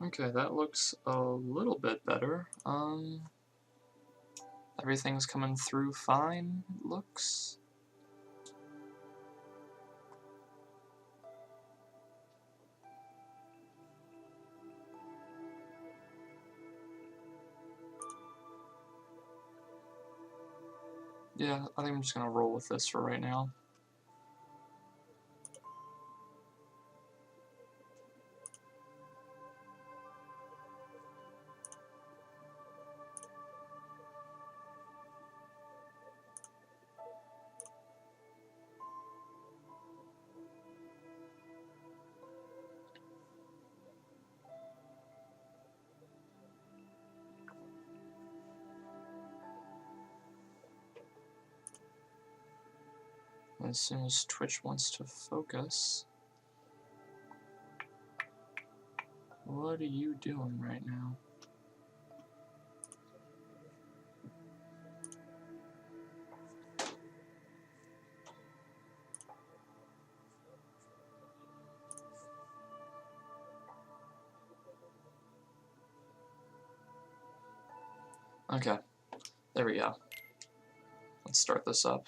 Okay, that looks a little bit better. Everything's coming through fine, it looks. Yeah, I think I'm just gonna roll with this for right now. As soon as Twitch wants to focus. What are you doing right now? Okay, there we go. Let's start this up.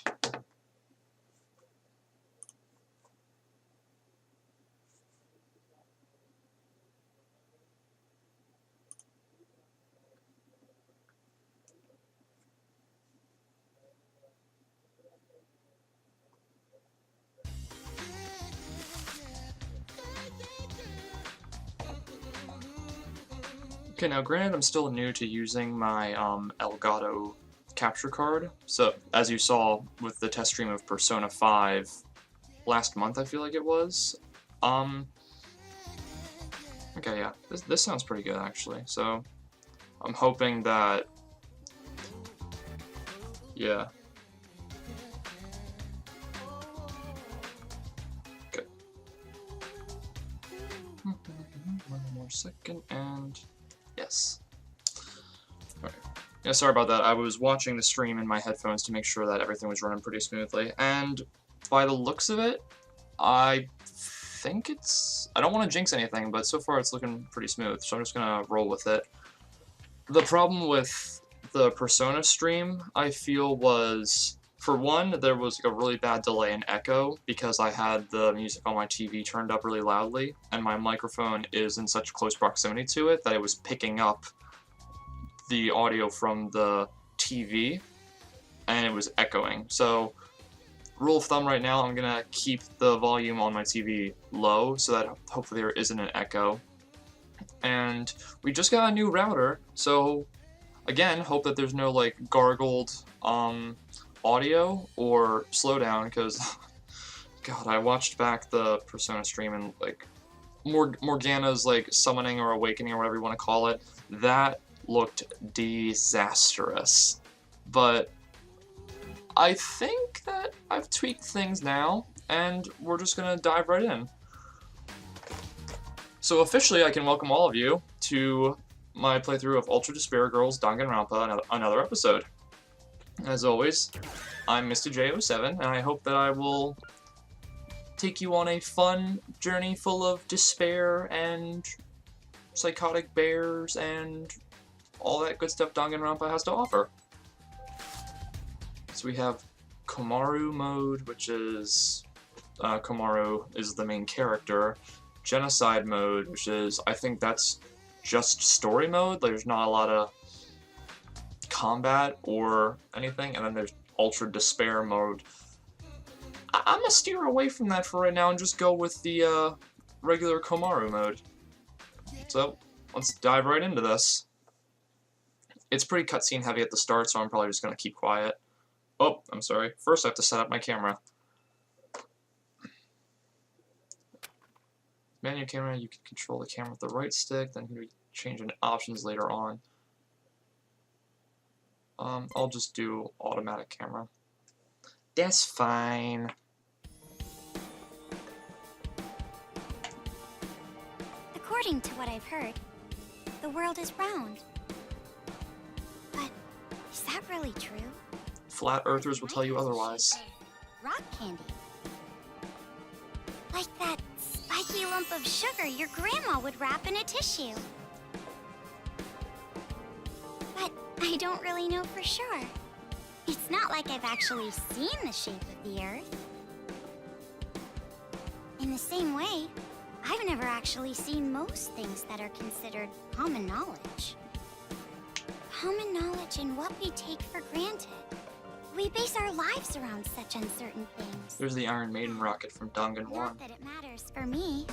Okay, now granted I'm still new to using my Elgato capture card, so as you saw with the test stream of Persona 5 last month, I feel like it was. Okay, yeah, this sounds pretty good actually, so I'm hoping that, yeah. Good. One more second, and yes. Alright. Yeah, sorry about that. I was watching the stream in my headphones to make sure that everything was running pretty smoothly, and by the looks of it, I think it's... I don't want to jinx anything, but so far it's looking pretty smooth, so I'm just gonna roll with it. The problem with the Persona stream, I feel, was, for one, there was a really bad delay in echo because I had the music on my TV turned up really loudly, and my microphone is in such close proximity to it that it was picking up the audio from the TV, and it was echoing. So, rule of thumb right now, I'm gonna keep the volume on my TV low so that hopefully there isn't an echo. And we just got a new router, so again, hope that there's no like gargled audio or slowdown, because God, I watched back the Persona stream and like Morgana's like summoning or awakening or whatever you want to call it, that looked disastrous. But I think that I've tweaked things now, and we're just gonna dive right in. So officially, I can welcome all of you to my playthrough of Ultra Despair Girls Danganronpa, another episode. As always, I'm Mr. J07, and I hope that I will take you on a fun journey full of despair and psychotic bears and all that good stuff Danganronpa has to offer. So we have Komaru mode, which is... Komaru is the main character. Genocide mode, which is, I think that's just story mode, there's not a lot of combat or anything, and then there's Ultra Despair mode. I'm gonna steer away from that for right now and just go with the regular Komaru mode. So, let's dive right into this. It's pretty cutscene heavy at the start, so I'm probably just gonna keep quiet. Oh, I'm sorry. First I have to set up my camera. Menu camera, you can control the camera with the right stick, then you can be changing options later on. I'll just do automatic camera. That's fine. According to what I've heard, the world is round. But is that really true? Flat earthers will tell you otherwise. Rock candy. Like that spiky lump of sugar your grandma would wrap in a tissue. I don't really know for sure. It's not like I've actually seen the shape of the Earth. In the same way, I've never actually seen most things that are considered common knowledge. Common knowledge in what we take for granted. We base our lives around such uncertain things. There's the Iron Maiden rocket from Danganronpa. Not that it matters for me.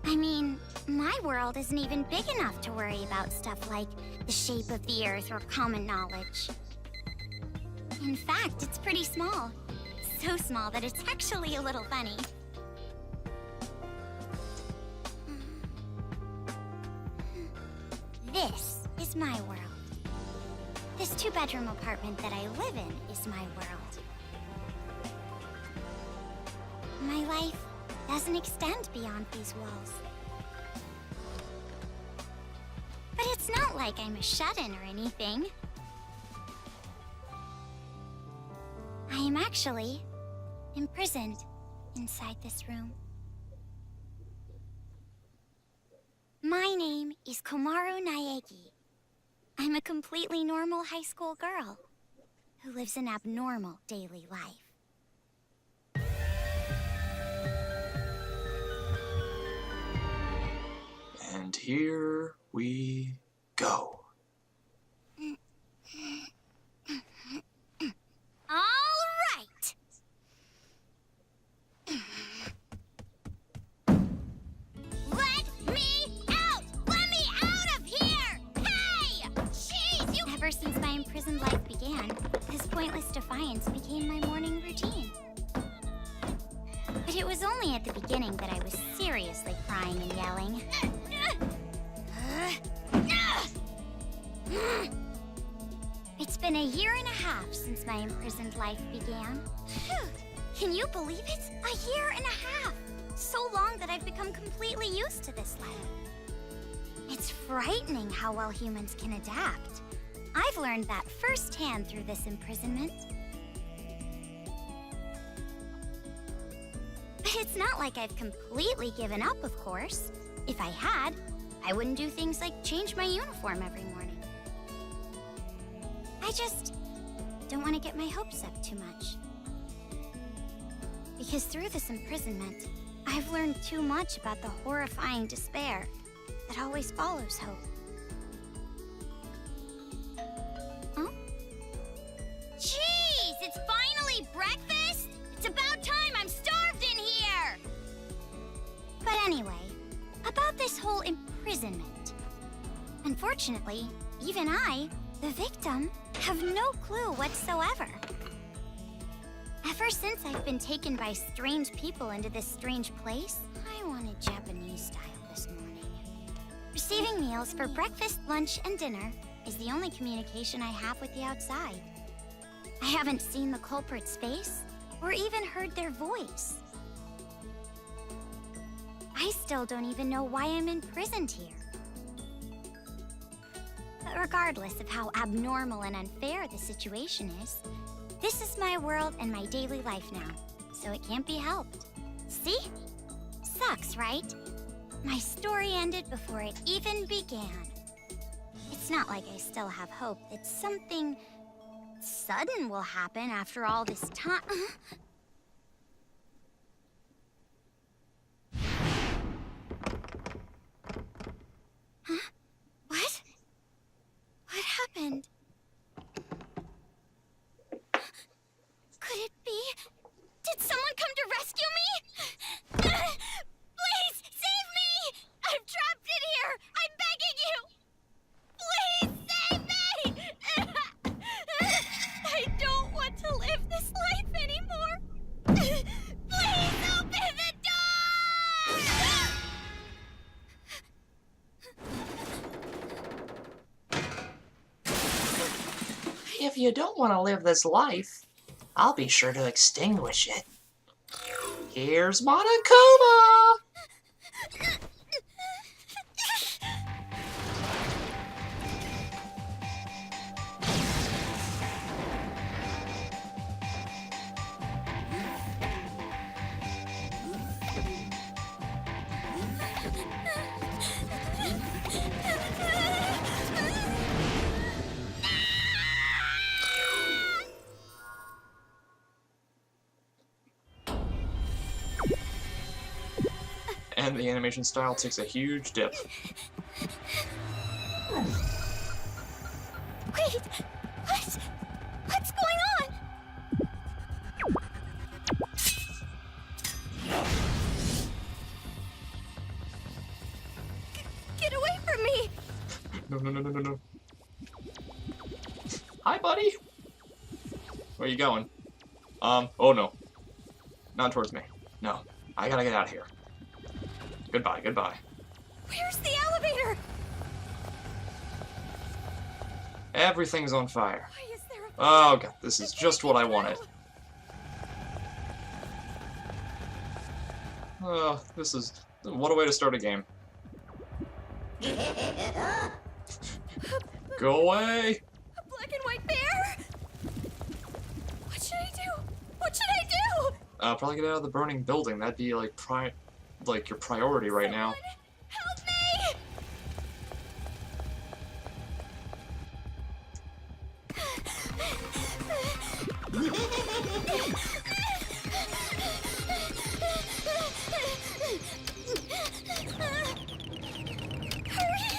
I mean, my world isn't even big enough to worry about stuff like the shape of the Earth or common knowledge. In fact, it's pretty small. So small that it's actually a little funny. This is my world. This two-bedroom apartment that I live in is my world. My life doesn't extend beyond these walls. But it's not like I'm a shut-in or anything. I am actually imprisoned inside this room. My name is Komaru Naegi. I'm a completely normal high school girl who lives an abnormal daily life. And here we go. All right. Let me out! Let me out of here! Hey! Jeez, you... Ever since my imprisoned life began, this pointless defiance became my morning routine. But it was only at the beginning that I was seriously crying and yelling. It's been a year and a half since my imprisoned life began. Phew. Can you believe it? A year and a half! So long that I've become completely used to this life. It's frightening how well humans can adapt. I've learned that firsthand through this imprisonment. But it's not like I've completely given up, of course. If I had, I wouldn't do things like change my uniform every morning. I just don't want to get my hopes up too much. Because through this imprisonment, I've learned too much about the horrifying despair that always follows hope. Huh? Jeez, it's finally breakfast! It's about time, I'm starved in here! But anyway, about this whole imprisonment. Unfortunately, even I, the victim, have no clue whatsoever. Ever since I've been taken by strange people into this strange place, I wanted Japanese style this morning. Receiving meals for breakfast, lunch, and dinner is the only communication I have with the outside. I haven't seen the culprit's face or even heard their voice. I still don't even know why I'm imprisoned here. But regardless of how abnormal and unfair the situation is, this is my world and my daily life now, so it can't be helped. See? Sucks, right? My story ended before it even began. It's not like I still have hope that something sudden will happen after all this time. Huh? What? What happened? Could it be? Did someone come to rescue me? Please, save me! I'm trapped in here! I'm begging you! Please, save me! I don't want to live this life anymore! Please open the door! If you don't want to live this life, I'll be sure to extinguish it. Here's Monokuma! And the animation style takes a huge dip. Wait, what? What's going on? Get away from me! No. Hi, buddy! Where are you going? Oh no. Not towards me. No. I gotta get out of here. Goodbye. Where's the elevator? Everything's on fire. Why is there a... Oh god, this is just what I wanted. Oh, this is... What a way to start a game. Go away! A black and white bear? What should I do? What should I do? Probably get out of the burning building. That'd be like your priority right now. Help me! Hurry!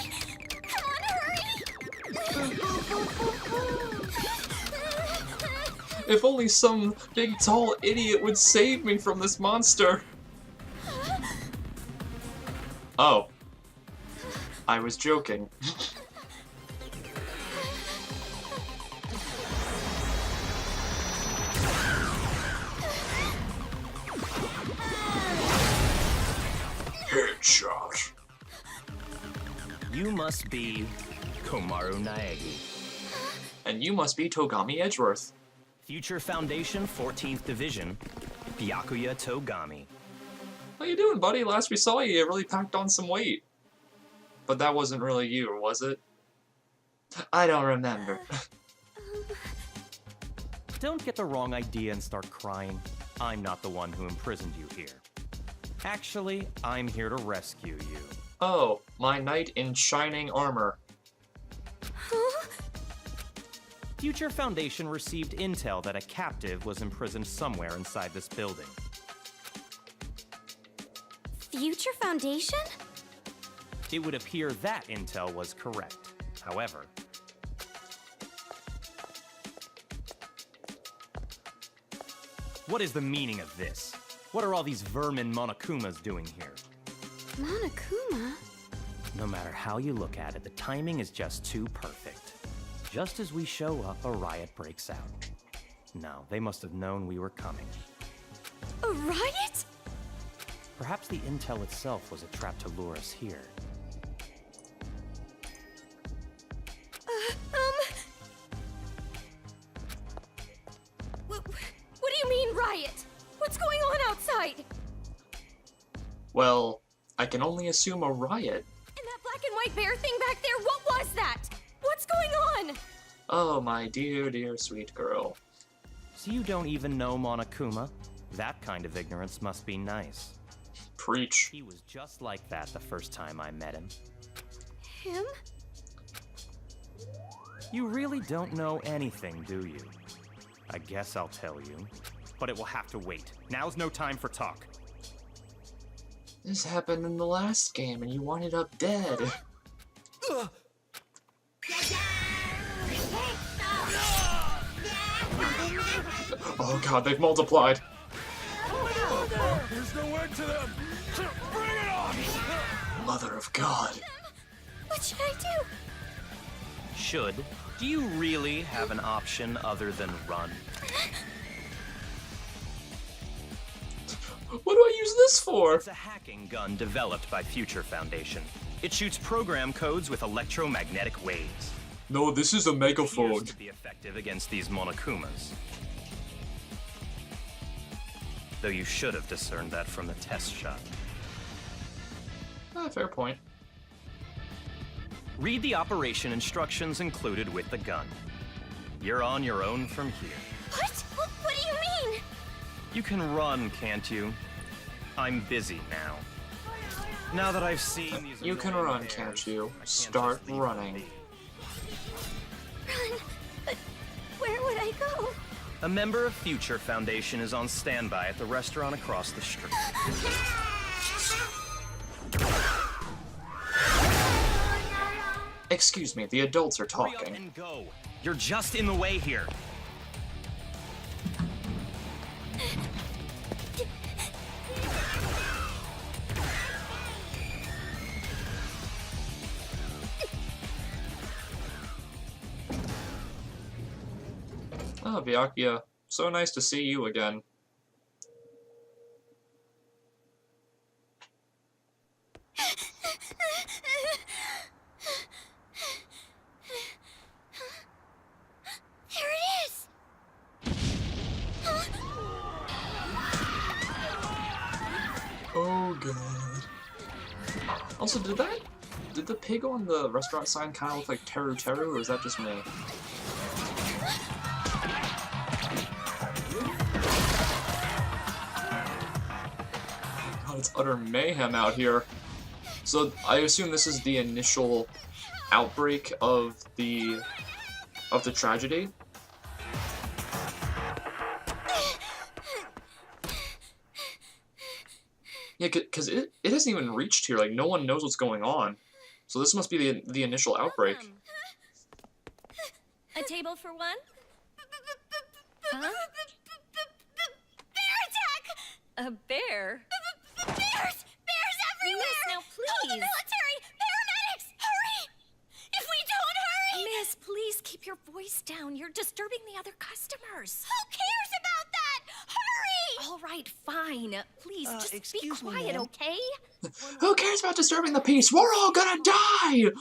Come on, hurry! If only some big tall idiot would save me from this monster. Oh. I was joking. Headshot. You must be Komaru Naegi. And you must be Togami Edgeworth. Future Foundation 14th Division, Byakuya Togami. How you doing, buddy? Last we saw you really packed on some weight. But that wasn't really you, was it? I don't remember. Don't get the wrong idea and start crying. I'm not the one who imprisoned you here. Actually, I'm here to rescue you. Oh, my knight in shining armor. Huh? Future Foundation received intel that a captive was imprisoned somewhere inside this building. Future Foundation? It would appear that intel was correct. However, what is the meaning of this? What are all these vermin Monokumas doing here? Monokuma? No matter how you look at it, the timing is just too perfect. Just as we show up, a riot breaks out. No, they must have known we were coming. A riot? Perhaps the intel itself was a trap to lure us here. What do you mean, riot? What's going on outside? Well, I can only assume a riot. And that black and white bear thing back there, what was that? What's going on? Oh, my dear, dear sweet girl. So you don't even know Monokuma? That kind of ignorance must be nice. Preach. He was just like that the first time I met him. Him? You really don't know anything, do you? I guess I'll tell you. But it will have to wait. Now's no time for talk. This happened in the last game and you wound up dead. Oh god, they've multiplied. There's no end to them! Bring it on! Mother of God. What should I do? Should? Do you really have an option other than run? What do I use this for? It's a hacking gun developed by Future Foundation. It shoots program codes with electromagnetic waves. No, this is a megaphone. Appears to be effective against these Monokumas. Though you should have discerned that from the test shot. Fair point. Read the operation instructions included with the gun. You're on your own from here. What? What do you mean? You can run, can't you? I'm busy now. Now that I've seen these You can annoying run, bears, can't you? I can't Start just leave running. them be. Run? But where would I go? A member of Future Foundation is on standby at the restaurant across the street. Excuse me, the adults are Hurry up talking. and go. You're just in the way here. Oh, Byakuya, so nice to see you again. There it is! Oh god. Also, did the pig on the restaurant sign kind of look like Teru Teru, or is that just me? God, it's utter mayhem out here. So I assume this is the initial outbreak of the tragedy. Yeah, because it hasn't even reached here. Like, no one knows what's going on. So this must be the initial outbreak. A table for one? Huh? Bear attack! A bear? Bears! Bears everywhere! Miss, now Call the please. military! Paramedics! Hurry! If we don't hurry! Miss, please keep your voice down. You're disturbing the other customers. Who cares about that? Hurry! All right, fine. Please, just be excuse me, quiet, ma'am. okay? Who cares about disturbing the peace? We're all gonna die!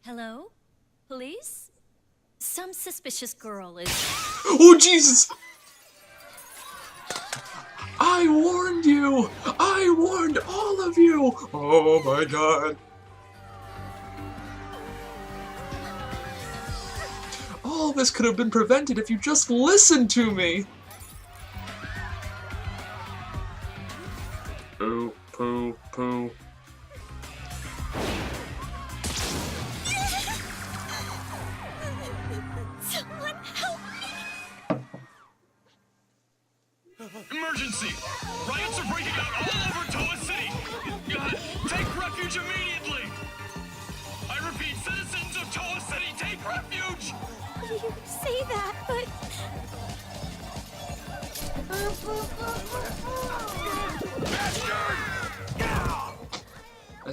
Hello? Police? Some suspicious girl is... Oh, Jesus! I warned you! I warned all of you! Oh my god. All this could have been prevented if you just listened to me! Poo, poo, poo. Someone help me! Emergency! Riots are breaking out all over Toa City! Take refuge immediately! I repeat, citizens of Toa City, take refuge! You say that, but...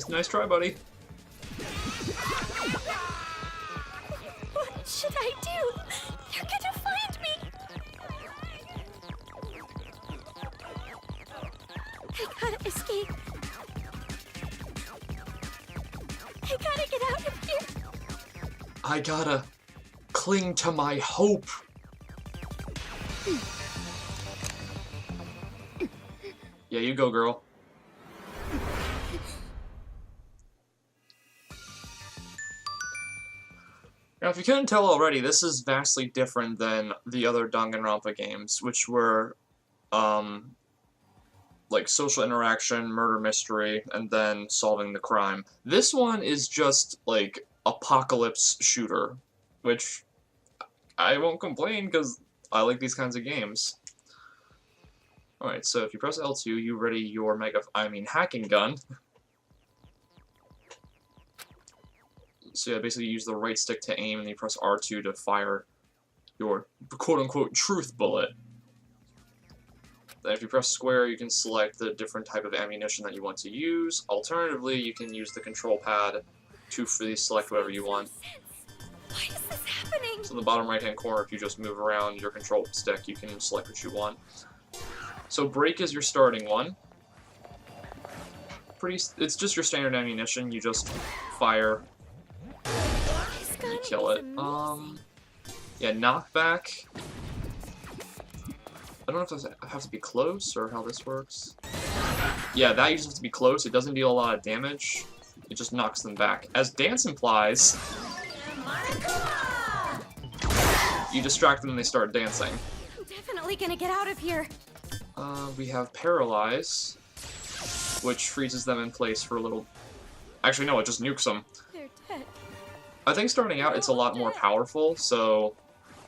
Nice try, buddy. What should I do? They're gonna find me! I gotta escape. I gotta get out of here. I gotta cling to my hope. Yeah, you go, girl. Now, if you couldn't tell already, this is vastly different than the other Danganronpa games, which were, like social interaction, murder mystery, and then solving the crime. This one is just, like, apocalypse shooter, which I won't complain, because I like these kinds of games. Alright, so if you press L2, you ready your hacking gun. So yeah, basically you use the right stick to aim, and then you press R2 to fire your quote-unquote truth bullet. Then if you press square, you can select the different type of ammunition that you want to use. Alternatively, you can use the control pad to freely select whatever you want. Why is this happening? So in the bottom right-hand corner, if you just move around your control stick, you can select what you want. So break is your starting one. It's just your standard ammunition. You just fire. You kill it. Yeah, knockback. I don't know if it has to be close or how this works. Yeah, that usually has to be close. It doesn't deal a lot of damage. It just knocks them back. As dance implies, you distract them and they start dancing. I'm definitely gonna get out of here. We have paralyze, which freezes them in place for a little... Actually, no, it just nukes them. They're dead. I think starting out it's a lot more powerful, so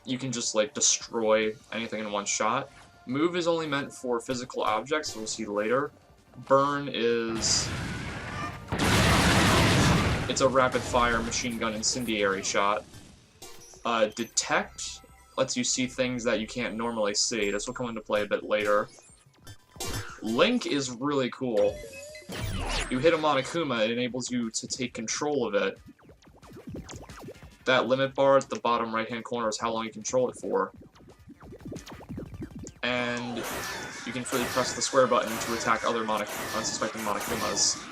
you can just, like, destroy anything in one shot. Move is only meant for physical objects, we'll see later. Burn is... It's a rapid-fire machine gun incendiary shot. Detect lets you see things that you can't normally see. This will come into play a bit later. Link is really cool. You hit a Monokuma, it enables you to take control of it. That limit bar at the bottom right-hand corner is how long you control it for. And you can freely press the square button to attack other unsuspecting Monokumas.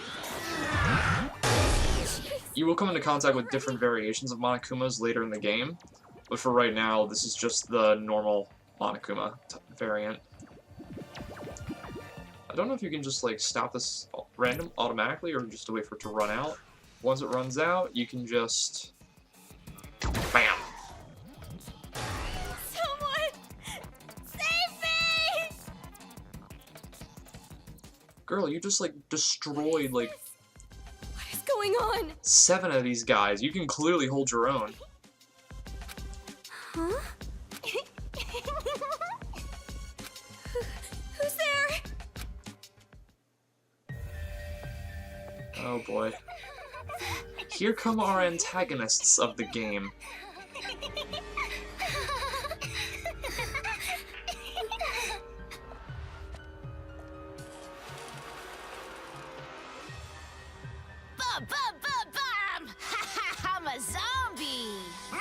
You will come into contact with different variations of Monokumas later in the game, but for right now, this is just the normal Monokuma variant. I don't know if you can just, like, stop this random automatically or just wait for it to run out. Once it runs out, you can just... BAM! Someone! Save me! Girl, you just, like, destroyed, like, What is going on? 7 of these guys. You can clearly hold your own. Huh? Who's there? Oh boy. Here come our antagonists of the game. Bum! I'm a zombie! We're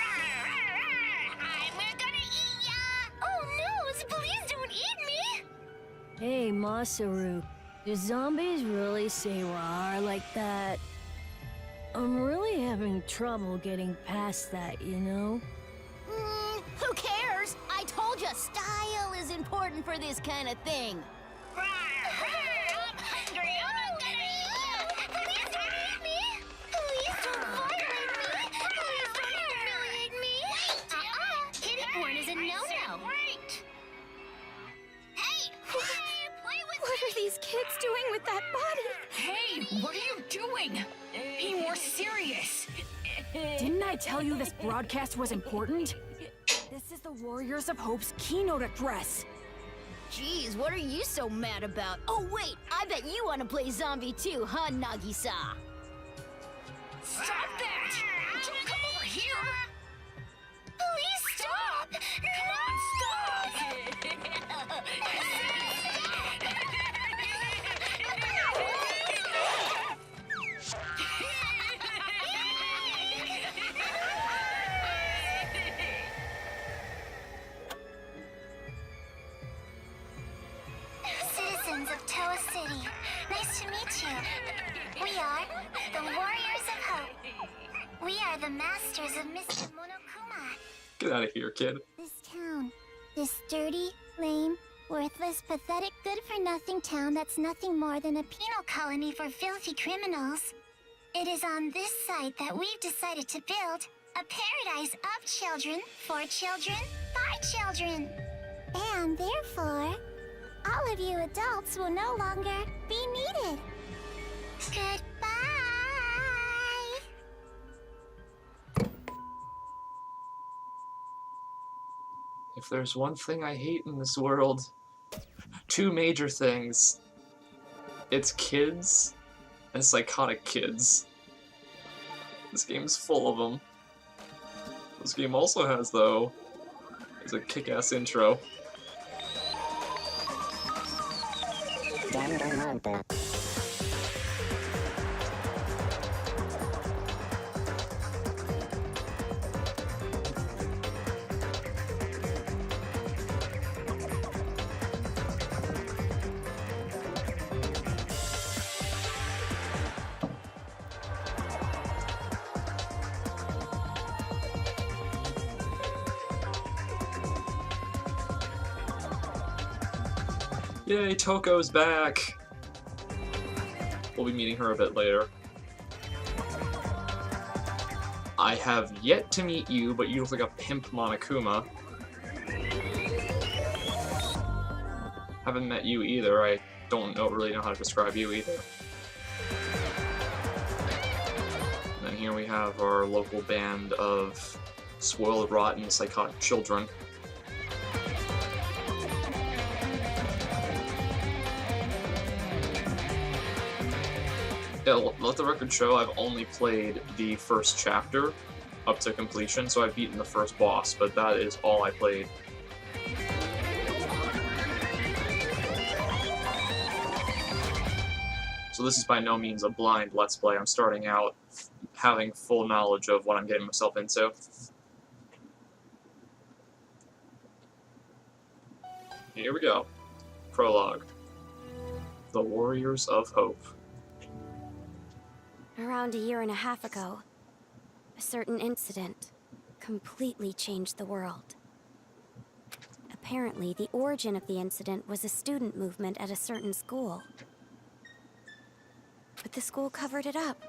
gonna eat ya! Oh no, please don't eat me! Hey, Masaru, do zombies really say rawr like that? I'm really having trouble getting past that, you know? Who cares? I told you, style is important for this kind of thing. I'm hungry. I'm gonna eat you. Please don't eat me. Please don't violate me. Please don't humiliate me. Kitty porn is a no-no. Wait. Hey, play with What are these kids doing with that body? Hey, what are you doing? Be more serious. Didn't I tell you this broadcast was important? This is the Warriors of Hope's keynote address. Jeez, what are you so mad about? Oh wait, I bet you want to play zombie too, huh, Nagisa? Stop that! Don't come over here! Please stop! Come on, stop! Citizens of Toa City, nice to meet you. We are the Warriors of Hope. We are the masters of Mr. Monokuma. Get out of here, kid. This town, this dirty, lame, worthless, pathetic, good-for-nothing town that's nothing more than a penal colony for filthy criminals. It is on this site that we've decided to build a paradise of children, for children, by children. And therefore, all of you adults will no longer be needed. Goodbye! If there's one thing I hate in this world, 2 major things. It's kids and psychotic kids. This game's full of them. This game also has, though, is a kick-ass intro. Danganronpa. Yay, Toko's back! We'll be meeting her a bit later. I have yet to meet you, but you look like a pimp Monokuma. Haven't met you either. I don't really know how to describe you either. And then here we have our local band of spoiled, rotten, psychotic children. Yeah, let the record show I've only played the first chapter up to completion, so I've beaten the first boss, but that is all I played. So this is by no means a blind Let's Play. I'm starting out having full knowledge of what I'm getting myself into. Here we go. Prologue. The Warriors of Hope. Around a year and a half ago, a certain incident completely changed the world. Apparently, the origin of the incident was a student movement at a certain school. But the school covered it up,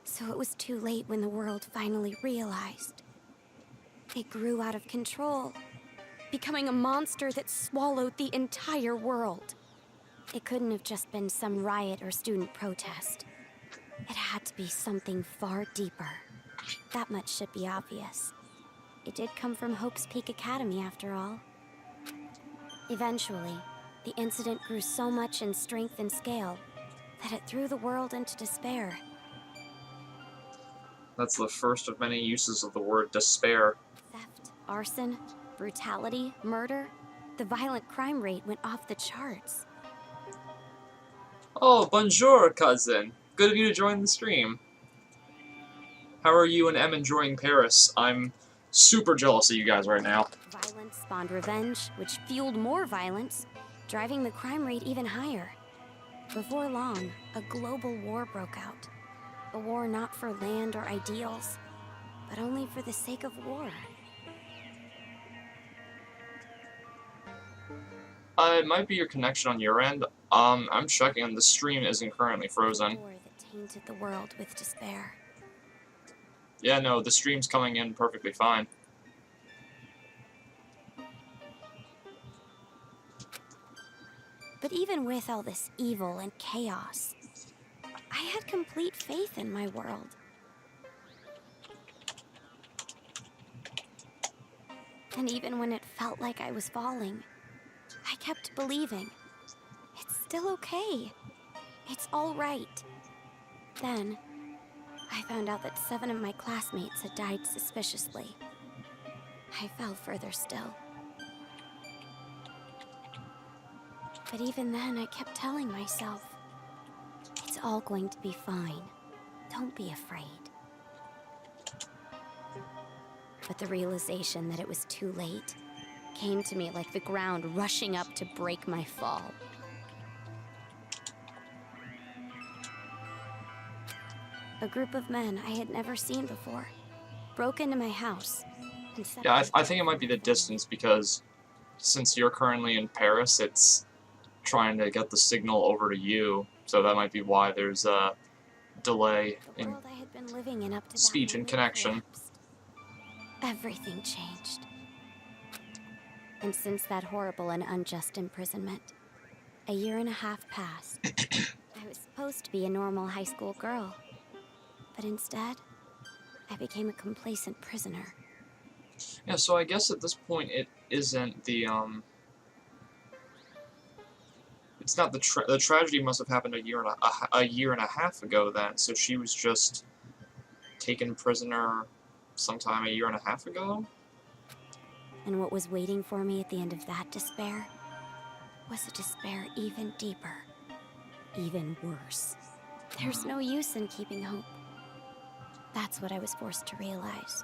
so it was too late when the world finally realized. It grew out of control, becoming a monster that swallowed the entire world. It couldn't have just been some riot or student protest. It had to be something far deeper. That much should be obvious. It did come from Hope's Peak Academy, after all. Eventually, the incident grew so much in strength and scale that it threw the world into despair. That's the first of many uses of the word despair. Theft, arson, brutality, murder. The violent crime rate went off the charts. Oh, bonjour, cousin. Good of you to join the stream. How are you and Em enjoying Paris? I'm super jealous of you guys right now. Violence spawned revenge, which fueled more violence, driving the crime rate even higher. Before long, a global war broke out. A war not for land or ideals, but only for the sake of war. It might be your connection on your end. I'm checking and the stream isn't currently frozen. A war that tainted the world with despair. Yeah, no, the stream's coming in perfectly fine. But even with all this evil and chaos, I had complete faith in my world. And even when it felt like I was falling, I kept believing. It's still okay. It's all right. Then, I found out that 7 of my classmates had died suspiciously. I fell further still. But even then, I kept telling myself, it's all going to be fine. Don't be afraid. But the realization that it was too late came to me like the ground rushing up to break my fall. A group of men I had never seen before broke into my house and set Yeah, I think it might be the distance, because since you're currently in Paris, it's trying to get the signal over to you, so that might be why there's a delay in world I had been living in up to that speech and moment connection. collapsed. Everything changed. And since that horrible and unjust imprisonment, a year and a half passed. I was supposed to be a normal high school girl, but instead, I became a complacent prisoner. Yeah, so I guess at this point it isn't the it's not the tragedy must have happened a year and a half ago then. So she was just taken prisoner sometime a year and a half ago. And what was waiting for me at the end of that despair was a despair even deeper, even worse. There's no use in keeping hope. That's what I was forced to realize,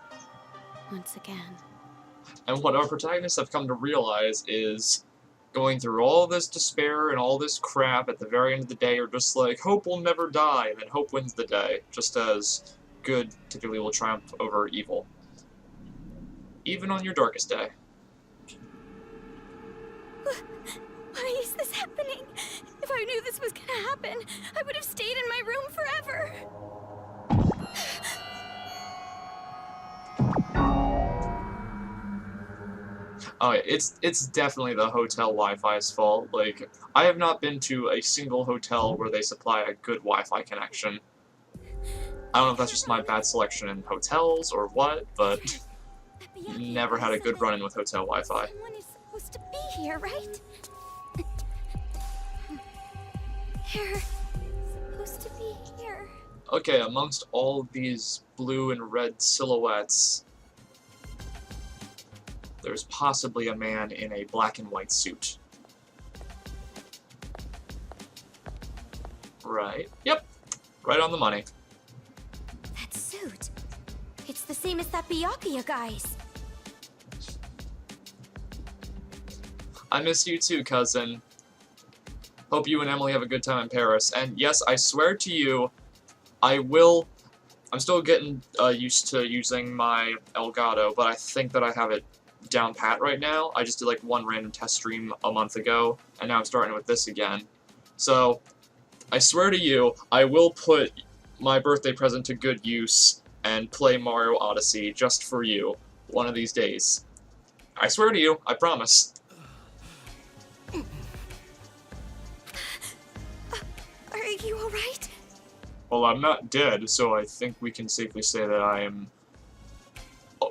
once again. And what our protagonists have come to realize is, going through all this despair and all this crap, at the very end of the day are just like, hope will never die, and then hope wins the day, just as good typically will triumph over evil. Even on your darkest day. Why is this happening? If I knew this was gonna happen, I would have stayed in my room forever. Oh, yeah, it's definitely the hotel Wi-Fi's fault. Like, I have not been to a single hotel where they supply a good Wi-Fi connection. I don't know if that's just my bad selection in hotels or what, but never had a good run-in with hotel Wi-Fi. Someone is supposed to be here, right? They're supposed to be here? Okay, amongst all of these blue and red silhouettes, there's possibly a man in a black and white suit. Right. Yep. Right on the money. That suit. It's the same as that Byakuya guy's. I miss you too, cousin. Hope you and Emily have a good time in Paris. And yes, I swear to you, I'm still getting used to using my Elgato, but I think that I have it down pat right now. I just did like one random test stream a month ago, and now I'm starting with this again. So, I swear to you, I will put my birthday present to good use and play Mario Odyssey just for you one of these days. I swear to you, I promise. Are you alright? Well, I'm not dead, so I think we can safely say that I am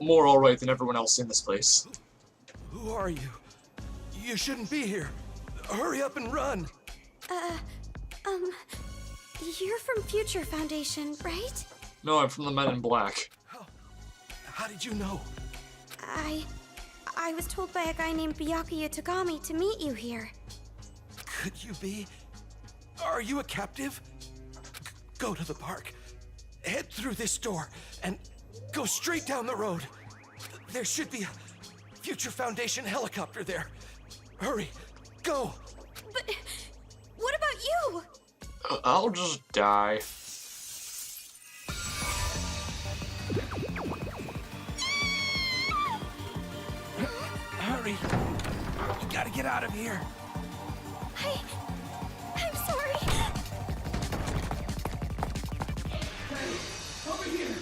more alright than everyone else in this place. Who are you? You shouldn't be here. Hurry up and run. You're from Future Foundation, right? No, I'm from the Men in Black. How did you know? I was told by a guy named Byakuya Tagami to meet you here. Could you be? Are you a captive? Go to the park. Head through this door and go straight down the road. There should be a Future Foundation helicopter there. Hurry, go. But what about you? I'll just die. Hurry. You gotta get out of here. I'm sorry. Over here.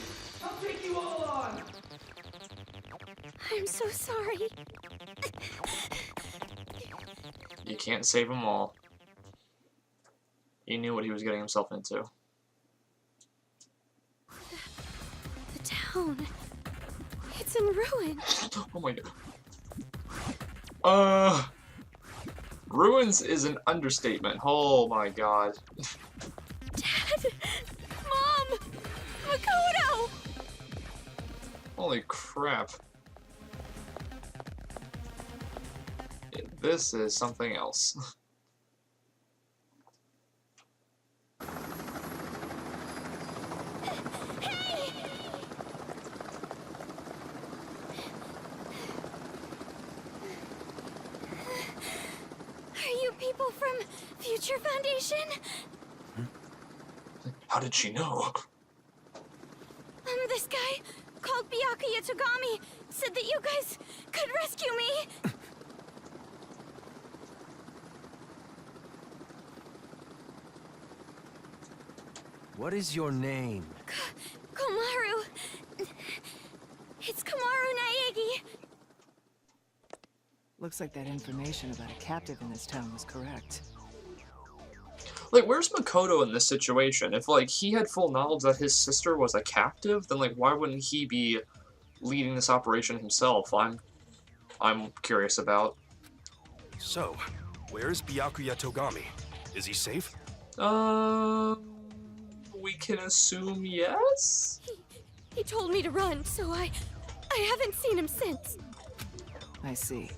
I'll take you all on. I'm so sorry. You can't save them all. He knew what he was getting himself into. The town. It's in ruin. Oh my god. Ruins is an understatement. Oh my god. Dad! Mom! Makoto! Holy crap. This is something else. Are you people from Future Foundation? How did she know? This guy called Byakuya Tagami said that you guys could rescue me. What is your name? Komaru. It's Komaru Naegi. Looks like that information about a captive in this town was correct. Like, where's Makoto in this situation? If, like, he had full knowledge that his sister was a captive, then, like, why wouldn't he be leading this operation himself? I'm curious about. So, where's Byakuya Togami? Is he safe? We can assume yes? He told me to run, so I haven't seen him since. I see.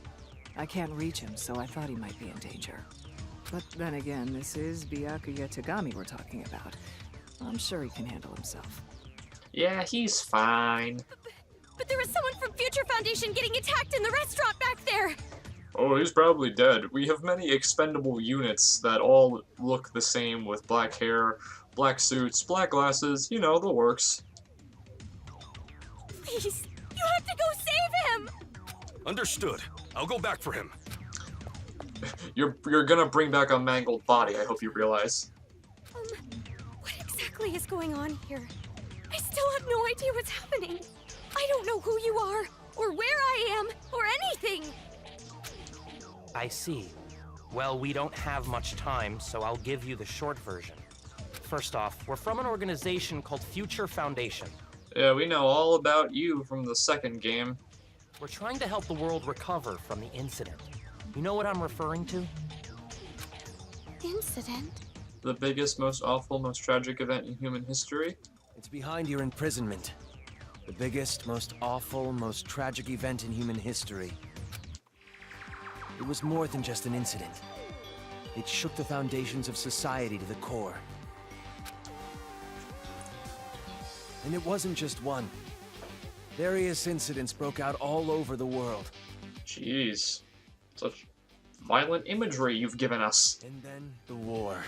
I can't reach him, so I thought he might be in danger. But then again, this is Byakuya Tagami we're talking about. I'm sure he can handle himself. Yeah, he's fine. But there was someone from Future Foundation getting attacked in the restaurant back there! Oh, he's probably dead. We have many expendable units that all look the same with black hair, black suits, black glasses, you know, the works. Please, you have to go save him! Understood. I'll go back for him. You're gonna bring back a mangled body, I hope you realize. What exactly is going on here? I still have no idea what's happening. I don't know who you are, or where I am, or anything. I see. Well, we don't have much time, so I'll give you the short version. First off, we're from an organization called Future Foundation. Yeah, we know all about you from the second game. We're trying to help the world recover from the incident. You know what I'm referring to? Incident? The biggest, most awful, most tragic event in human history? It's behind your imprisonment. The biggest, most awful, most tragic event in human history. It was more than just an incident. It shook the foundations of society to the core. And it wasn't just one. Various incidents broke out all over the world. Jeez. Such violent imagery you've given us. And then the war.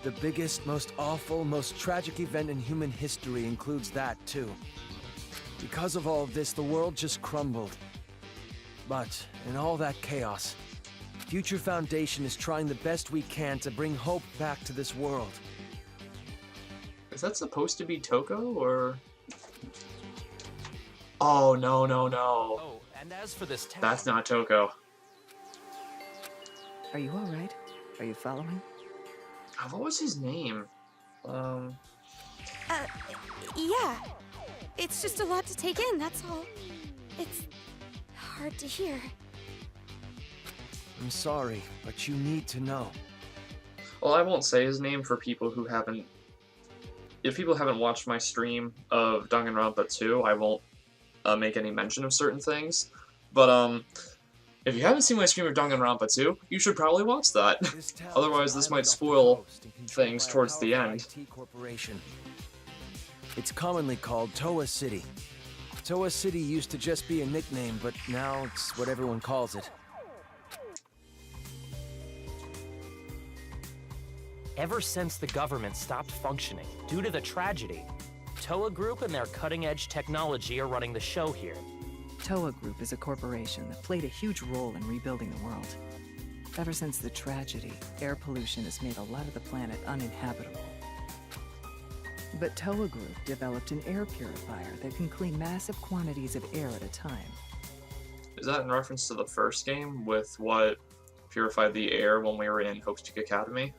The biggest, most awful, most tragic event in human history includes that, too. Because of all of this, the world just crumbled. But, in all that chaos, Future Foundation is trying the best we can to bring hope back to this world. Is that supposed to be Toko, or...? Oh, no, no, no. Oh, and as for this town... That's not Toko. Are you alright? Are you following? What was his name? Yeah. It's just a lot to take in, that's all. It's hard to hear. I'm sorry, but you need to know. Well, I won't say his name for people who haven't... If people haven't watched my stream of Danganronpa 2, I won't make any mention of certain things. But, if you haven't seen my stream of Danganronpa 2, you should probably watch that. Otherwise, this might spoil things towards the end. It's commonly called Toa City. Toa City used to just be a nickname, but now it's what everyone calls it. Ever since the government stopped functioning due to the tragedy, Toa Group and their cutting-edge technology are running the show here. Toa Group is a corporation that played a huge role in rebuilding the world. Ever since the tragedy, air pollution has made a lot of the planet uninhabitable. But Toa Group developed an air purifier that can clean massive quantities of air at a time. Is that in reference to the first game with what purified the air when we were in Hope's Peak Academy?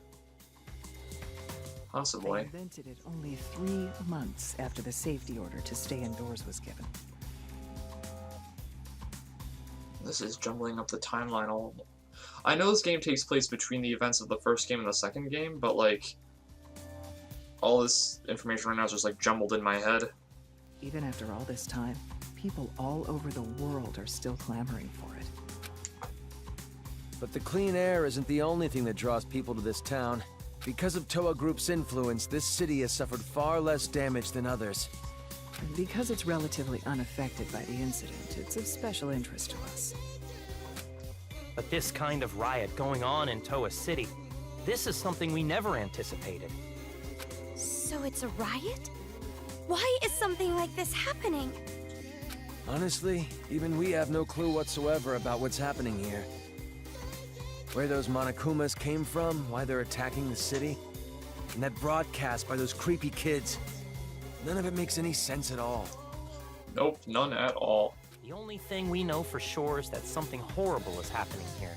Possibly. They invented it only 3 months after the safety order to stay indoors was given. This is jumbling up the timeline all... I know this game takes place between the events of the first game and the second game, but like... all this information right now is just like jumbled in my head. Even after all this time, people all over the world are still clamoring for it. But the clean air isn't the only thing that draws people to this town. Because of Toa Group's influence, this city has suffered far less damage than others. And because it's relatively unaffected by the incident, it's of special interest to us. But this kind of riot going on in Toa City, this is something we never anticipated. So it's a riot? Why is something like this happening? Honestly, even we have no clue whatsoever about what's happening here. Where those Monokumas came from, why they're attacking the city, and that broadcast by those creepy kids. None of it makes any sense at all. Nope, none at all. The only thing we know for sure is that something horrible is happening here.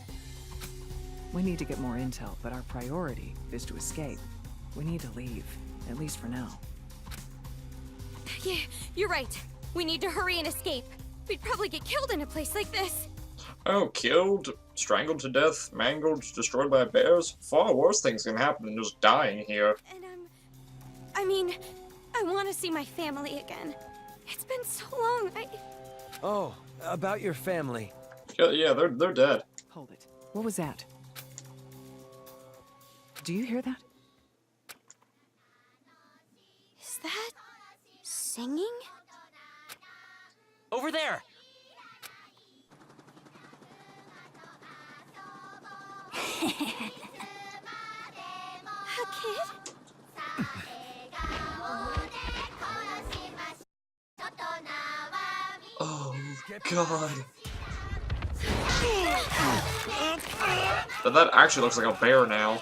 We need to get more intel, but our priority is to escape. We need to leave, at least for now. Yeah, you're right. We need to hurry and escape. We'd probably get killed in a place like this. Oh, killed, strangled to death, mangled, destroyed by bears? Far worse things can happen than just dying here. And I mean, I want to see my family again. It's been so long, Oh, about your family. Yeah, they're dead. Hold it. What was that? Do you hear that? Is that singing? Over there! A kid? Oh, God. That actually looks like a bear now.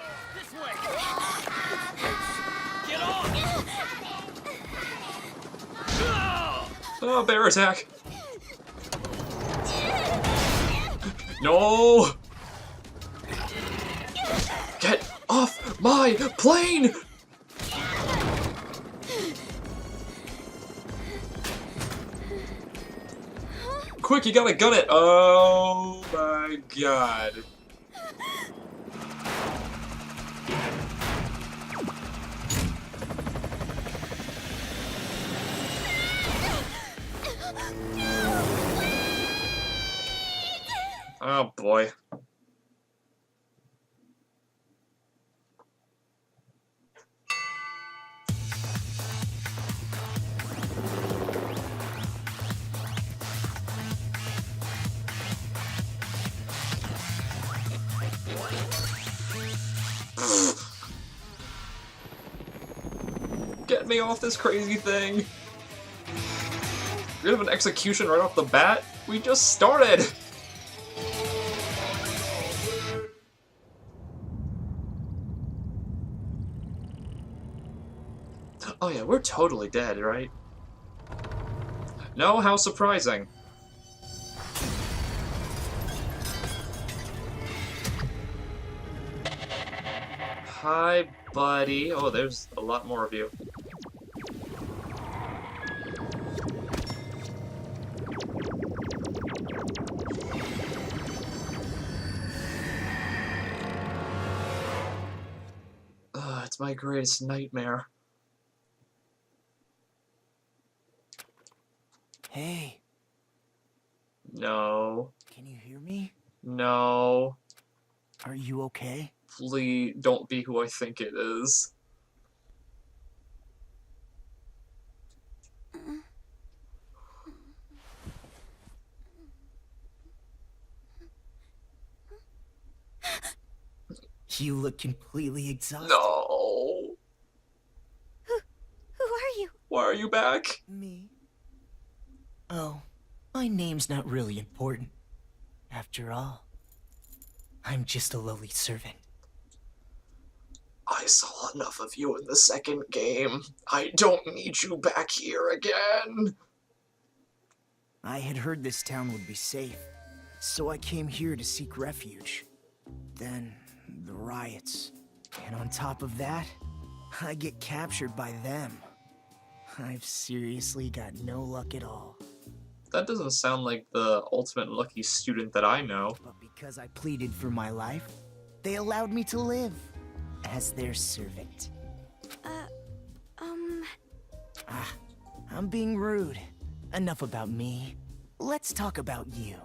Oh, bear attack! No! Get off my plane! Quick, you gotta gun it! Oh my God. Oh boy. Get me off this crazy thing! Rid of an execution right off the bat? We just started! Oh yeah, we're totally dead, right? No, how surprising. Hi, buddy. Oh, there's a lot more of you. Ugh, it's my greatest nightmare. Hey. No. Can you hear me? No. Are you okay? Please don't be who I think it is. You look completely exhausted. No. Who are you? Why are you back? Me? Oh, my name's not really important. After all, I'm just a lowly servant. I saw enough of you in the second game. I don't need you back here again. I had heard this town would be safe, so I came here to seek refuge. Then, the riots. And on top of that, I get captured by them. I've seriously got no luck at all. That doesn't sound like the ultimate lucky student that I know. But because I pleaded for my life, they allowed me to live as their servant. I'm being rude. Enough about me. Let's talk about you.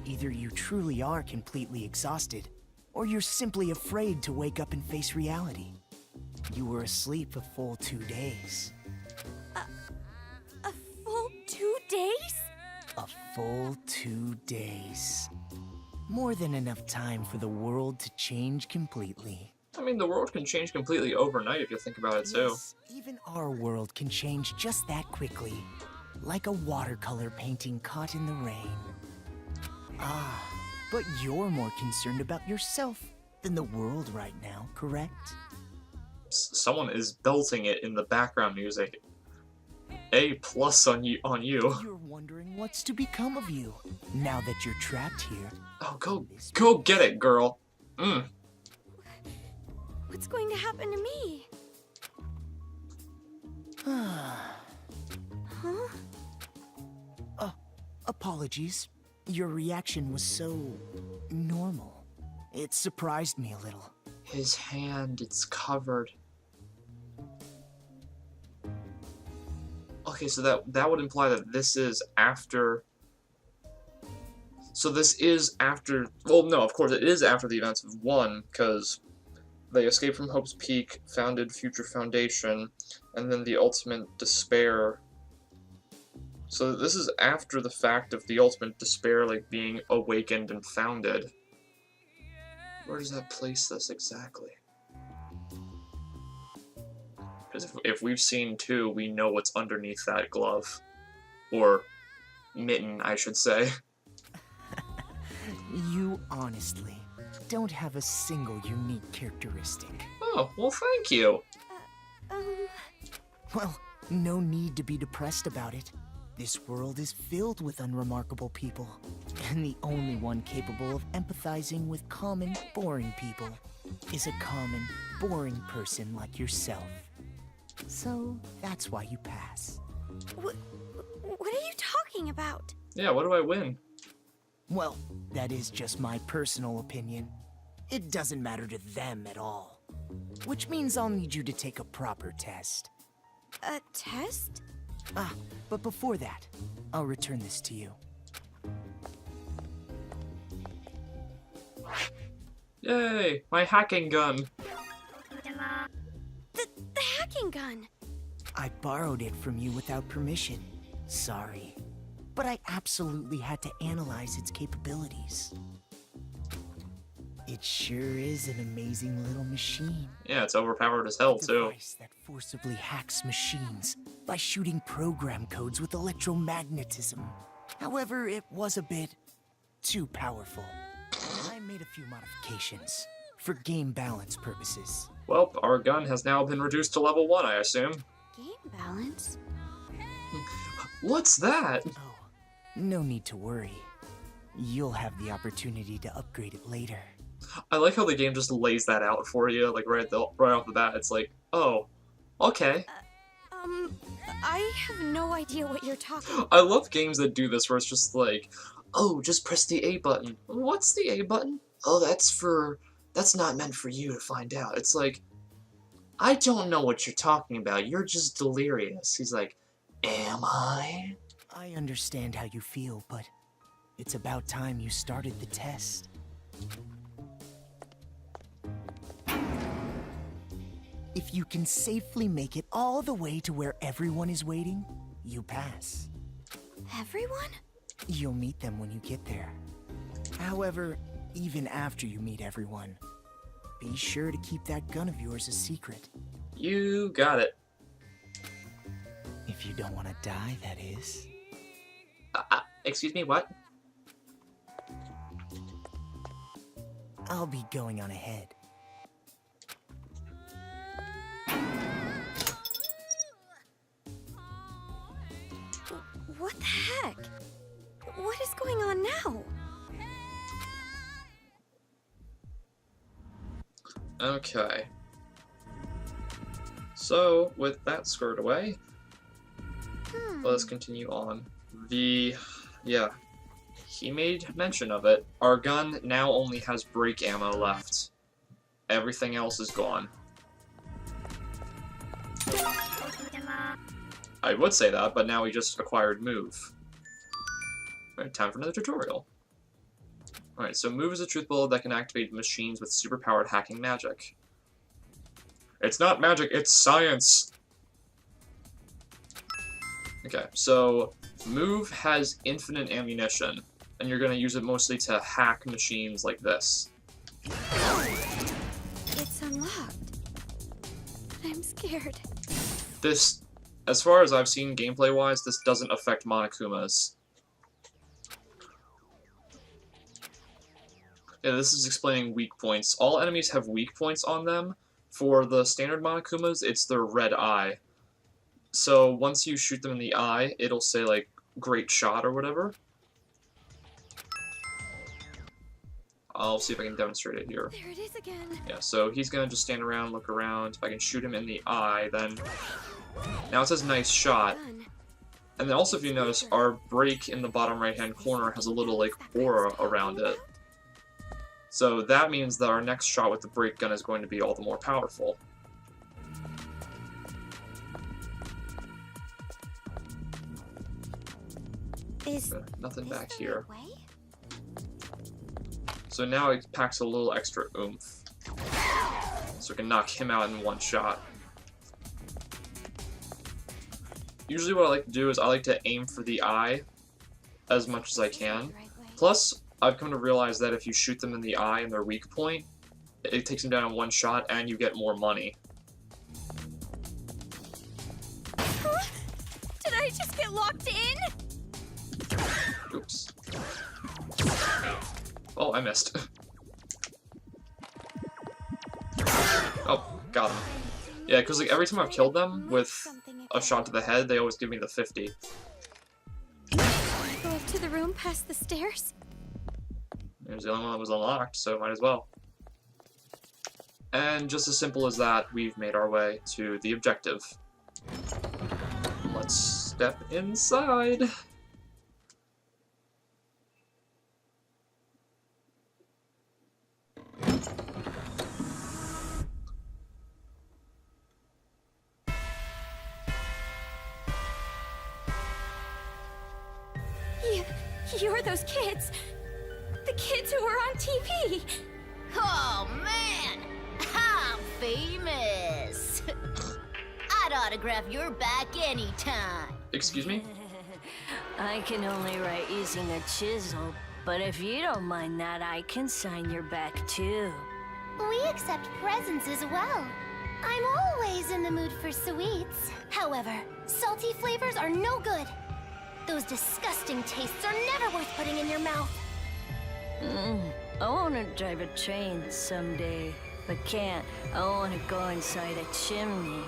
Either you truly are completely exhausted, or you're simply afraid to wake up and face reality. You were asleep a full 2 days. A full 2 days? A full 2 days. More than enough time for the world to change completely. I mean, the world can change completely overnight if you think about it too. Yes, even our world can change just that quickly. Like a watercolor painting caught in the rain. Ah, but you're more concerned about yourself than the world right now, correct? Someone is belting it in the background music. A+ on you. You're wondering what's to become of you now that you're trapped here. Oh, go get it, girl. What's going to happen to me? Huh? Apologies. Your reaction was so normal. It surprised me a little. His hand, it's covered. Okay, so that would imply that this is after... So this is after... Well, no, of course, it is after the events of 1, because they escaped from Hope's Peak, founded Future Foundation, and then the Ultimate Despair. So this is after the fact of the Ultimate Despair, like, being awakened and founded. Where does that place this exactly? Because if we've seen 2, we know what's underneath that glove. Or mitten, I should say. You honestly don't have a single unique characteristic. Oh, well, thank you. Well, no need to be depressed about it. This world is filled with unremarkable people, and the only one capable of empathizing with common, boring people is a common, boring person like yourself. So, that's why you pass. What are you talking about? Yeah, what do I win? Well, that is just my personal opinion. It doesn't matter to them at all. Which means I'll need you to take a proper test. A test? But before that, I'll return this to you. Yay! My hacking gun! The hacking gun. I borrowed it from you without permission. Sorry. But I absolutely had to analyze its capabilities. It sure is an amazing little machine. Yeah, it's overpowered as hell, A too. device that forcibly hacks machines by shooting program codes with electromagnetism. However, it was a bit too powerful. I made a few modifications for game balance purposes. Well, our gun has now been reduced to level 1, I assume. Game balance? What's that? Oh, no need to worry. You'll have the opportunity to upgrade it later. I like how the game just lays that out for you, like right off the bat. It's like, oh, okay. I have no idea what you're talking about. I love games that do this, where it's just like, oh, just press the A button. What's the A button? Oh, that's not meant for you to find out. It's like, I don't know what you're talking about. You're just delirious. He's like, am I? I understand how you feel, but it's about time you started the test. If you can safely make it all the way to where everyone is waiting, you pass. Everyone? You'll meet them when you get there. However, even after you meet everyone, be sure to keep that gun of yours a secret. You got it. If you don't want to die, that is. Excuse me, what? I'll be going on ahead. What the heck? What is going on now? Okay. So, with that squared away, let's continue on. Yeah, he made mention of it. Our gun now only has brake ammo left. Everything else is gone. I would say that, but now we just acquired Move. Alright, time for another tutorial. Alright, so Move is a truth bullet that can activate machines with superpowered hacking magic. It's not magic, it's science! Okay, so Move has infinite ammunition, and you're going to use it mostly to hack machines like this. It's unlocked. I'm scared. This, as far as I've seen gameplay-wise, this doesn't affect Monokumas. Yeah, this is explaining weak points. All enemies have weak points on them. For the standard Monokumas, it's their red eye. So once you shoot them in the eye, it'll say, like, great shot or whatever. I'll see if I can demonstrate it here. There it is again. Yeah, so he's gonna just stand around, look around. If I can shoot him in the eye, then... Now it says nice shot. And then also, if you notice, our brake in the bottom right-hand corner has a little, like, aura around it. So that means that our next shot with the brake gun is going to be all the more powerful. Is nothing this back the here. right way? So now it packs a little extra oomph. So we can knock him out in one shot. Usually what I like to do is I like to aim for the eye as much as I can. Plus, I've come to realize that if you shoot them in the eye and their weak point, it takes them down in one shot and you get more money. Huh? Did I just get locked in? Oops. Oh, I missed. Oh, got him. Yeah, because like every time I've killed them with a shot to the head, they always give me the 50. Go up to the room past the stairs? It was the only one that was unlocked, so might as well. And just as simple as that, we've made our way to the objective. Let's step inside. You're those kids. The kids who were on TV! Oh, man! I'm famous! I'd autograph your back anytime. Excuse me? I can only write using a chisel, but if you don't mind that, I can sign your back too. We accept presents as well. I'm always in the mood for sweets. However, salty flavors are no good. Those disgusting tastes are never worth putting in your mouth. I want to drive a train someday, but can't. I want to go inside a chimney.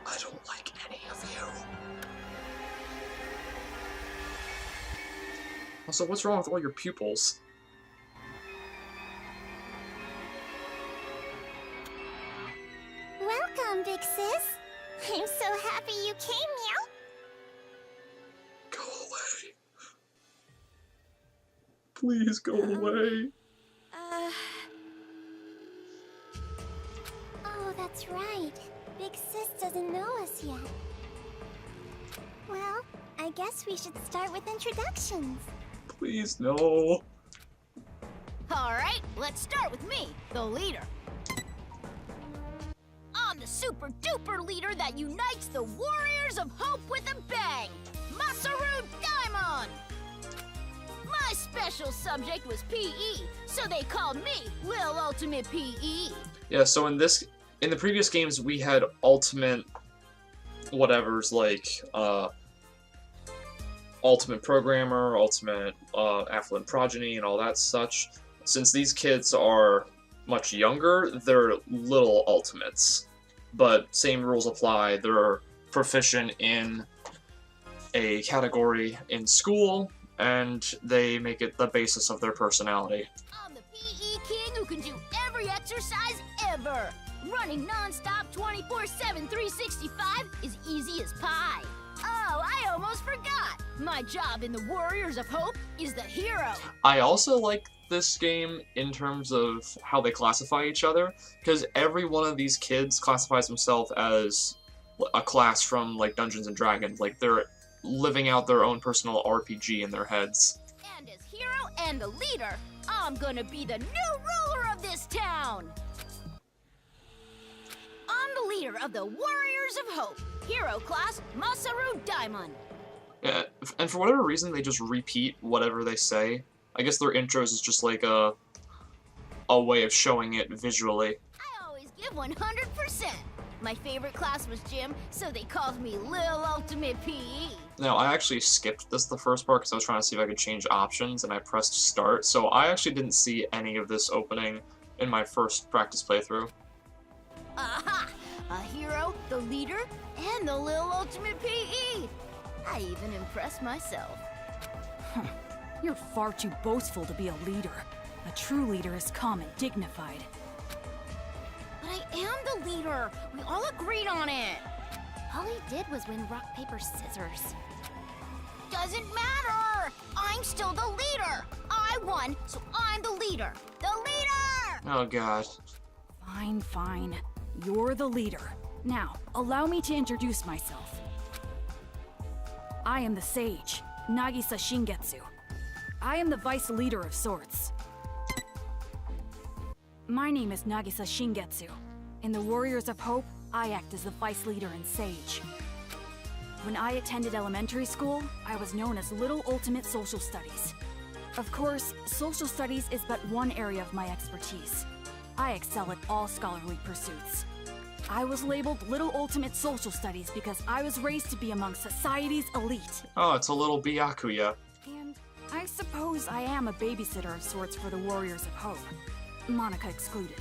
I don't like any of you. Also, what's wrong with all your pupils? Welcome, big sis. I'm so happy you came, Meow. Go away. Please go away. Oh, that's right. Big sis doesn't know us yet. Well, I guess we should start with introductions. Please, no. Alright, let's start with me, the leader. I'm the super duper leader that unites the Warriors of Hope with a bang! Masaru Daimon! My special subject was PE, so they called me Lil Ultimate PE. Yeah, so in the previous games we had ultimate whatevers like ultimate programmer, ultimate affluent progeny, and all that such. Since these kids are much younger, they're little ultimates. But same rules apply. They're proficient in a category in school, and they make it the basis of their personality. I'm the PE king who can do every exercise ever. Running non-stop 24/7 365 is easy as pie. Oh, I almost forgot. My job in the Warriors of Hope is the hero. I also like this game in terms of how they classify each other, because every one of these kids classifies themselves as a class from like Dungeons and Dragons. Like they're living out their own personal RPG in their heads. And as hero and the leader, I'm gonna be the new ruler of this town. I'm the leader of the Warriors of Hope. Hero class, Masaru Daimon. Yeah, and for whatever reason, they just repeat whatever they say. I guess their intros is just like a way of showing it visually. I always give 100%. My favorite class was gym, so they called me Lil Ultimate PE. Now, I actually skipped the first part because I was trying to see if I could change options, and I pressed start, so I actually didn't see any of this opening in my first practice playthrough. Aha! A hero, the leader, and the Lil Ultimate PE. I even impressed myself. You're far too boastful to be a leader. A true leader is calm and dignified. But I am the leader. We all agreed on it. All he did was win rock, paper, scissors. Doesn't matter. I'm still the leader. I won, so I'm the leader. The leader! Oh god. Fine, fine. You're the leader. Now, allow me to introduce myself. I am the sage, Nagisa Shingetsu. I am the vice leader of sorts. My name is Nagisa Shingetsu. In the Warriors of Hope, I act as the vice leader and sage. When I attended elementary school, I was known as Little Ultimate Social Studies. Of course, social studies is but one area of my expertise. I excel at all scholarly pursuits. I was labeled Little Ultimate Social Studies because I was raised to be among society's elite. Oh, it's a little Byakuya. And I suppose I am a babysitter of sorts for the Warriors of Hope, Monica excluded.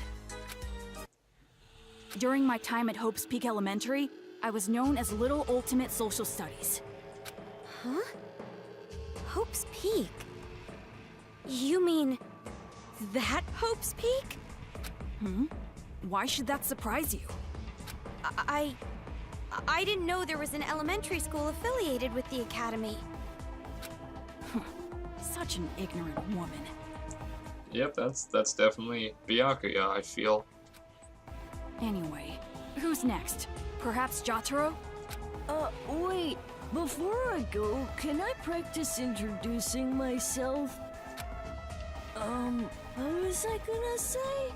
During my time at Hope's Peak Elementary, I was known as Little Ultimate Social Studies. Huh? Hope's Peak? You mean that Hope's Peak? Why should that surprise you? I didn't know there was an elementary school affiliated with the academy. Such an ignorant woman. Yep, that's definitely Byakuya, I feel. Anyway, who's next? Perhaps Jotaro? Wait. before I go, can I practice introducing myself? What was I gonna say?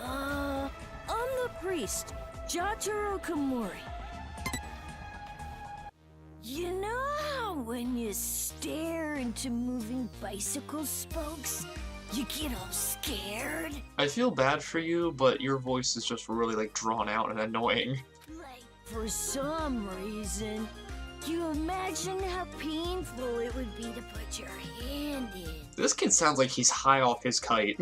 I'm the priest, Jotaro Kamori. You know how when you stare into moving bicycle spokes, you get all scared? I feel bad for you, but your voice is just really, like, drawn out and annoying. Like, for some reason, you imagine how painful it would be to put your hand in. This kid sounds like he's high off his kite.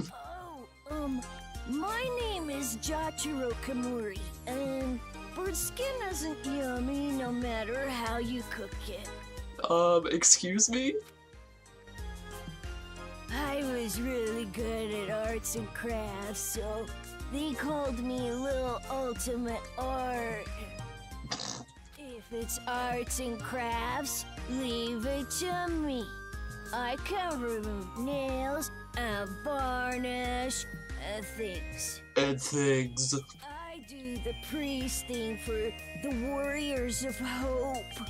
My name is Jotaro Kamori, and bird skin isn't yummy no matter how you cook it. Excuse me? I was really good at arts and crafts, so they called me Little Ultimate Art. If it's arts and crafts, leave it to me. I can remove nails and varnish and things. I do the priest thing for the Warriors of Hope.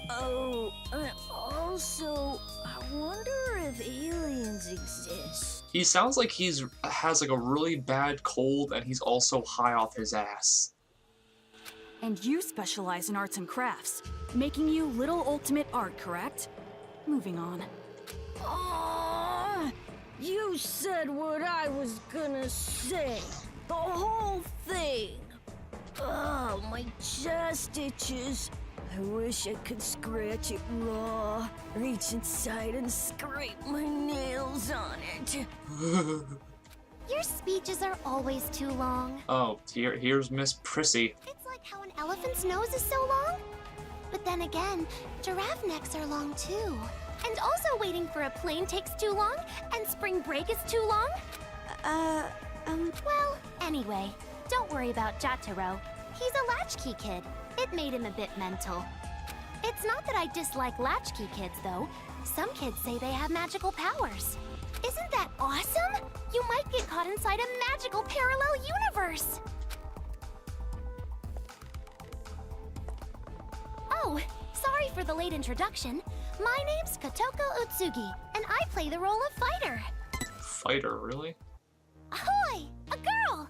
Oh, and also, I wonder if aliens exist. He sounds like has like a really bad cold and he's also high off his ass. And you specialize in arts and crafts, making you Little Ultimate Art, correct? Moving on. You said what I was gonna say. The whole thing. Oh, my chest itches. I wish I could scratch it raw, reach inside and scrape my nails on it. Your speeches are always too long. Oh, here's Miss Prissy. It's like how an elephant's nose is so long. But then again, giraffe necks are long too. And also waiting for a plane takes too long, and spring break is too long. Well, anyway, don't worry about Jotaro. He's a latchkey kid. It made him a bit mental. It's not that I dislike latchkey kids, though. Some kids say they have magical powers. Isn't that awesome? You might get caught inside a magical parallel universe. Oh, sorry for the late introduction. My name's Kotoko Utsugi, and I play the role of fighter. Fighter, really? Ahoy! A girl!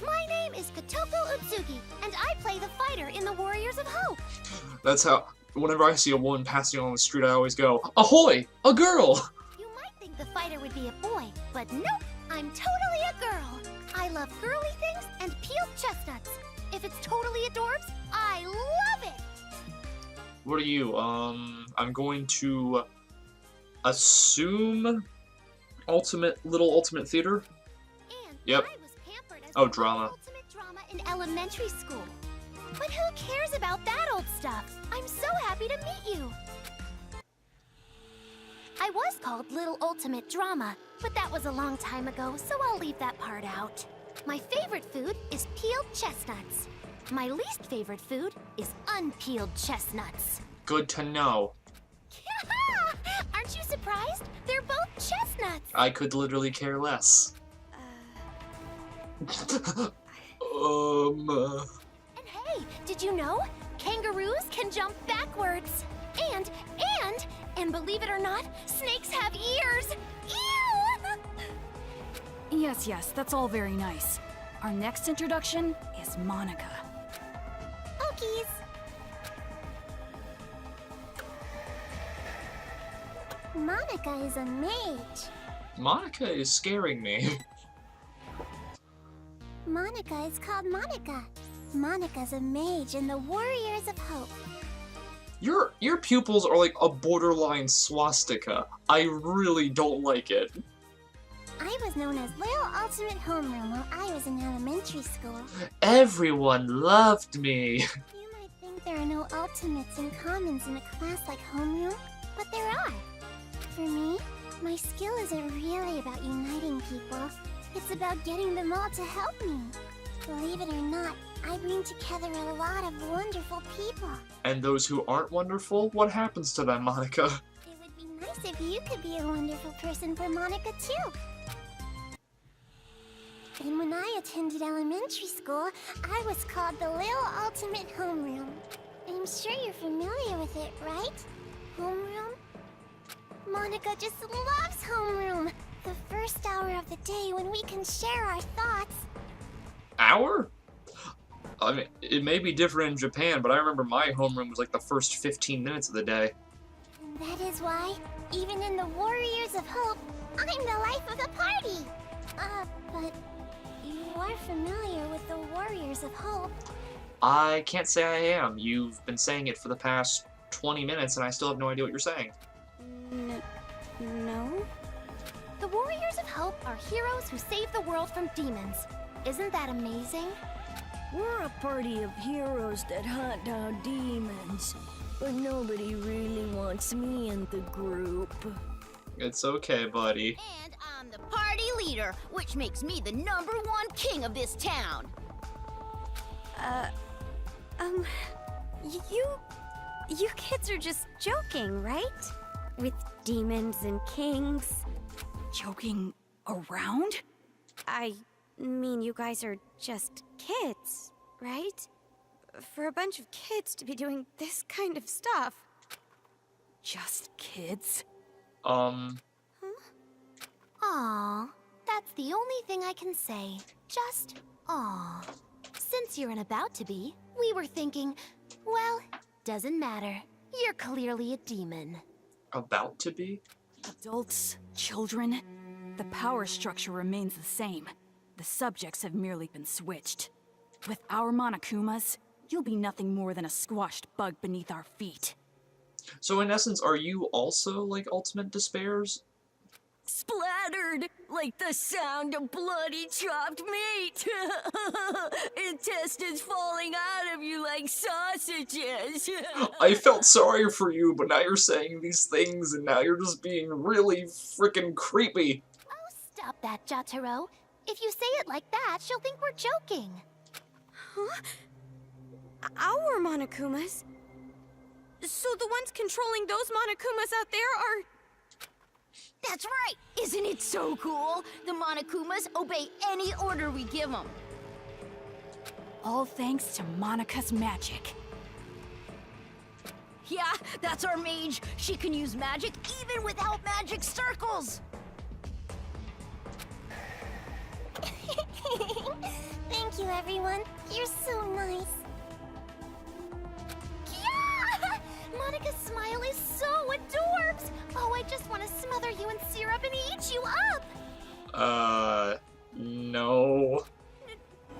My name is Kotoko Utsugi, and I play the fighter in the Warriors of Hope. That's how, whenever I see a woman passing on the street, I always go, ahoy! A girl! You might think the fighter would be a boy, but nope, I'm totally a girl. I love girly things and peeled chestnuts. If it's totally adorbs, I love it! What are you? I'm going to assume Little Ultimate Theater? And Yep. I was pampered as Oh, the drama. ultimate drama in elementary school. But who cares about that old stuff? I'm so happy to meet you. I was called Little Ultimate Drama, but that was a long time ago, so I'll leave that part out. My favorite food is peeled chestnuts. My least favorite food is unpeeled chestnuts. Good to know. Aren't you surprised? They're both chestnuts. I could literally care less. And hey, did you know? Kangaroos can jump backwards. And believe it or not, snakes have ears. Ew! Yes, that's all very nice. Our next introduction is Monica. Okies. Monica is a mage. Monica is scaring me. Monica is called Monica. Monica's a mage in the Warriors of Hope. Your pupils are like a borderline swastika. I really don't like it. I was known as Little Ultimate Homeroom while I was in elementary school. Everyone loved me. You might think there are no ultimates and commons in a class like Homeroom, but there are. For me, my skill isn't really about uniting people. It's about getting them all to help me. Believe it or not, I bring together a lot of wonderful people. And those who aren't wonderful, what happens to them, Monica? It would be nice if you could be a wonderful person for Monica, too. And when I attended elementary school, I was called the Little Ultimate Homeroom. I'm sure you're familiar with it, right? Homeroom? Monica just loves homeroom. The first hour of the day when we can share our thoughts. Hour? I mean, it may be different in Japan, but I remember my homeroom was like the first 15 minutes of the day. That is why, even in the Warriors of Hope, I'm the life of the party. But you are familiar with the Warriors of Hope. I can't say I am. You've been saying it for the past 20 minutes, and I still have no idea what you're saying. No? The Warriors of Hope are heroes who save the world from demons. Isn't that amazing? We're a party of heroes that hunt down demons, but nobody really wants me in the group. It's okay, buddy. And I'm the party leader, which makes me the #1 king of this town. You kids are just joking, right? With demons and kings. Joking around? I mean, you guys are just kids, right? For a bunch of kids to be doing this kind of stuff. Just kids? Aww, that's the only thing I can say. Just aw. Since you're an about to be, we were thinking, well, doesn't matter. You're clearly a demon. About to be? Adults, children, the power structure remains the same. The subjects have merely been switched. With our Monokumas, you'll be nothing more than a squashed bug beneath our feet. So in essence, are you also like Ultimate Despairs? Splattered like the sound of bloody chopped meat. Intestines falling out of you like sausages. I felt sorry for you, but now you're saying these things, and now you're just being really freaking creepy. Oh, stop that, Jotaro. If you say it like that, she'll think we're joking. Huh? Our Monokumas? So the ones controlling those Monokumas out there are... That's right! Isn't it so cool? The Monokumas obey any order we give them. All thanks to Monika's magic. Yeah, that's our mage. She can use magic even without magic circles. Thank you, everyone. You're so nice. Yeah! Monica's smile is so adorbs! Oh, I just want to smother you in syrup and eat you up! No.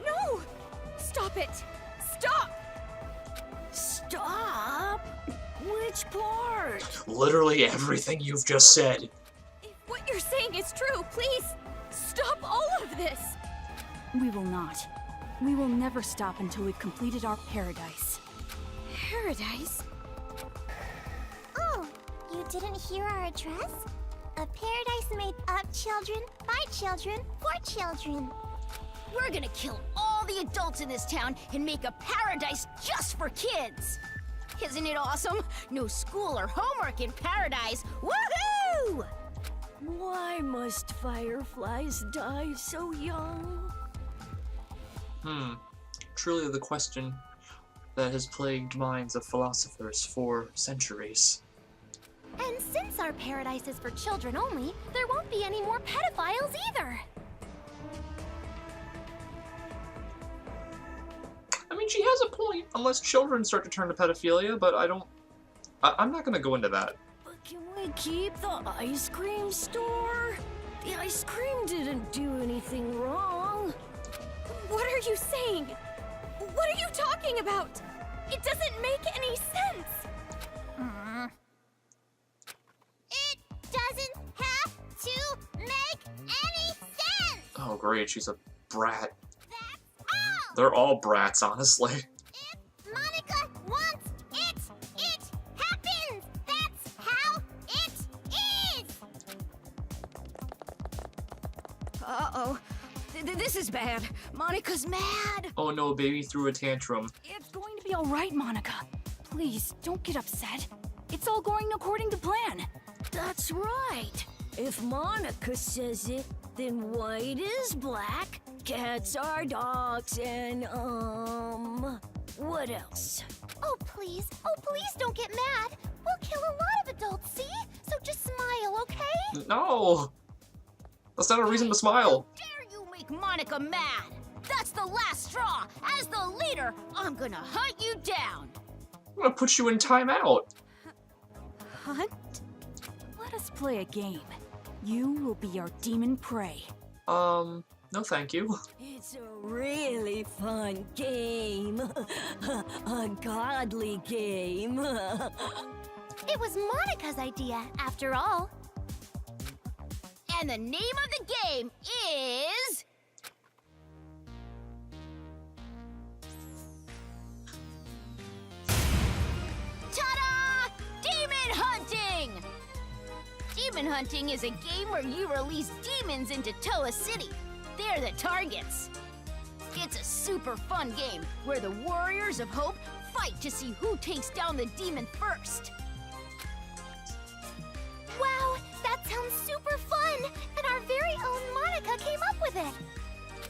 No! Stop it! Stop! Stop? Which part? Literally everything you've just said. If what you're saying is true, please, stop all of this! We will not. We will never stop until we've completed our paradise. Paradise? Oh, you didn't hear our address? A paradise made of children, by children, for children. We're gonna kill all the adults in this town and make a paradise just for kids. Isn't it awesome? No school or homework in paradise. Woohoo! Why must fireflies die so young? Truly the question that has plagued minds of philosophers for centuries. And since our paradise is for children only, there won't be any more pedophiles either. I mean, she has a point, unless children start to turn to pedophilia, but I'm not gonna go into that. But can we keep the ice cream store? The ice cream didn't do anything wrong. What are you saying? What are you talking about? It doesn't make any sense! It doesn't have to make any sense! Oh great, she's a brat. That's all! They're all brats, honestly. If Monica wants it, it happens! That's how it is! Uh-oh. This is bad. Monica's mad. Oh no, baby threw a tantrum. It's going to be all right, Monica. Please, don't get upset. It's all going according to plan. That's right. If Monica says it, then white is black, cats are dogs, and What else? Oh, please don't get mad. We'll kill a lot of adults, see? So just smile, okay? No! That's not a reason to smile. Dare you make Monica mad? That's the last straw. As the leader, I'm gonna hunt you down. I'm gonna put you in timeout. Hunt? Let us play a game. You will be our demon prey. No thank you. It's a really fun game. A godly game. It was Monica's idea, after all. And the name of the game is... Ta-da! Demon Hunting! Demon Hunting is a game where you release demons into Toa City. They're the targets. It's a super fun game where the Warriors of Hope fight to see who takes down the demon first. Wow, that sounds super fun! And our very own Monica came up with it!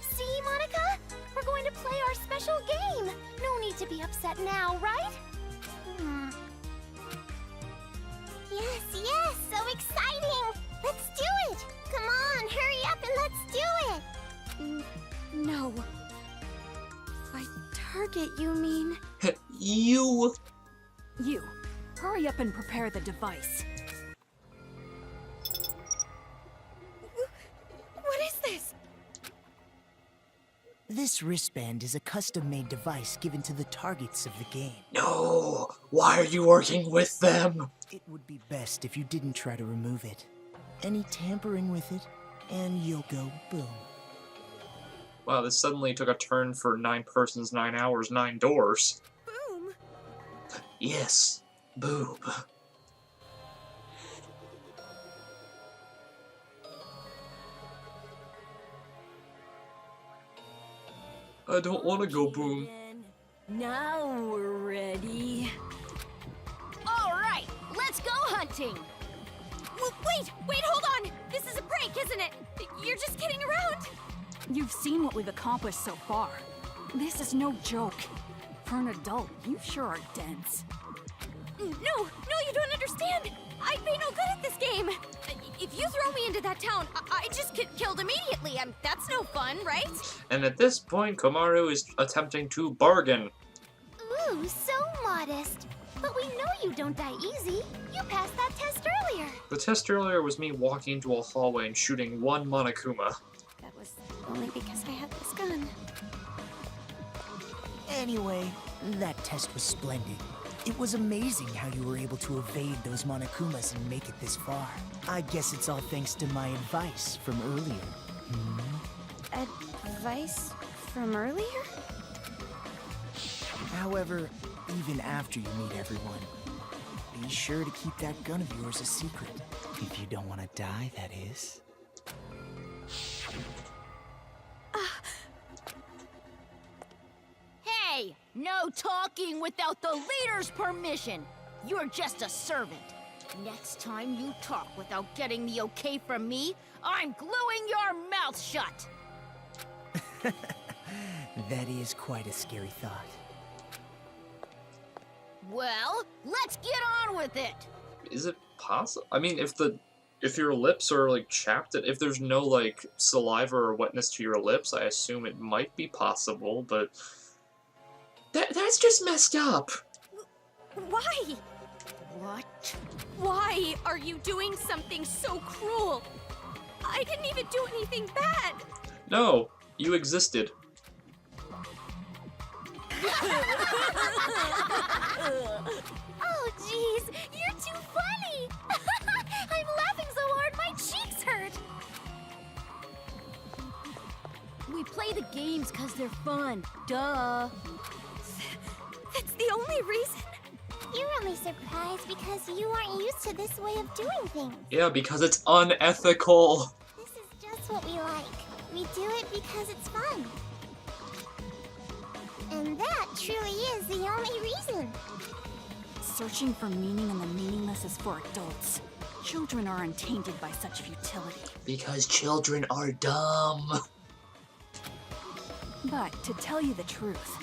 See, Monica? We're going to play our special game! No need to be upset now, right? Yes, so exciting! Let's do it! Come on, hurry up and let's do it! No. By target, you mean? You. You, hurry up and prepare the device. What is this? This wristband is a custom-made device given to the targets of the game. No! Why are you working with them? It would be best if you didn't try to remove it. Any tampering with it, and you'll go boom. Wow, this suddenly took a turn for 9 persons, 9 hours, 9 doors. Boom! Yes, boob. I don't want to go boom. Now we're ready. All right, let's go hunting! Wait, hold on! This is a prank, isn't it? You're just kidding around! You've seen what we've accomplished so far. This is no joke. For an adult, you sure are dense. No, you don't understand! I'd be no good at this game! If you throw me into that town, I just get killed immediately. That's no fun, right? And at this point, Komaru is attempting to bargain. Ooh, so modest. But we know you don't die easy. You passed that test earlier. The test earlier was me walking into a hallway and shooting one Monokuma. That was only because I had this gun. Anyway, that test was splendid. It was amazing how you were able to evade those Monokumas and make it this far. I guess it's all thanks to my advice from earlier. Advice from earlier? However, even after you meet everyone, be sure to keep that gun of yours a secret. If you don't want to die, that is. Hey, no talking without the leader's permission. You're just a servant. Next time you talk without getting the okay from me, I'm gluing your mouth shut. That is quite a scary thought. Well, let's get on with it. Is it possible? I mean, if your lips are like chapped, if there's no like saliva or wetness to your lips, I assume it might be possible, but that's just messed up. Why? What? Why are you doing something so cruel? I didn't even do anything bad. No, you existed. Oh, jeez, you're too funny. I'm laughing so hard my cheeks hurt. We play the games because they're fun. Duh. That's the only reason. You're only surprised because you aren't used to this way of doing things. Yeah, because it's unethical. This is just what we like. We do it because it's fun. And that truly is the only reason. Searching for meaning in the meaningless is for adults. Children are untainted by such futility. Because children are dumb. But to tell you the truth,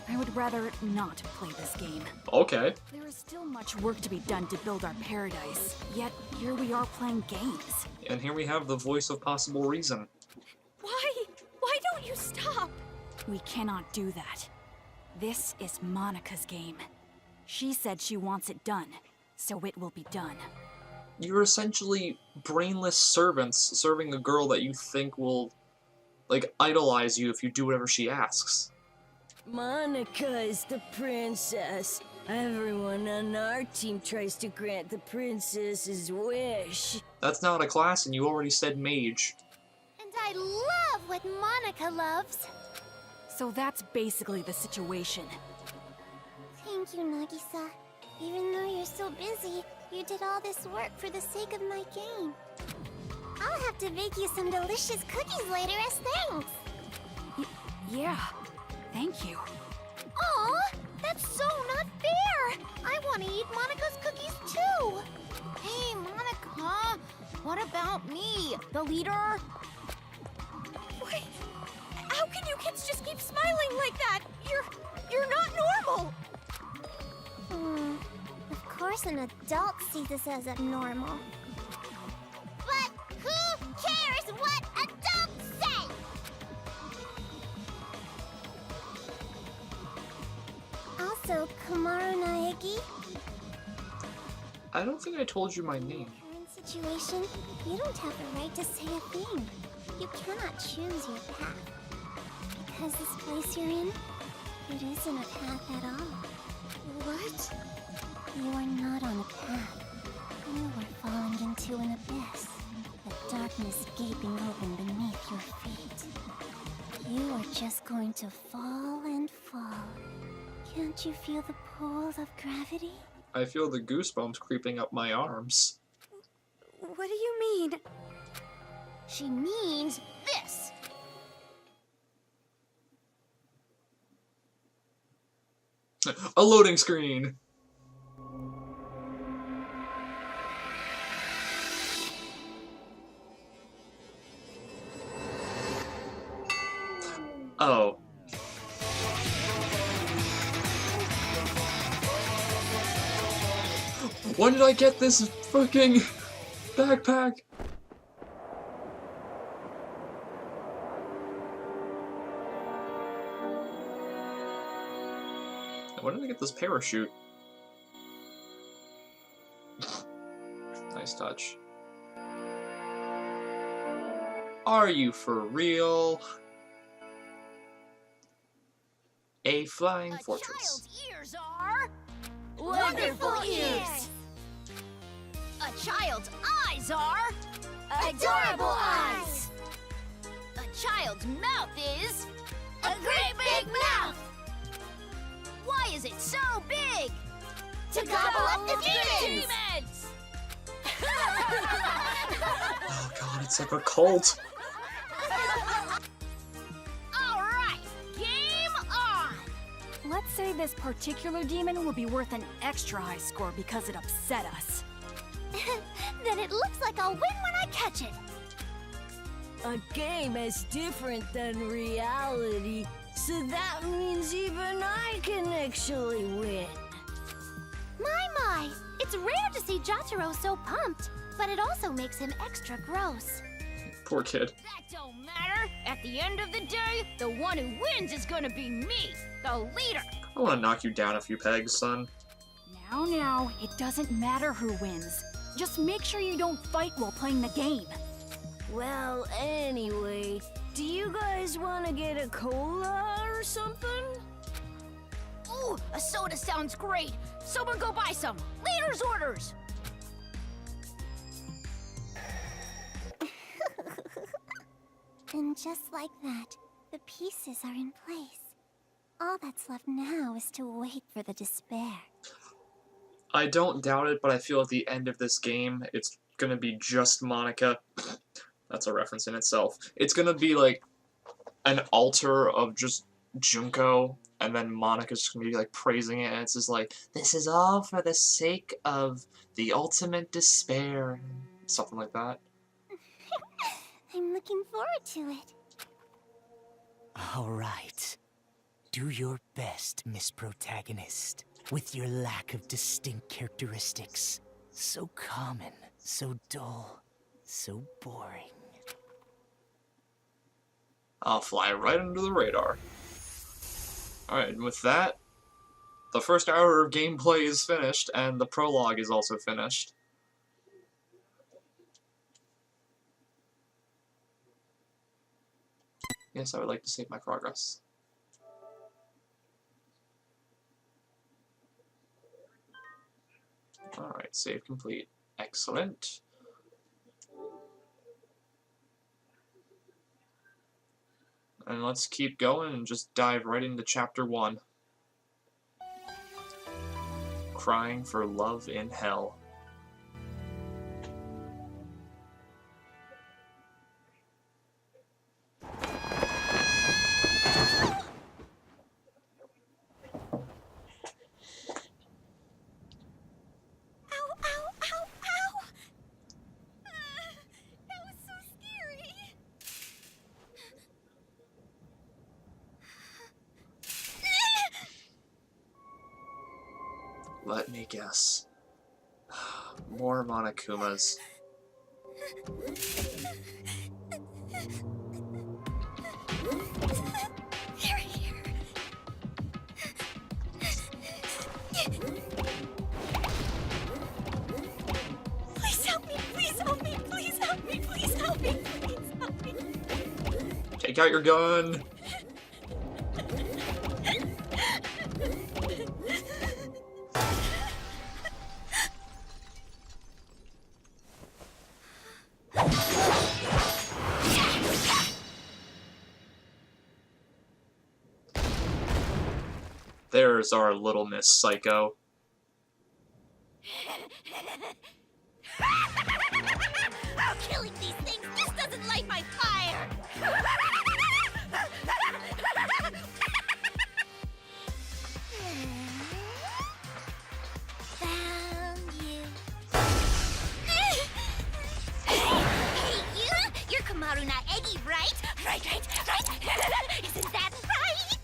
I would rather not play this game. Okay. There is still much work to be done to build our paradise, yet here we are playing games. And here we have the voice of possible reason. Why? Why don't you stop? We cannot do that. This is Monica's game. She said she wants it done, so it will be done. You're essentially brainless servants serving a girl that you think will, like, idolize you if you do whatever she asks. Monica is the princess. Everyone on our team tries to grant the princess's wish. That's not a class, and you already said mage. And I love what Monica loves. So that's basically the situation. Thank you, Nagisa. Even though you're so busy, you did all this work for the sake of my game. I'll have to bake you some delicious cookies later as thanks. Yeah, thank you. Aw, that's so not fair. I want to eat Monica's cookies too. Hey, Monica, what about me, the leader? Wait, how can you kids just keep smiling like that? You're not normal. Of course an adult sees this as abnormal. But who cares what adults say? Also, Kamaru Naegi, I don't think I told you my name. current situation, you don't have the right to say a thing. You cannot choose your path. Because this place you're in, it isn't a path at all. What? You are not on a path. You are falling into an abyss. The darkness gaping open beneath your feet. You are just going to fall and fall. Can't you feel the pull of gravity? I feel the goosebumps creeping up my arms. What do you mean? She means this. A loading screen! Oh. When did I get this fucking backpack? When did I get this parachute? Nice touch. Are you for real? A flying fortress. Child's ears are Wonderful ears! A child's eyes are Adorable eyes! A child's mouth is A great big mouth! Why is it so big? To gobble up the demons! Demons! Oh god, it's like a cult. All right, game on. Let's say this particular demon will be worth an extra high score because it upset us. Then it looks like I'll win when I catch it. A game is different than reality, so that means even I can actually win. My! It's rare to see Jotaro so pumped, but it also makes him extra gross. Poor kid. That don't matter. At the end of the day, the one who wins is gonna be me, the leader. I want to knock you down a few pegs, son. Now, it doesn't matter who wins. Just make sure you don't fight while playing the game. Well, anyway, do you guys want to get a cola or something? Ooh, a soda sounds great. Someone go buy some. Leader's orders. And just like that, the pieces are in place. All that's left now is to wait for the despair. I don't doubt it, but I feel at the end of this game, it's gonna be just Monica. That's a reference in itself. It's gonna be like an altar of just Junko, and then Monica's just gonna be like praising it, and it's just like, this is all for the sake of the ultimate despair. Something like that. I'm looking forward to it. All right. Do your best, Miss Protagonist, with your lack of distinct characteristics. So common, so dull, so boring. I'll fly right under the radar. Alright, and with that, the first hour of gameplay is finished, and the prologue is also finished. Yes, I would like to save my progress. Alright, save complete. Excellent. And let's keep going and just dive right into Chapter 1. Crying for Love in Hell. Let me guess. More Monokumas. They're here. Please help me, please help me, please help me, please help me, please help me. Take out your gun! There's our little Miss Psycho. Oh, killing these things, this doesn't light my fire! Found you. Hey, you're Kamaru Naegi, right? Right. Isn't that right?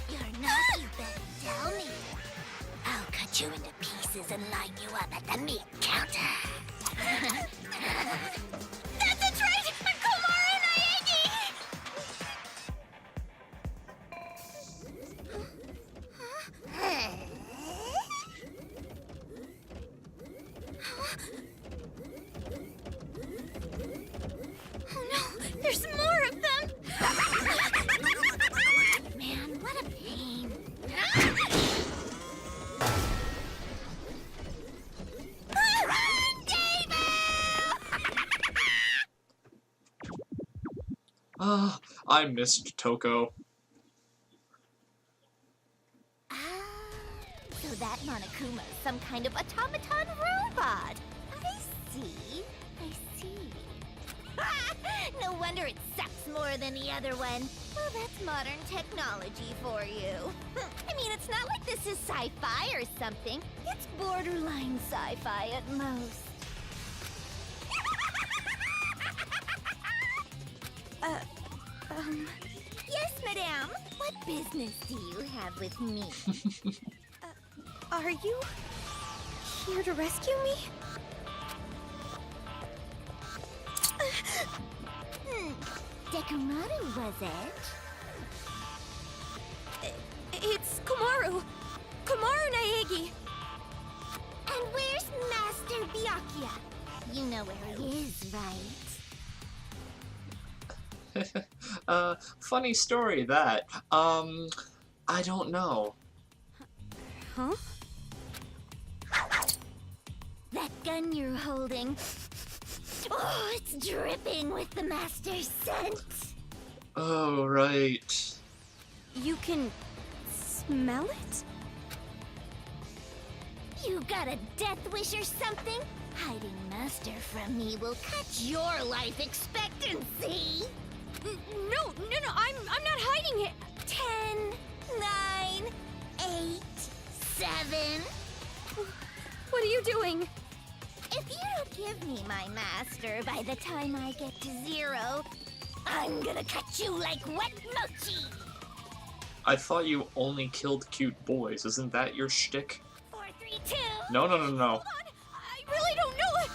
You're not, you better tell me. I'll cut you into pieces and line you up at the meat counter. That's right! I'm Kamaru Naegi! Oh no, there's more of them! Man, what a pain. I missed Toko. So that Monokuma is some kind of automaton robot. I see. No wonder it sucks more than the other one. Well, that's modern technology for you. I mean, it's not like this is sci-fi or something. It's borderline sci-fi at most. Yes, madame. What business do you have with me? Are you here to rescue me? Dekumaru, was it? It's Kamaru. Kamaru Naegi. And where's Master Byakuya? You know where he is, right? Funny story that. I don't know. Huh? That gun you're holding. Oh, it's dripping with the Master's scent. Oh, right. You can smell it? You got a death wish or something? Hiding Master from me will cut your life expectancy. No, I'm not hiding it. 10, 9, 8, 7. What are you doing? If you don't give me my master by the time I get to 0, I'm gonna cut you like wet mochi. I thought you only killed cute boys. Isn't that your shtick? 4, 3, 2. No. Hold on. I really don't know it.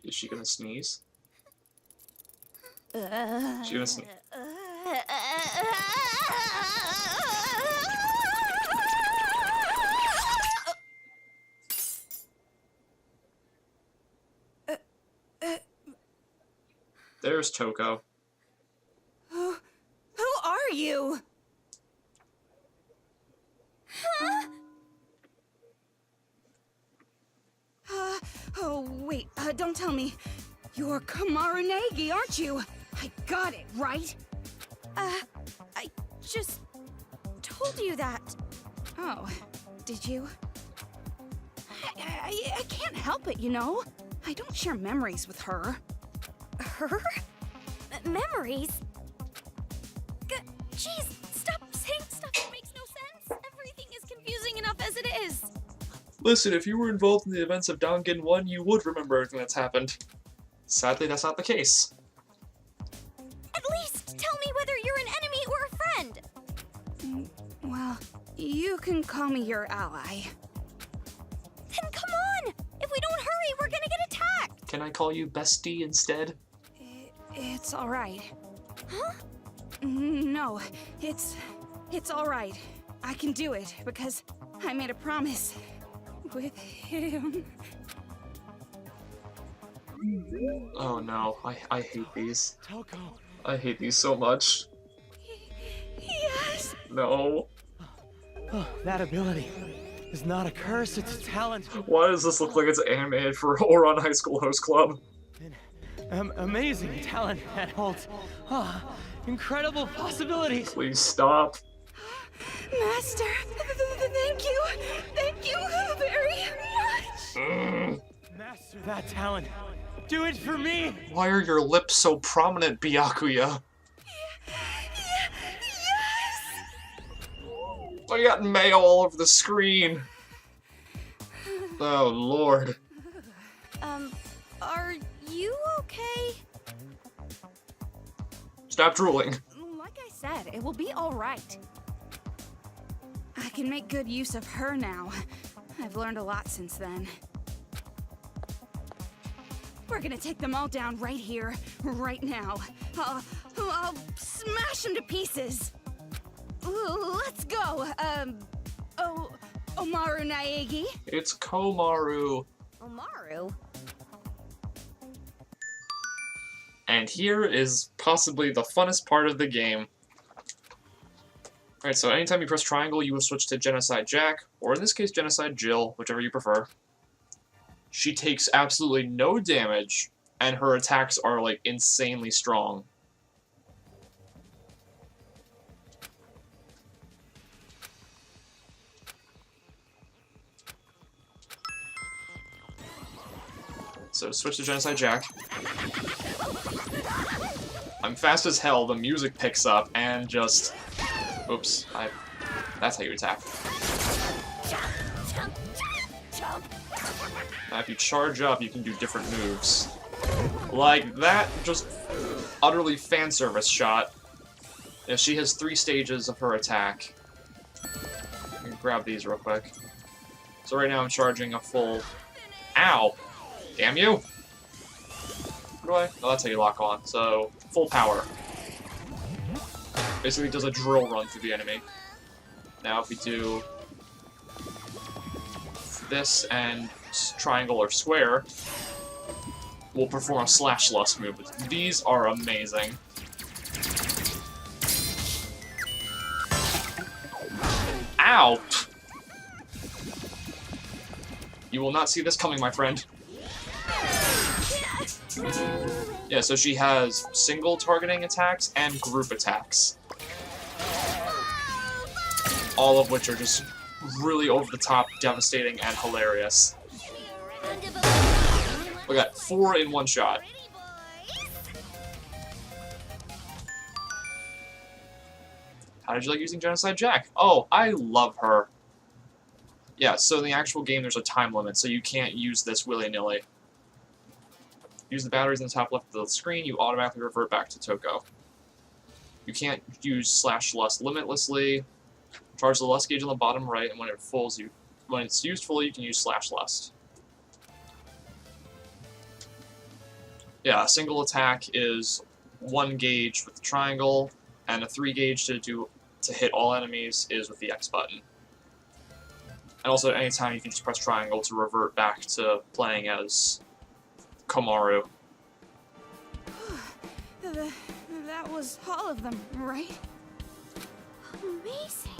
Is she gonna sneeze? Is she gonna sneeze? There's Toko. Who are you? Oh, wait, don't tell me. You're Kamaru Nagi, aren't you? I got it, right? I just told you that. Oh, did you? I can't help it, you know? I don't share memories with her. Her? Memories? Jeez, stop saying stuff that makes no sense. Everything is confusing enough as it is. Listen, if you were involved in the events of Danganronpa, you would remember everything that's happened. Sadly, that's not the case. At least tell me whether you're an enemy or a friend. Well, you can call me your ally. Then come on! If we don't hurry, we're gonna get attacked! Can I call you bestie instead? It's alright. Huh? No, it's alright. I can do it because I made a promise with him. Oh no, I hate these. Toko. I hate these so much. Yes! No. Oh, that ability is not a curse, it's a talent. Why does this look like it's animated for Ouran High School Host Club? An amazing talent that holds incredible possibilities. Please stop. Master, thank you. Thank you very much. Master that talent. Do it for me. Why are your lips so prominent, Byakuya? Yes! I got mayo all over the screen. Oh, Lord. Are you okay? Stop drooling. Like I said, it will be alright. I can make good use of her now. I've learned a lot since then. We're gonna take them all down right here, right now. I'll smash them to pieces. Let's go. Omaru Naegi. It's Komaru. Omaru? And here is possibly the funnest part of the game. Alright, so anytime you press triangle, you will switch to Genocide Jack, or in this case, Genocide Jill, whichever you prefer. She takes absolutely no damage, and her attacks are, like, insanely strong. So switch to Genocide Jack. I'm fast as hell, the music picks up, and just... Oops, that's how you attack. Now if you charge up, you can do different moves. Like that, just utterly fan service shot. Yeah, she has 3 stages of her attack. Let me grab these real quick. So right now I'm charging a full... Ow! Damn you! What do I... Oh, that's how you lock on. So, full power. Basically does a drill run through the enemy. Now if we do... this and triangle or square, we'll perform a slash lust move. These are amazing. Ow! You will not see this coming, my friend. Yeah, so she has single targeting attacks and group attacks. All of which are just really over-the-top, devastating, and hilarious. We got 4 in one shot. How did you like using Genocide Jack? Oh, I love her. Yeah, so in the actual game there's a time limit, so you can't use this willy-nilly. Use the batteries in the top left of the screen, you automatically revert back to Toko. You can't use /lust limitlessly. Charge the lust gauge on the bottom right, and when it's used fully, you can use /lust. Yeah, a single attack is 1 gauge with the triangle, and a 3 gauge to hit all enemies is with the X button. And also at any time you can just press triangle to revert back to playing as Komaru. That was all of them, right? Amazing.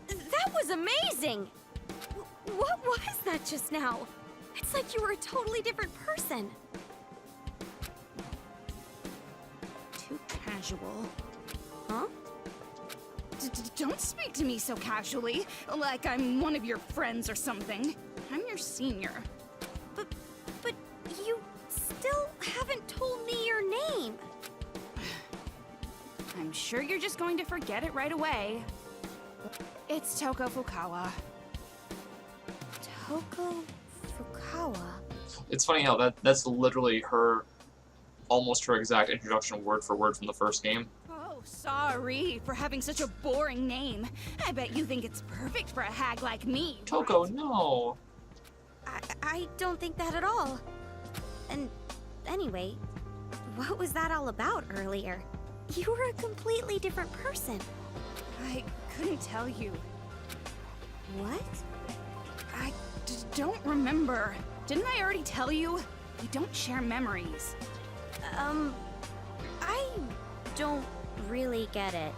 That was amazing! What was that just now? It's like you were a totally different person. Too casual. Huh? Don't speak to me so casually, like I'm one of your friends or something. I'm your senior. But you still haven't told me your name. I'm sure you're just going to forget it right away. It's Toko Fukawa. Toko Fukawa? It's funny how that's literally almost her exact introduction word for word from the first game. Oh, sorry for having such a boring name. I bet you think it's perfect for a hag like me. Toko, right? no. I don't think that at all. And anyway, what was that all about earlier? You were a completely different person. I couldn't tell you. What? I don't remember. Didn't I already tell you? We don't share memories. I don't really get it.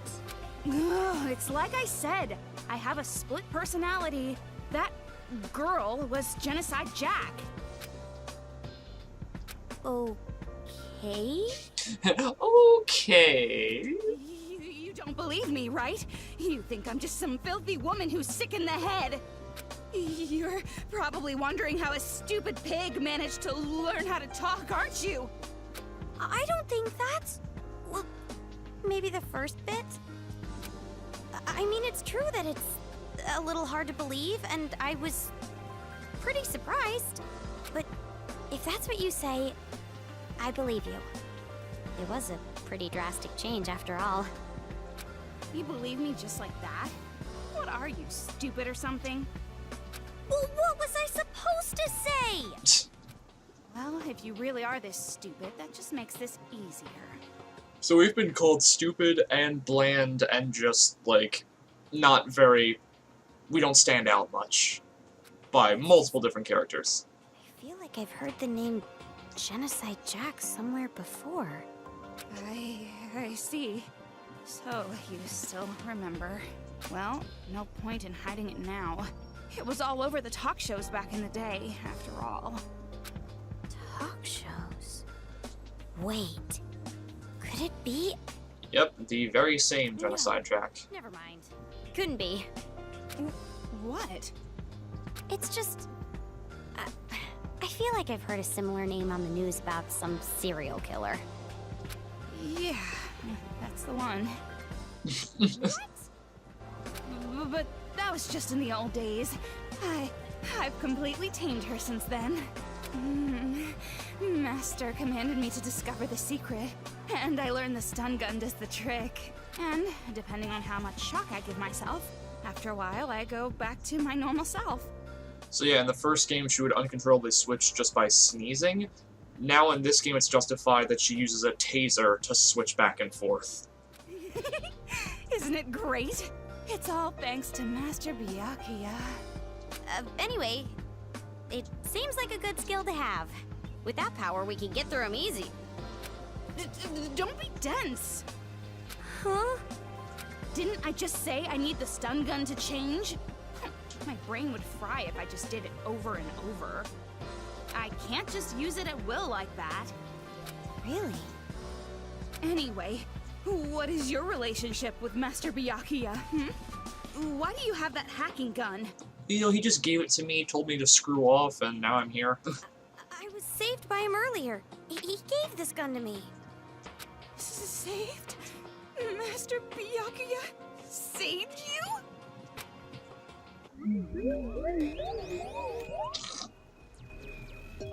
It's like I said, I have a split personality. That girl was Genocide Jack. Okay? Okay. You don't believe me, right? You think I'm just some filthy woman who's sick in the head. You're probably wondering how a stupid pig managed to learn how to talk, aren't you? I don't think that's... Well, maybe the first bit? I mean, it's true that it's a little hard to believe, and I was pretty surprised. But if that's what you say, I believe you. It was a pretty drastic change after all. You believe me just like that? What are you, stupid or something? Well, what was I supposed to say? Well, if you really are this stupid, that just makes this easier. So we've been called stupid and bland and just, like, not very... We don't stand out much by multiple different characters. I feel like I've heard the name Genocide Jack somewhere before. I see. So, you still remember. Well, no point in hiding it now. It was all over the talk shows back in the day, after all. Talk shows? Wait. Could it be? Yep, the very same Genocide Jack. Never mind. Couldn't be. What? It's just... I feel like I've heard a similar name on the news about some serial killer. Yeah, that's the one. But that was just in the old days. I've completely tamed her since then. Master commanded me to discover the secret, and I learned the stun gun does the trick. And depending on how much shock I give myself, after a while I go back to my normal self. So yeah, in the first game she would uncontrollably switch just by sneezing. Now in this game it's justified that she uses a taser to switch back and forth. Isn't it great? It's all thanks to Master Byakuya. Anyway, it seems like a good skill to have. With that power, we can get through them easy. Don't be dense! Huh? Didn't I just say I need the stun gun to change? My brain would fry if I just did it over and over. I can't just use it at will like that. Really? Anyway, what is your relationship with Master Byakuya, Why do you have that hacking gun? You know, he just gave it to me, told me to screw off, and now I'm here. I was saved by him earlier. He gave this gun to me. Saved? Master Byakuya saved you?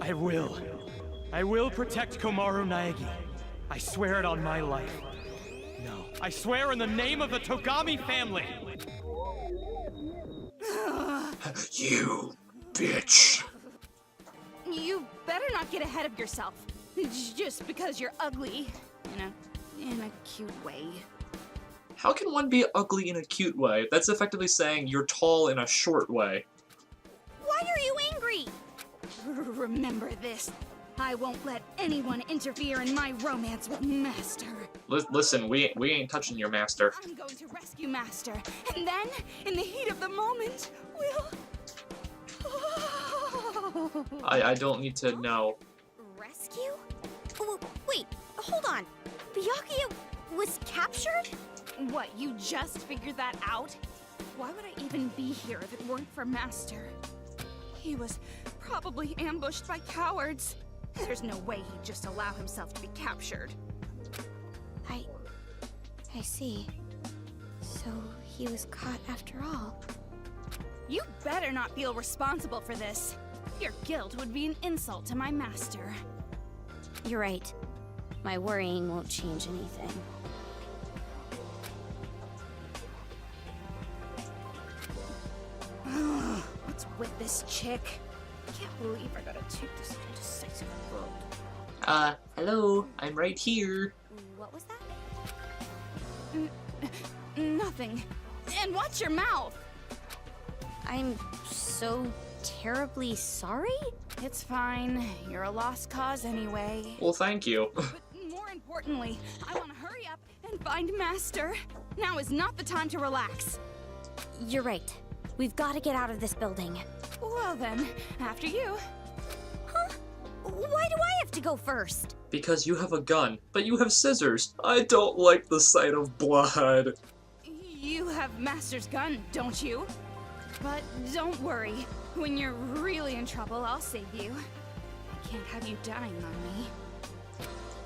I will protect Komaru Naegi. I swear it on my life. No, I swear in the name of the Togami family! You bitch. You better not get ahead of yourself. Just because you're ugly. In a cute way. How can one be ugly in a cute way? That's effectively saying you're tall in a short way. Why are you angry? Remember this. I won't let anyone interfere in my romance with Master. Listen, we ain't touching your master. I'm going to rescue Master, and then, in the heat of the moment, we'll... I don't need to know. Rescue? Wait, hold on. Byakuya was captured? What, you just figured that out? Why would I even be here if it weren't for Master? He was probably ambushed by cowards. There's no way he'd just allow himself to be captured. I see. So he was caught after all. You better not feel responsible for this. Your guilt would be an insult to my master. You're right. My worrying won't change anything. What's with this chick? I can't believe I gotta take this indecisive vote. Hello, I'm right here. What was that? Nothing. And watch your mouth! I'm so terribly sorry? It's fine. You're a lost cause anyway. Well, thank you. But more importantly, I want to hurry up and find Master. Now is not the time to relax. You're right. We've got to get out of this building. Well then, after you. Huh? Why do I have to go first? Because you have a gun, but you have scissors. I don't like the sight of blood. You have Master's gun, don't you? But don't worry. When you're really in trouble, I'll save you. I can't have you dying on me.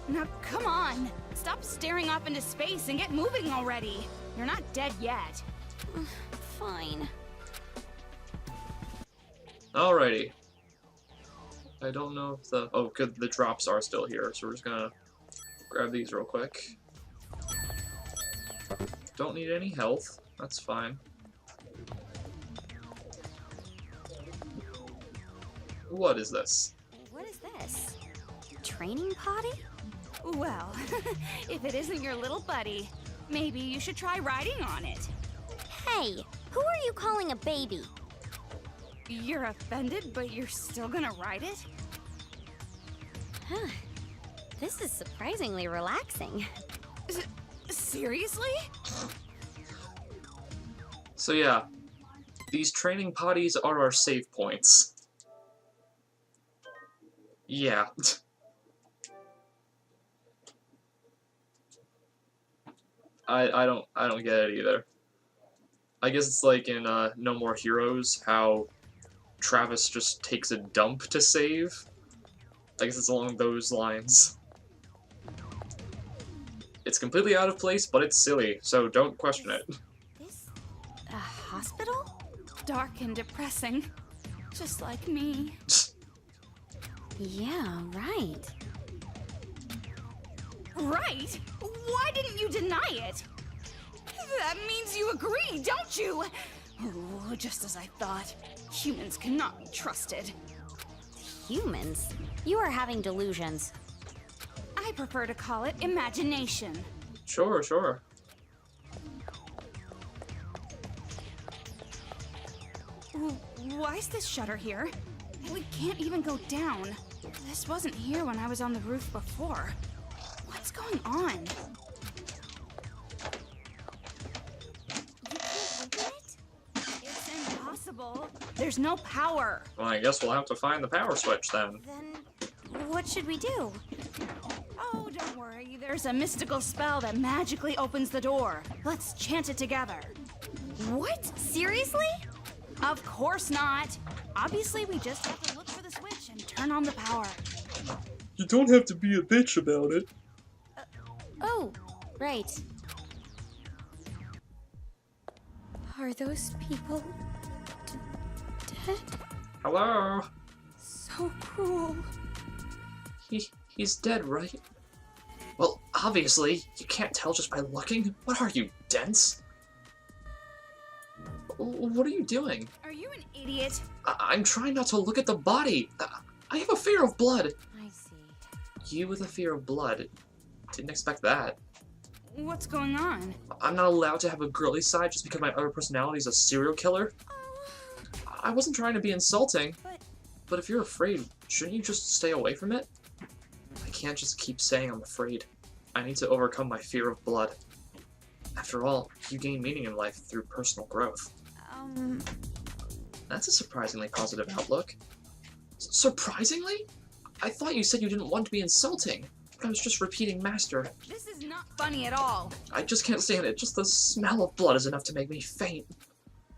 Now, come on! Stop staring off into space and get moving already! You're not dead yet. Fine. Alrighty. I don't know if the... Oh, good, the drops are still here, so we're just gonna grab these real quick. Don't need any health. That's fine. What is this? What is this? Training potty? Well, if it isn't your little buddy, maybe you should try riding on it. Hey, who are you calling a baby? You're offended, but you're still gonna ride it? Huh. This is surprisingly relaxing. Seriously? So yeah, these training potties are our save points. Yeah. I don't get it either. I guess it's like in No More Heroes, how Travis just takes a dump to save. I guess it's along those lines. It's completely out of place, but it's silly, so don't question it. This a hospital? Dark and depressing. Just like me. Yeah, right. Right? Why didn't you deny it? That means you agree, don't you? Oh, just as I thought. Humans cannot be trusted. Humans? You are having delusions. I prefer to call it imagination. Sure, sure. Why is this shutter here? We can't even go down. This wasn't here when I was on the roof before. What's going on? You can't open it? It's impossible. There's no power. Well, I guess we'll have to find the power switch then. Then what should we do? Oh, don't worry. There's a mystical spell that magically opens the door. Let's chant it together. What? Seriously? Of course not. Obviously, we just have to look for the switch and turn on the power. You don't have to be a bitch about it. Oh, right. Are those people? Hello? So cruel. He's dead, right? Well, obviously, you can't tell just by looking. What are you, dense? What are you doing? Are you an idiot? I'm trying not to look at the body. I have a fear of blood. I see. You with a fear of blood. Didn't expect that. What's going on? I'm not allowed to have a girly side just because my other personality is a serial killer? I wasn't trying to be insulting. But if you're afraid, shouldn't you just stay away from it? I can't just keep saying I'm afraid. I need to overcome my fear of blood. After all, you gain meaning in life through personal growth. That's a surprisingly positive outlook. Surprisingly? I thought you said you didn't want to be insulting, but I was just repeating Master. This is not funny at all. I just can't stand it. Just the smell of blood is enough to make me faint.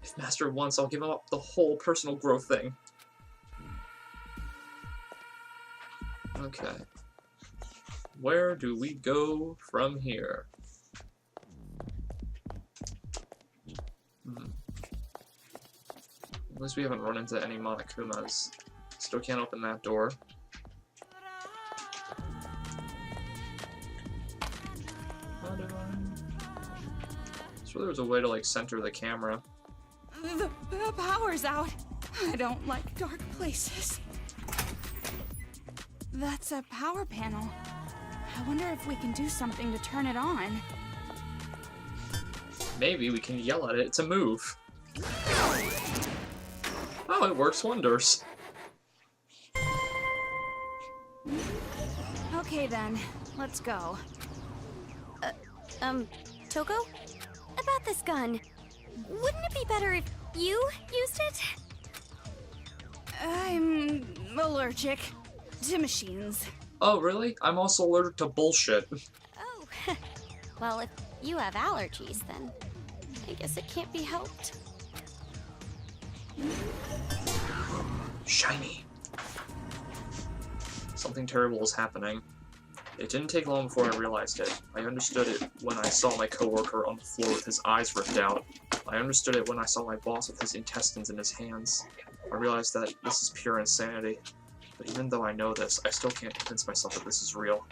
If Master wants, I'll give him up the whole personal growth thing. Okay. Where do we go from here? At least we haven't run into any Monokumas. Still can't open that door. So there was a way to like center the camera. The power's out. I don't like dark places. That's a power panel. I wonder if we can do something to turn it on. Maybe we can yell at it to move. Oh, it works wonders. Okay then, let's go. Toko? About this gun. Wouldn't it be better if you used it? I'm allergic to machines. Oh, really? I'm also allergic to bullshit. Oh, well, if you have allergies, then I guess it can't be helped. Shiny. Something terrible is happening. It didn't take long before I realized it. I understood it when I saw my coworker on the floor with his eyes ripped out. I understood it when I saw my boss with his intestines in his hands. I realized that this is pure insanity. But even though I know this, I still can't convince myself that this is real.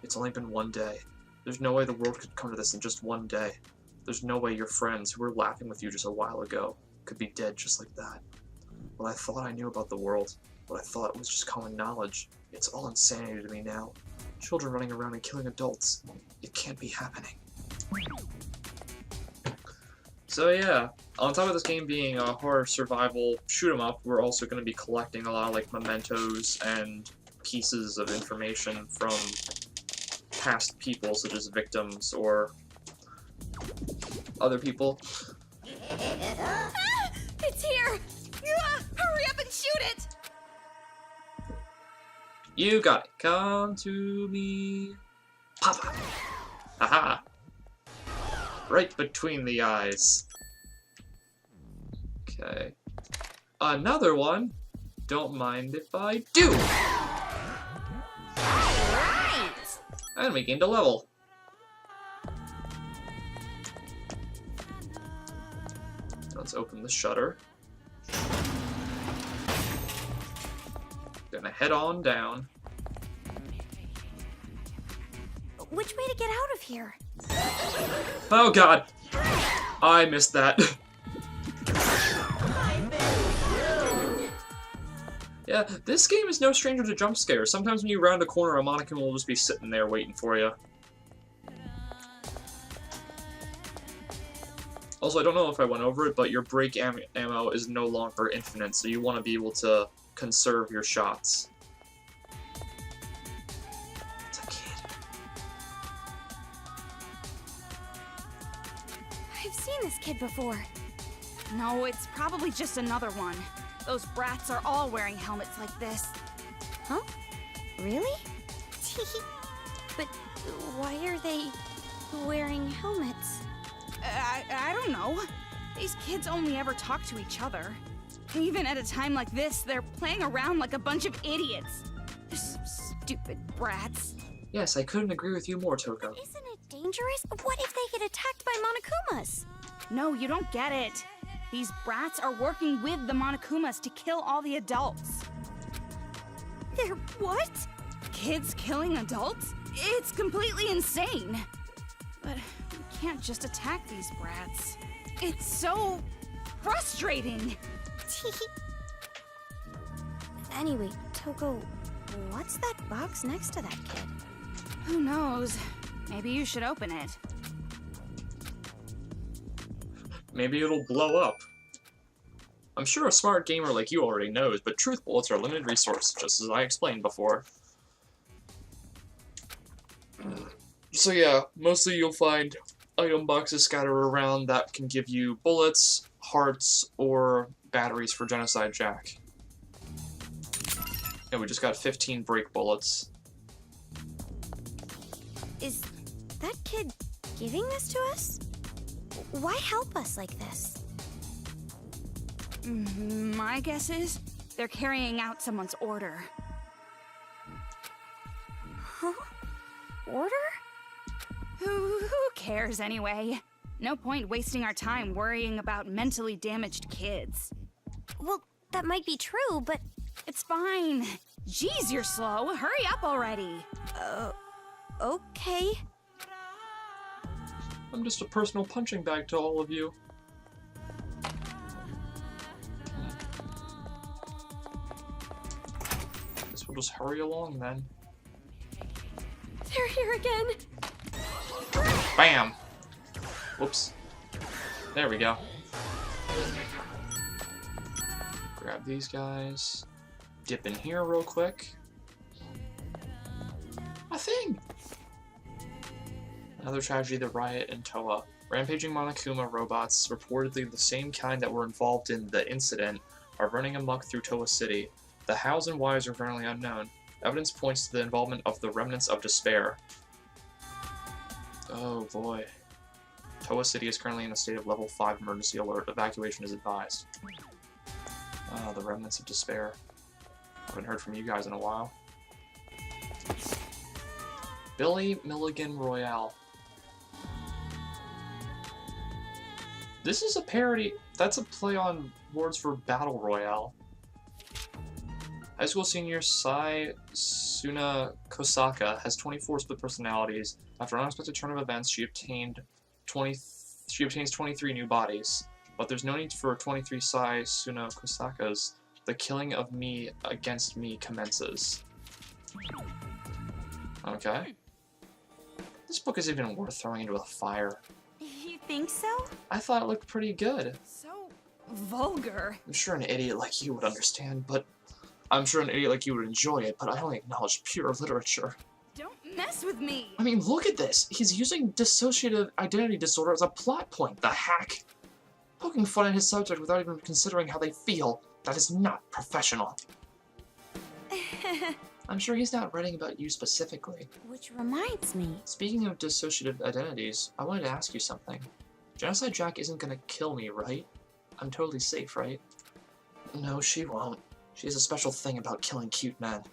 It's only been one day. There's no way the world could come to this in just one day. There's no way your friends who were laughing with you just a while ago could be dead just like that. What I thought I knew about the world, what I thought was just common knowledge, it's all insanity to me now. Children running around and killing adults. It can't be happening. So yeah, on top of this game being a horror survival shoot-'em-up, we're also going to be collecting a lot of like mementos and pieces of information from past people, such as victims or other people. It's here! Hurry up and shoot it! You got it. Come to me. Papa. Haha. Right between the eyes. Okay. Another one. Don't mind if I do. Right! And we gained a level. Let's open the shutter. Gonna head on down. Which way to get out of here? Oh god! I missed that. Yeah, this game is no stranger to jump scares. Sometimes when you round a corner, a Monokuma will just be sitting there waiting for you. Also, I don't know if I went over it, but your break ammo is no longer infinite, so you want to be able to conserve your shots. It's a kid. I've seen this kid before. No, it's probably just another one. Those brats are all wearing helmets like this. Huh? Really? But why are they wearing helmets? I don't know. These kids only ever talk to each other. Even at a time like this, they're playing around like a bunch of idiots. These stupid brats. Yes, I couldn't agree with you more, Toko. Isn't it dangerous? What if they get attacked by Monokumas? No, you don't get it. These brats are working with the Monokumas to kill all the adults. They're what? Kids killing adults? It's completely insane. But we can't just attack these brats. It's so frustrating. Anyway, Toko, what's that box next to that kid? Who knows? Maybe you should open it. Maybe it'll blow up. I'm sure a smart gamer like you already knows, but truth bullets are a limited resource, just as I explained before. So yeah, mostly you'll find item boxes scattered around that can give you bullets, hearts, or batteries for Genocide Jack. And we just got 15 break bullets. Is that kid giving this to us? Why help us like this? My guess is they're carrying out someone's order. Huh? Order? Who cares anyway? No point wasting our time worrying about mentally damaged kids. Well, that might be true, but... It's fine. Jeez, you're slow. Hurry up already. Okay. I'm just a personal punching bag to all of you. Guess we'll just hurry along then. They're here again. Bam! Whoops. There we go. Grab these guys. Dip in here real quick. A thing! Another tragedy, the riot in Toa. Rampaging Monokuma robots, reportedly the same kind that were involved in the incident, are running amok through Toa City. The hows and whys are currently unknown. Evidence points to the involvement of the remnants of despair. Oh boy. Toa City is currently in a state of level 5 emergency alert. Evacuation is advised. Oh, the remnants of despair. Haven't heard from you guys in a while. Billy Milligan Royale. This is a parody. That's a play on words for Battle Royale. High school senior Sai Suna Kosaka has 24 split personalities. After an unexpected turn of events, she obtains 23 new bodies. But there's no need for 23 Sai Suna Kosakas. The killing of me against me commences. Okay. This book isn't even worth throwing into a fire. You think so? I thought it looked pretty good. So vulgar. I'm sure an idiot like you would understand, but I'm sure an idiot like you would enjoy it, but I only acknowledge pure literature. Don't mess with me. I mean, look at this. He's using dissociative identity disorder as a plot point, the hack. Poking fun at his subject without even considering how they feel. That is not professional. I'm sure he's not writing about you specifically. Which reminds me. Speaking of dissociative identities, I wanted to ask you something. Genocide Jack isn't gonna kill me, right? I'm totally safe, right? No, she won't. She has a special thing about killing cute men.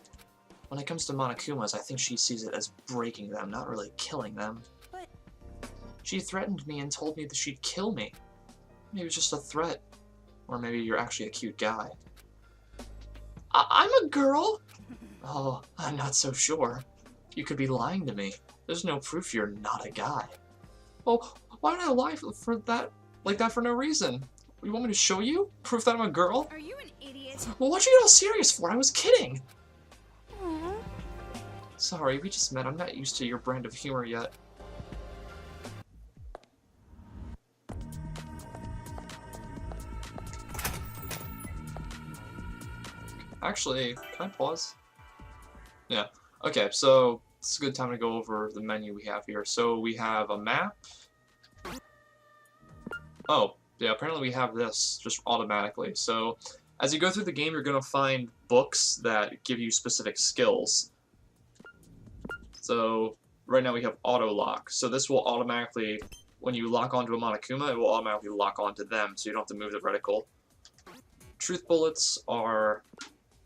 When it comes to Monokumas, I think she sees it as breaking them, not really killing them. But... She threatened me and told me that she'd kill me. Maybe it's just a threat. Or maybe you're actually a cute guy. I'm a girl? Oh, I'm not so sure. You could be lying to me. There's no proof you're not a guy. Well, why did I lie for that, like that for no reason? You want me to show you? Proof that I'm a girl? Are you an idiot? Well, what'd you get all serious for? I was kidding! Aww. Sorry, we just met. I'm not used to your brand of humor yet. Actually, can I pause? Yeah. Okay, so it's a good time to go over the menu we have here. So we have a map. Oh, yeah, apparently we have this just automatically. So as you go through the game, you're going to find books that give you specific skills. So right now we have auto lock. So this will automatically, when you lock onto a Monokuma, it will automatically lock onto them, so you don't have to move the reticle. Truth bullets are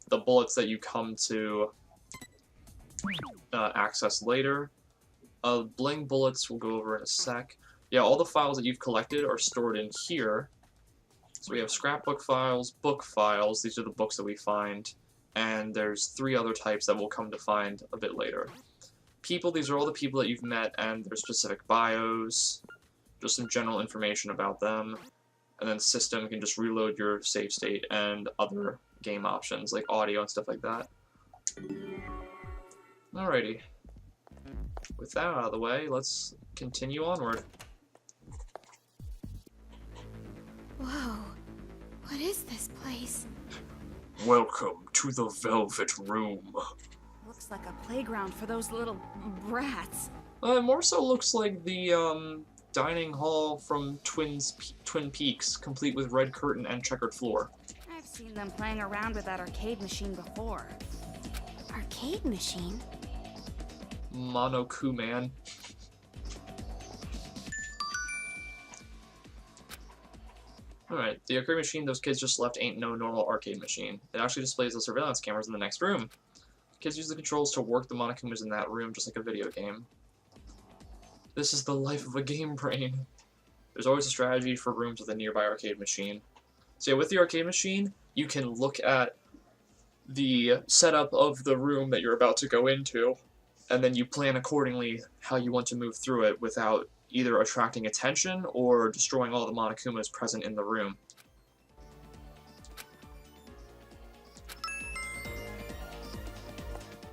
the bullets that you come to access later. Bling bullets we'll go over in a sec. Yeah, all the files that you've collected are stored in here. So we have scrapbook files, book files, these are the books that we find, and there's 3 other types that we'll come to find a bit later. People, these are all the people that you've met and their specific bios, just some general information about them, and then system can just reload your save state and other game options like audio and stuff like that. Alrighty. With that out of the way, let's continue onward. Whoa. What is this place? Welcome to the Velvet Room. Looks like a playground for those little brats. It more so looks like the dining hall from Twin Peaks, complete with red curtain and checkered floor. I've seen them playing around with that arcade machine before. Arcade machine? Monokuman. Alright, the arcade machine those kids just left ain't no normal arcade machine. It actually displays the surveillance cameras in the next room. Kids use the controls to work the Monokumas in that room just like a video game. This is the life of a game brain. There's always a strategy for rooms with a nearby arcade machine. So yeah, with the arcade machine, you can look at the setup of the room that you're about to go into, and then you plan accordingly how you want to move through it without either attracting attention or destroying all the Monokumas present in the room.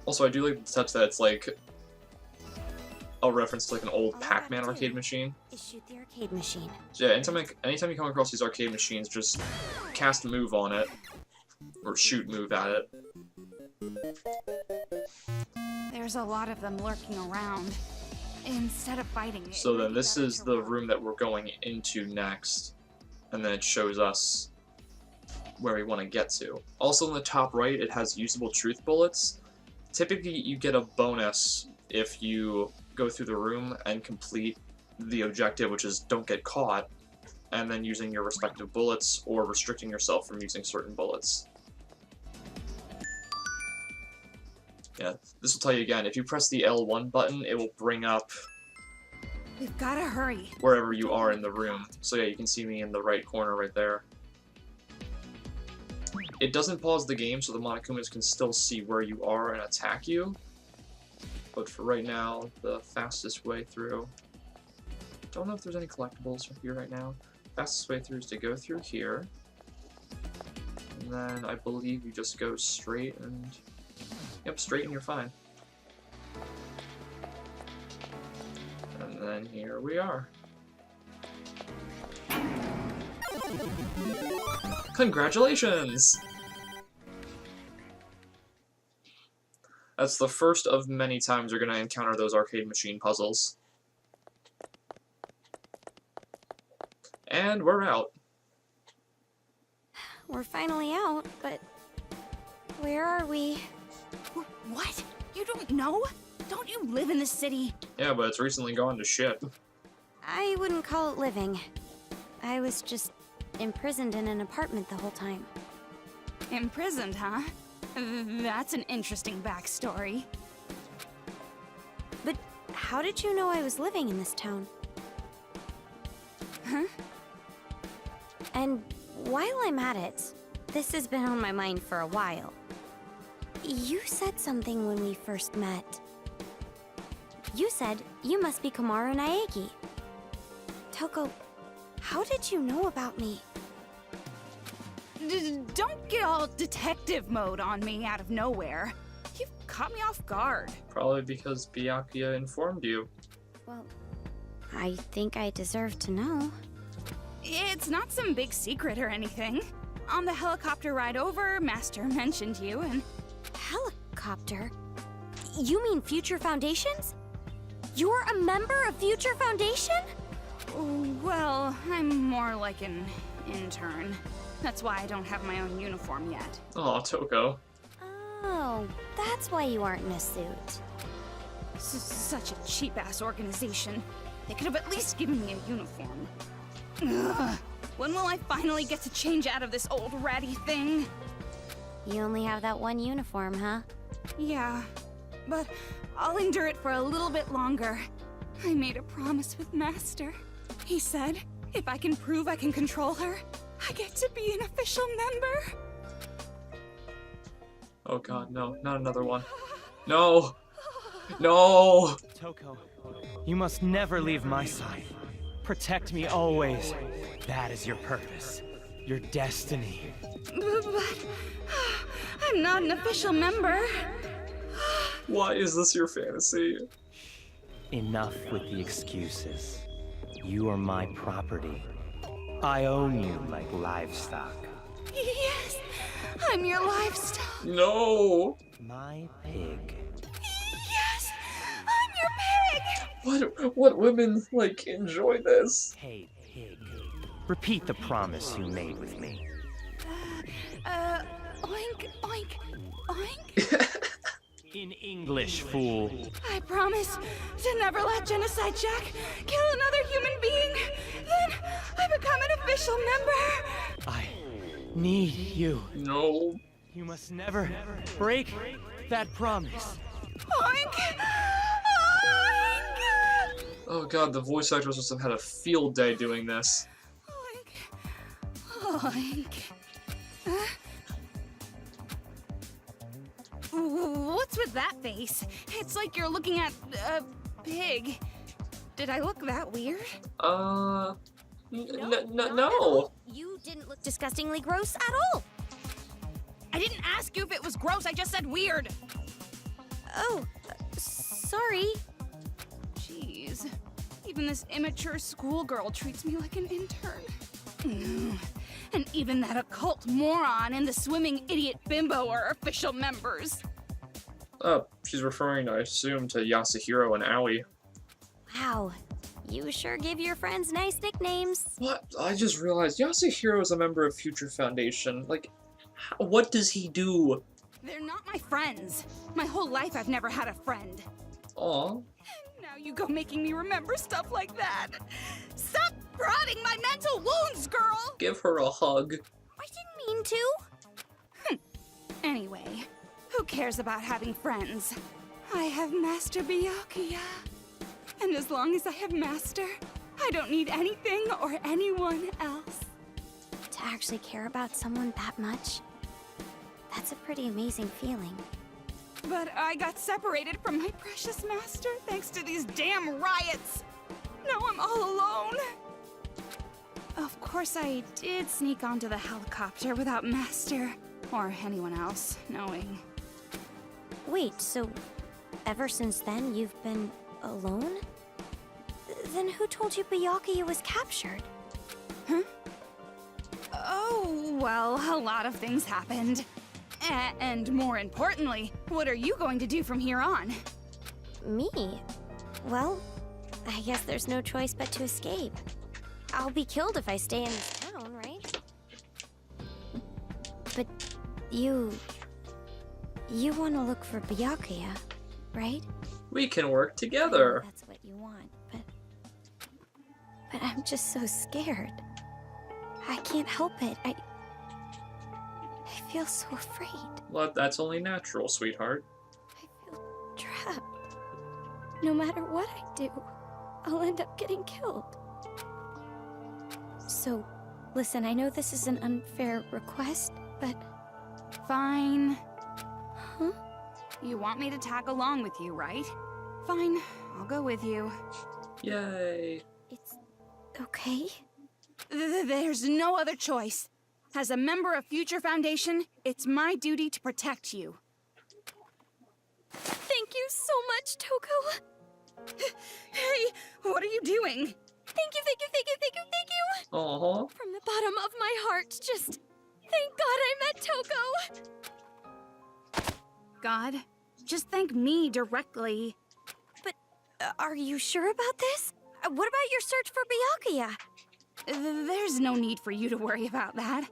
Also, I do like the touch that it's like a reference to like an old Pac-Man arcade machine. Is shoot the arcade machine. So yeah, anytime you come across these arcade machines, just cast move on it, or shoot move at it. There's a lot of them lurking around. Instead of fighting it. So then this is the room that we're going into next, and then it shows us where we want to get to. Also in the top right, it has usable truth bullets. Typically you get a bonus if you go through the room and complete the objective, which is don't get caught, and then using your respective bullets or restricting yourself from using certain bullets. Yeah, this will tell you again, if you press the L1 button, it will bring up We've gotta hurry. wherever you are in the room. So yeah, you can see me in the right corner right there. It doesn't pause the game, so the Monokumas can still see where you are and attack you. But for right now, the fastest way through... Don't know if there's any collectibles here right now. Fastest way through is to go through here. And then I believe you just go straight and... Yep, straight and you're fine. And then here we are. Congratulations! That's the first of many times you're going to encounter those arcade machine puzzles. And we're out. We're finally out, but where are we? What? You don't know? Don't you live in the city? Yeah, but it's recently gone to shit. I wouldn't call it living. I was just imprisoned in an apartment the whole time. Imprisoned, huh? That's an interesting backstory. But how did you know I was living in this town? Huh? And while I'm at it, this has been on my mind for a while. You said something when we first met. You said you must be Komaru Naegi. Toko, how did you know about me? Don't get all detective mode on me out of nowhere. You've caught me off guard. Probably because Byakuya informed you. Well, I think I deserve to know. It's not some big secret or anything. On the helicopter ride over, Master mentioned you and... Helicopter? You mean Future Foundations? You're a member of Future Foundation? Well, I'm more like an intern. That's why I don't have my own uniform yet. Aw, Toko. Oh, that's why you aren't in a suit. Such a cheap-ass organization. They could have at least given me a uniform. Ugh. When will I finally get to change out of this old ratty thing? You only have that one uniform, huh? Yeah, but I'll endure it for a little bit longer. I made a promise with Master. He said, if I can prove I can control her, I get to be an official member. Oh god, no, not another one. No! No! Toko, you must never leave my side. Protect me always. That is your purpose. Your destiny. But I'm not an official member. Why is this your fantasy? Enough with the excuses. You are my property. I own you like livestock. Yes, I'm your livestock. No! My pig. Yes, I'm your pig. What women, like, enjoy this? Hey, pig. Repeat the promise you made with me. Oink, oink, oink. In English, fool. I promise to never let Genocide Jack kill another human being. Then I become an official member. I need you. No. You must never break that promise. Oink! Oink! Oh god, the voice actors must have had a field day doing this. Oink! Oink! What's with that face? It's like you're looking at a pig. Did I look that weird? No. You didn't look disgustingly gross at all. I didn't ask you if it was gross, I just said weird. Oh, sorry. Jeez. Even this immature schoolgirl treats me like an intern. And even that occult moron and the swimming idiot bimbo are official members. Oh, she's referring, I assume, to Yasuhiro and Aoi. Wow, you sure give your friends nice nicknames. What? I just realized Yasuhiro is a member of Future Foundation. Like, what does he do? They're not my friends. My whole life I've never had a friend. Aw. Now you go making me remember stuff like that. Stop prodding my mental wounds, girl! Give her a hug. I didn't mean to. Anyway, who cares about having friends? I have Master Byakuya. And as long as I have Master, I don't need anything or anyone else. To actually care about someone that much, that's a pretty amazing feeling. But I got separated from my precious Master thanks to these damn riots. Now I'm all alone. Of course, I did sneak onto the helicopter without Master or anyone else knowing. Wait, so ever since then you've been alone? Then who told you Byakuya was captured? Huh? Oh, well, a lot of things happened. And more importantly, what are you going to do from here on? Me? Well, I guess there's no choice but to escape. I'll be killed if I stay in this town, right? But you want to look for Byakuya, right? We can work together. I know that's what you want, but I'm just so scared. I can't help it. I feel so afraid. Well, that's only natural, sweetheart. I feel trapped. No matter what I do, I'll end up getting killed. So, listen, I know this is an unfair request, but... Fine. Huh? You want me to tag along with you, right? Fine, I'll go with you. Yay. It's okay? There's no other choice. As a member of Future Foundation, it's my duty to protect you. Thank you so much, Toko. Hey, what are you doing? Thank you, thank you, thank you, thank you, thank you! Uh-huh. From the bottom of my heart, just... Thank God I met Toko! God, just thank me directly. But, are you sure about this? What about your search for Byakuya? There's no need for you to worry about that.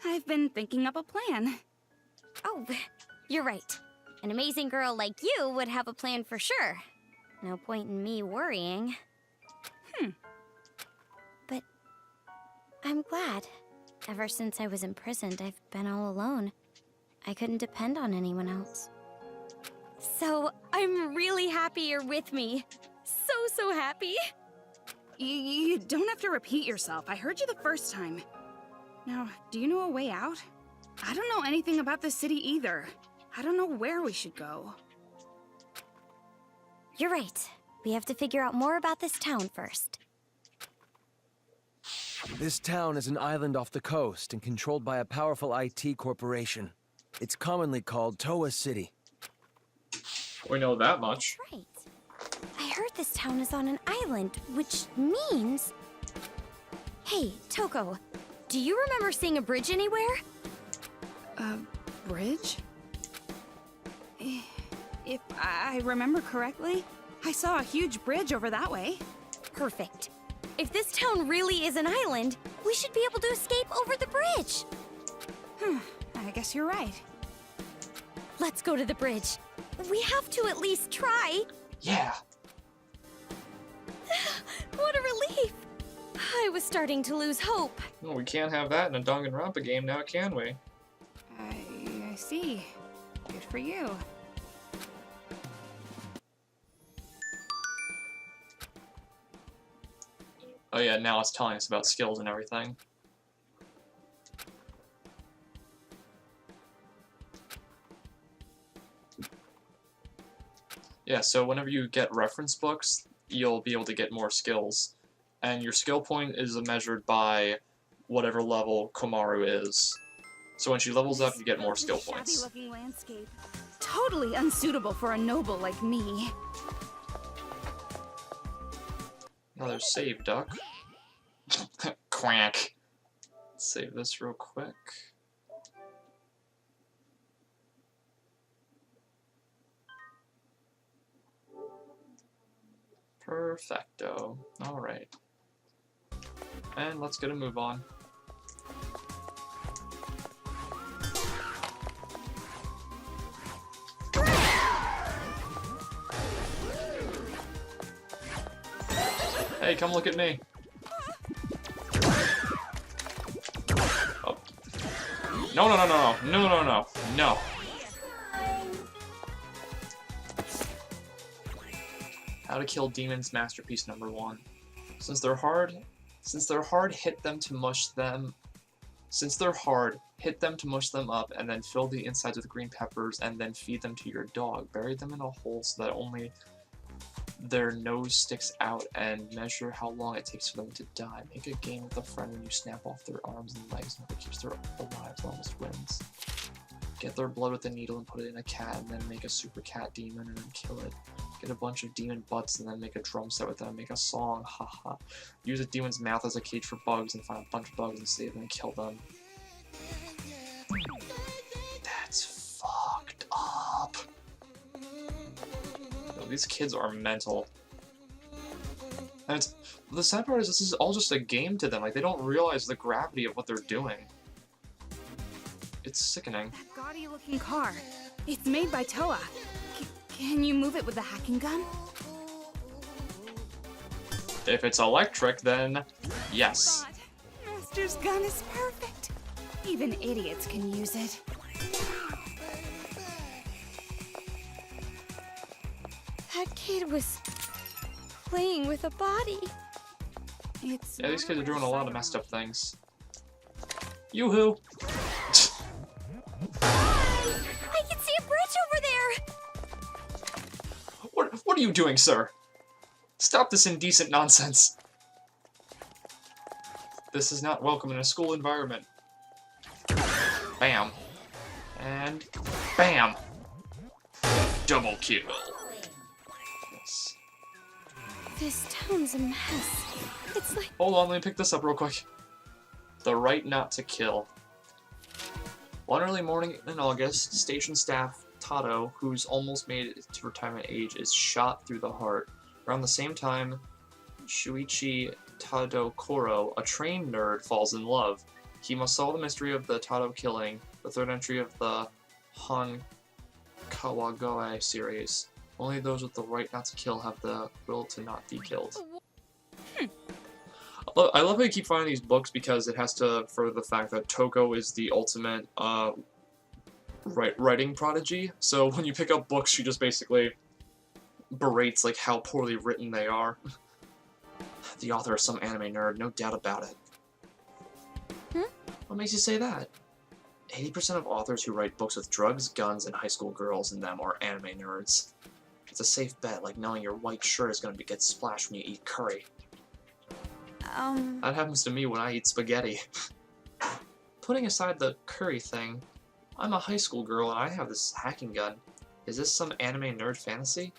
I've been thinking up a plan. Oh, you're right. An amazing girl like you would have a plan for sure. No point in me worrying. But I'm glad. Ever since I was imprisoned, I've been all alone. I couldn't depend on anyone else. So, I'm really happy you're with me. So happy. You don't have to repeat yourself. I heard you the first time. Now, do you know a way out? I don't know anything about this city either. I don't know where we should go. You're right. We have to figure out more about this town first. This town is an island off the coast and controlled by a powerful IT corporation. It's commonly called Toa City. We know that much. That's right. I heard this town is on an island, which means... Hey, Toko, do you remember seeing a bridge anywhere? A bridge? If I remember correctly, I saw a huge bridge over that way. Perfect. If this town really is an island, we should be able to escape over the bridge. I guess you're right. Let's go to the bridge. We have to at least try. Yeah. What a relief. I was starting to lose hope. Well, we can't have that in a Danganronpa game now, can we? I see. Good for you. Oh yeah, now it's telling us about skills and everything. Yeah, so whenever you get reference books, you'll be able to get more skills. And your skill point is measured by whatever level Komaru is. So when she levels up, you get more skill points. Shabby-looking landscape. Totally unsuitable for a noble like me. Another save, duck. Quack. Let's save this real quick. Perfecto. Alright. And let's get a move on. Hey, come look at me. Oh. No, no, no, no, no, no, no, no, no. How to kill demons masterpiece #1. Since they're hard, hit them to mush them. Since they're hard, hit them to mush them up, and then fill the insides with green peppers, and then feed them to your dog. Bury them in a hole so that only their nose sticks out, and measure how long it takes for them to die. Make a game with a friend when you snap off their arms and legs, and whoever keeps their lives almost wins. Get their blood with a needle and put it in a cat, and then make a super cat demon and then kill it. Get a bunch of demon butts and then make a drum set with them and make a song, haha. Use a demon's mouth as a cage for bugs and find a bunch of bugs and save them and kill them. That's fucked up. Yo, these kids are mental. And it's, the sad part is this is all just a game to them, like they don't realize the gravity of what they're doing. It's sickening. That gaudy looking car. It's made by Toa. Can you move it with a hacking gun? If it's electric, then yes. God, Master's gun is perfect. Even idiots can use it. That kid was playing with a body. It's Yeah, these kids are doing a lot of messed up things. Yoo-hoo! I can see a bridge over there! What are you doing, sir? Stop this indecent nonsense. This is not welcome in a school environment. Bam. And bam! Double kill. Yes. This town's a mess. It's like... Hold on, let me pick this up real quick. The right not to kill. One early morning in August, station staff Tato, who's almost made it to retirement age, is shot through the heart. Around the same time, Shuichi Tadokoro, a train nerd, falls in love. He must solve the mystery of the Tato killing, the third entry of the Han Kawagoe series. Only those with the right not to kill have the will to not be killed. I love how you keep finding these books because it has to further the fact that Toko is the ultimate writing prodigy. So when you pick up books, she just basically berates like how poorly written they are. The author is some anime nerd, no doubt about it. What makes you say that? 80% of authors who write books with drugs, guns, and high school girls in them are anime nerds. It's a safe bet, like knowing your white shirt is going to get splashed when you eat curry. That happens to me when I eat spaghetti. Putting aside the curry thing, I'm a high school girl and I have this hacking gun. Is this some anime nerd fantasy?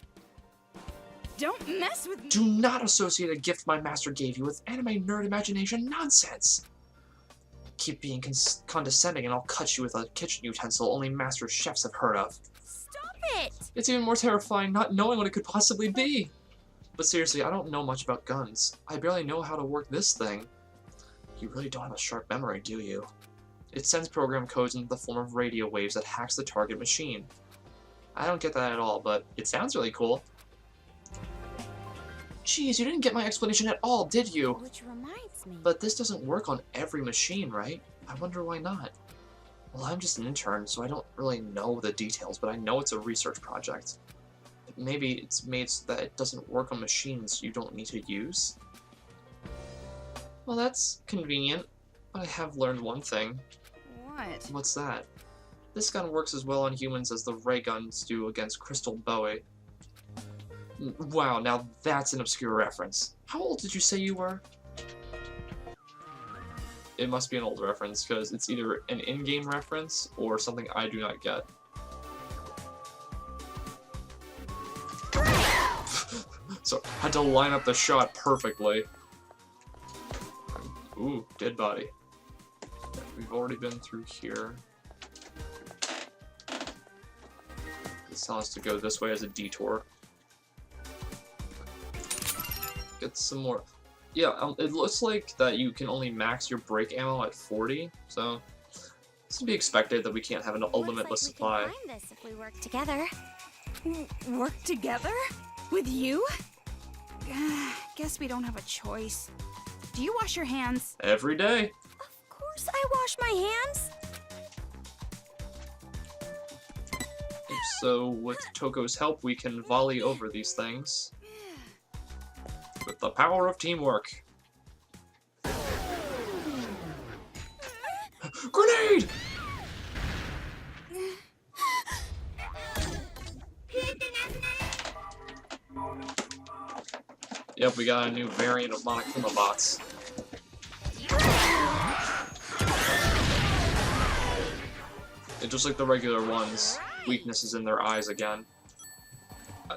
Don't mess with me! Do not associate a gift my master gave you with anime nerd imagination nonsense! Keep being condescending and I'll cut you with a kitchen utensil only master chefs have heard of. Stop it! It's even more terrifying not knowing what it could possibly be. But seriously, I don't know much about guns. I barely know how to work this thing. You really don't have a sharp memory, do you? It sends program codes in the form of radio waves that hacks the target machine. I don't get that at all, but it sounds really cool. Geez, you didn't get my explanation at all, did you? Which reminds me. But this doesn't work on every machine, right? I wonder why not. Well, I'm just an intern, so I don't really know the details, but I know it's a research project. Maybe it's made so that it doesn't work on machines you don't need to use? Well, that's convenient, but I have learned one thing. What? What's that? This gun works as well on humans as the ray guns do against Crystal Bowie. Wow, now that's an obscure reference. How old did you say you were? It must be an old reference, because it's either an in-game reference or something I do not get. So, had to line up the shot perfectly. Ooh, dead body. We've already been through here. It's telling us to go this way as a detour. Get some more. Yeah, it looks like that you can only max your brake ammo at 40, so it's to be expected that we can't have a limitless supply. We can find this if we work together. Work together? With you? Guess we don't have a choice. Do you wash your hands? Every day. Of course I wash my hands. So with Toko's help, we can volley over these things. With the power of teamwork. Grenade! Yep, we got a new variant of Monokuma bots. And just like the regular ones, weaknesses in their eyes again.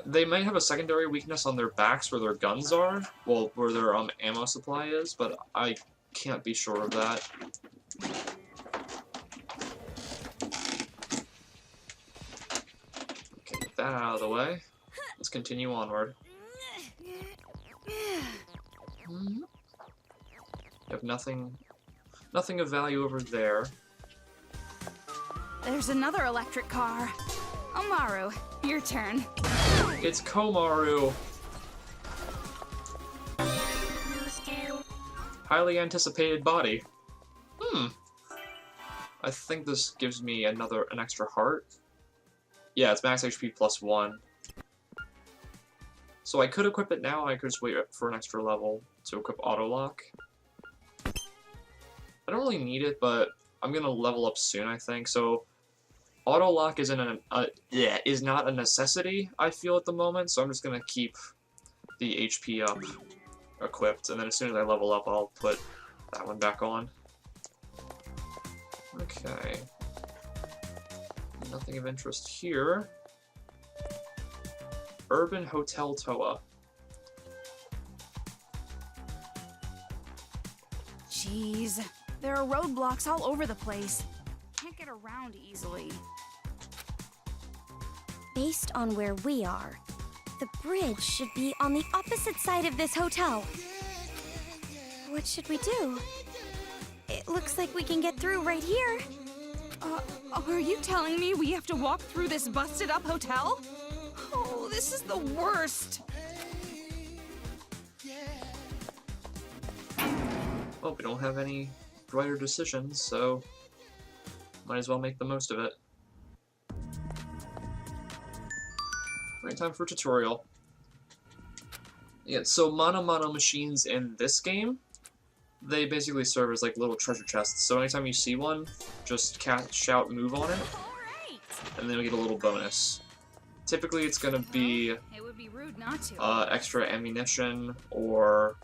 They might have a secondary weakness on their backs where their guns are, well, where their ammo supply is, but I can't be sure of that. Okay, get that out of the way. Let's continue onward. Have nothing of value over there. There's another electric car. Amaru, your turn. It's Komaru! Highly anticipated body. I think this gives me an extra heart. Yeah, it's max HP plus 1. So I could equip it now, I could just wait for an extra level to equip auto lock. I don't really need it, but I'm gonna level up soon, I think. So auto lock is not a necessity, I feel, at the moment. So I'm just gonna keep the HP up equipped, and then as soon as I level up, I'll put that one back on. Okay. Nothing of interest here. Urban Hotel Toa. Jeez, there are roadblocks all over the place. Can't get around easily. Based on where we are, the bridge should be on the opposite side of this hotel. What should we do? It looks like we can get through right here. Are you telling me we have to walk through this busted-up hotel? Oh, this is the worst. Well, we don't have any brighter decisions, so might as well make the most of it. Right, time for a tutorial. Yeah, so mono machines in this game they basically serve as like little treasure chests. So anytime you see one, just shout move on it, and then you'll get a little bonus. Typically it's gonna be It would be rude not to. extra ammunition, or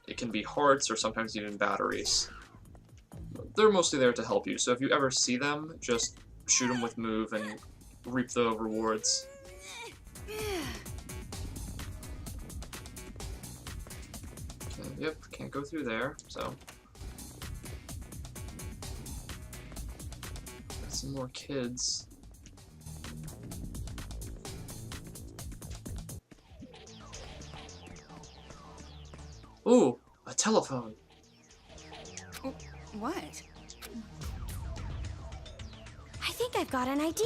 it can be hearts, or sometimes even batteries. They're mostly there to help you, so if you ever see them, just shoot them with move and reap the rewards. Okay, yep, can't go through there, so. Got some more kids. Ooh, a telephone. What? I think I've got an idea.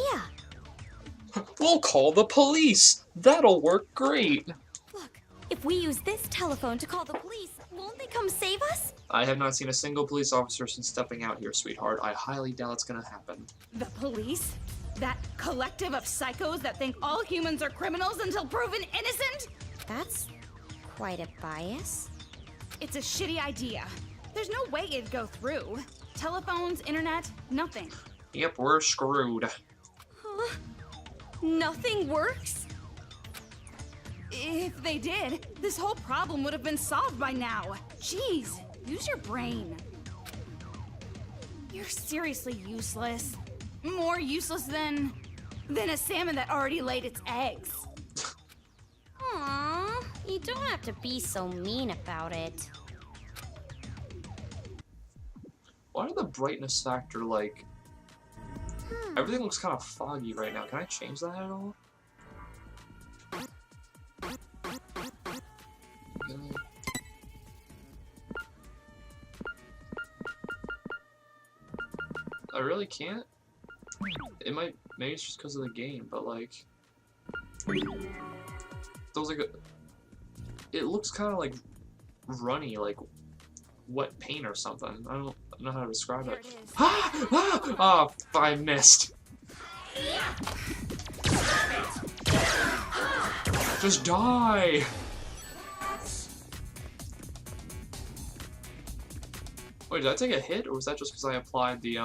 We'll call the police. That'll work great. Look, if we use this telephone to call the police, won't they come save us? I have not seen a single police officer since stepping out here, sweetheart. I highly doubt it's gonna happen. The police? That collective of psychos that think all humans are criminals until proven innocent? That's quite a bias. It's a shitty idea. There's no way it'd go through. Telephones, internet, nothing. Yep, we're screwed. Huh? Nothing works? If they did, this whole problem would have been solved by now. Jeez, use your brain. You're seriously useless. More useless than a salmon that already laid its eggs. Aww, you don't have to be so mean about it. Why did the brightness factor, like... Everything looks kind of foggy right now. Can I change that at all? I really can't? It might... Maybe it's just because of the game, but like... There was like a... It looks kind of like runny, like wet paint or something. I don't know how to describe it. Oh, I missed. Just die. Wait, did I take a hit, or was that just because I applied the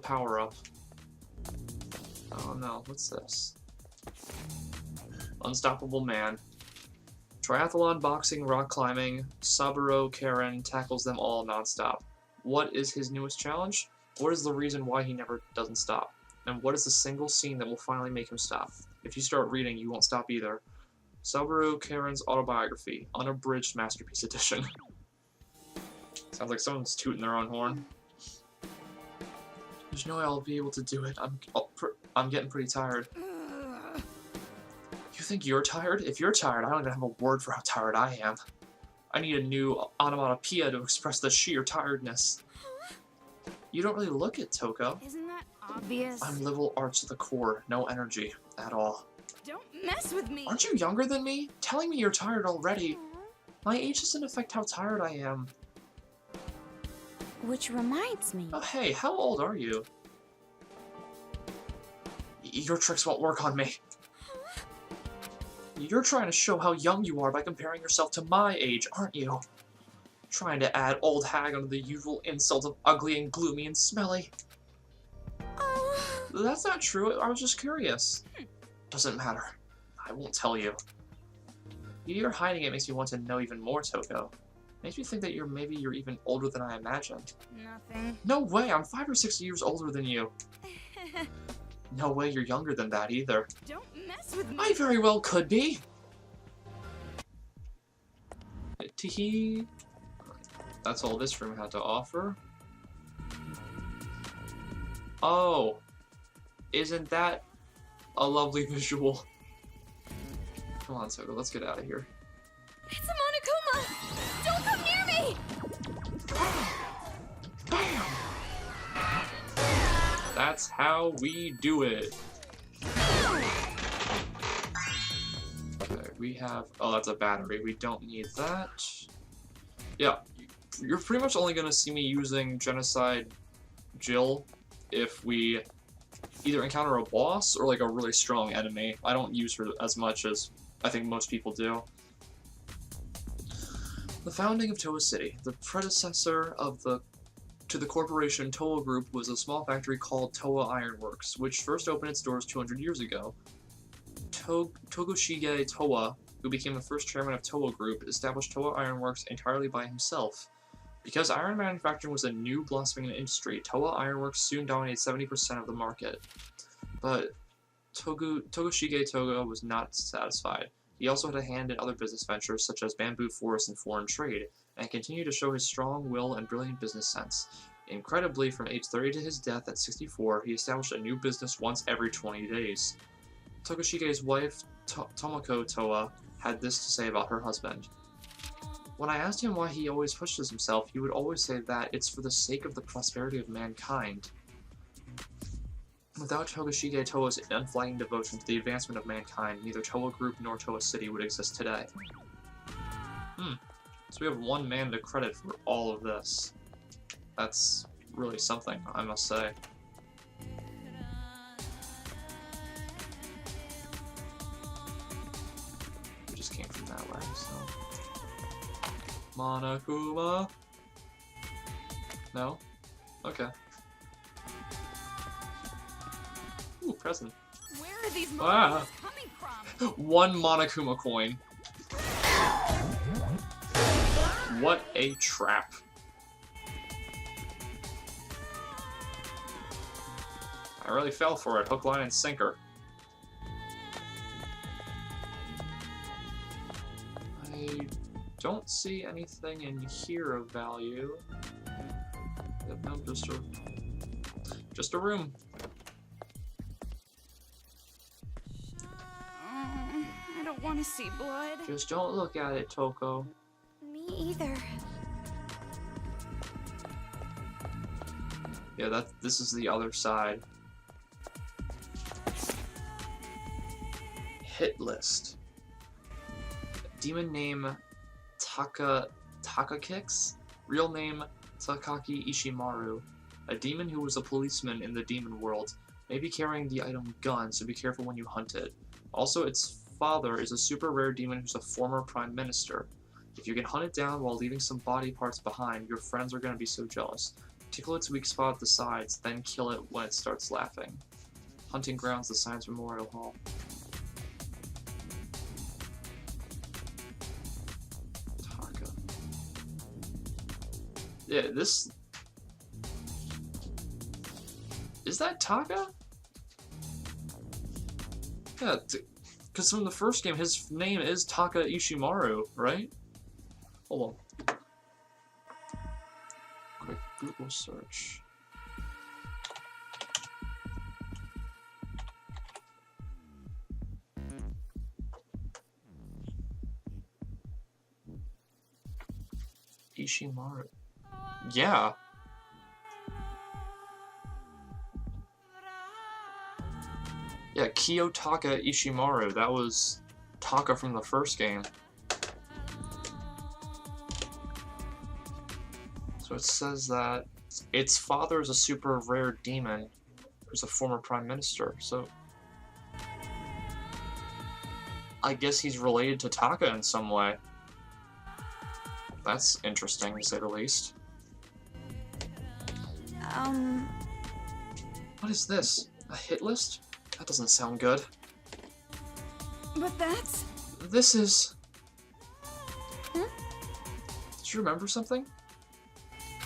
power up? Oh no, what's this? Unstoppable Man. Triathlon, boxing, rock climbing, Saburo Karen tackles them all non-stop. What is his newest challenge? What is the reason why he never doesn't stop? And what is the single scene that will finally make him stop? If you start reading, you won't stop either. Saburo Karen's autobiography, unabridged masterpiece edition. Sounds like someone's tooting their own horn. There's no way I'll be able to do it. I'm getting pretty tired. You think you're tired? If you're tired, I don't even have a word for how tired I am. I need a new onomatopoeia to express the sheer tiredness. You don't really look it, Toko. Isn't that obvious? I'm liberal arts to the core, no energy at all. Don't mess with me. Aren't you younger than me? Telling me you're tired already. My age doesn't affect how tired I am. Which reminds me. Oh, hey, how old are you? Your tricks won't work on me. You're trying to show how young you are by comparing yourself to my age, aren't you? Trying to add old hag under the usual insult of ugly and gloomy and smelly. That's not true, I was just curious. Doesn't matter. I won't tell you. You're hiding it makes me want to know even more, Toko. Makes me think that maybe you're even older than I imagined. Nothing. No way, I'm 5 or 6 years older than you. No way you're younger than that either. Don't mess with me. I very well could be. Teehee. That's all this room had to offer. Oh. Isn't that a lovely visual? Come on, Toko, let's get out of here. It's a Monokuma! Don't come near me! Bam! That's how we do it. Okay, we have... Oh, that's a battery. We don't need that. Yeah, you're pretty much only gonna see me using Genocide Jill if we either encounter a boss or like a really strong enemy. I don't use her as much as I think most people do. The founding of Towa City. The predecessor to the corporation Towa Group was a small factory called Towa Iron Works, which first opened its doors 200 years ago. Togoshige Towa, who became the first chairman of Towa Group, established Towa Iron Works entirely by himself. Because iron manufacturing was a new blossoming industry, Towa Iron Works soon dominated 70% of the market. But Togoshige Toga was not satisfied. He also had a hand in other business ventures such as bamboo forests and foreign trade, and continued to show his strong will and brilliant business sense. Incredibly, from age 30 to his death at 64, he established a new business once every 20 days. Togoshige's wife, Tomoko Towa, had this to say about her husband. When I asked him why he always pushes himself, he would always say that it's for the sake of the prosperity of mankind. Without Togoshige Towa's unflagging devotion to the advancement of mankind, neither Towa Group nor Towa City would exist today. So we have one man to credit for all of this. That's really something, I must say. We just came from that way, so... Monokuma? No? Okay. Ooh, present. Where are these monsters coming from? One Monokuma coin. What a trap. I really fell for it. Hook, line, and sinker. I don't see anything in here of value. No, just a room. I don't want to see blood. Just don't look at it, Toko. Me either. Yeah, this is the other side. Hit list. Demon name Takakix. Real name Takaki Ishimaru. A demon who was a policeman in the demon world. May be carrying the item gun, so be careful when you hunt it. Also, its father is a super rare demon who's a former prime minister. If you can hunt it down while leaving some body parts behind, your friends are going to be so jealous. Tickle its weak spot at the sides, then kill it when it starts laughing. Hunting grounds, the Science Memorial Hall. Taka. Yeah, this... Is that Taka? Yeah, because from the first game, his name is Taka Ishimaru, right? Hold on. Quick Google search. Ishimaru. Yeah. Yeah, Kiyotaka Ishimaru. That was Taka from the first game. So it says that its father is a super rare demon who's a former prime minister. So I guess he's related to Taka in some way. That's interesting, to say the least. What is this? A hit list? That doesn't sound good. But that's... This is... Did you remember something?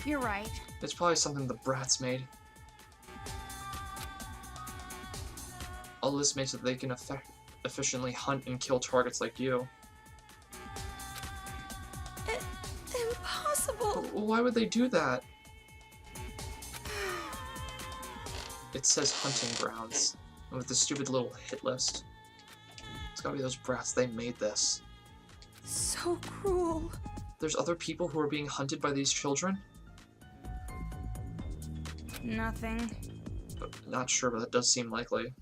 You're right. It's probably something the brats made. A list made so that they can efficiently hunt and kill targets like you. Impossible! Why would they do that? It says hunting grounds. And with the stupid little hit list. It's gotta be those brats, they made this. So cruel. There's other people who are being hunted by these children? Nothing. Not sure, but that does seem likely.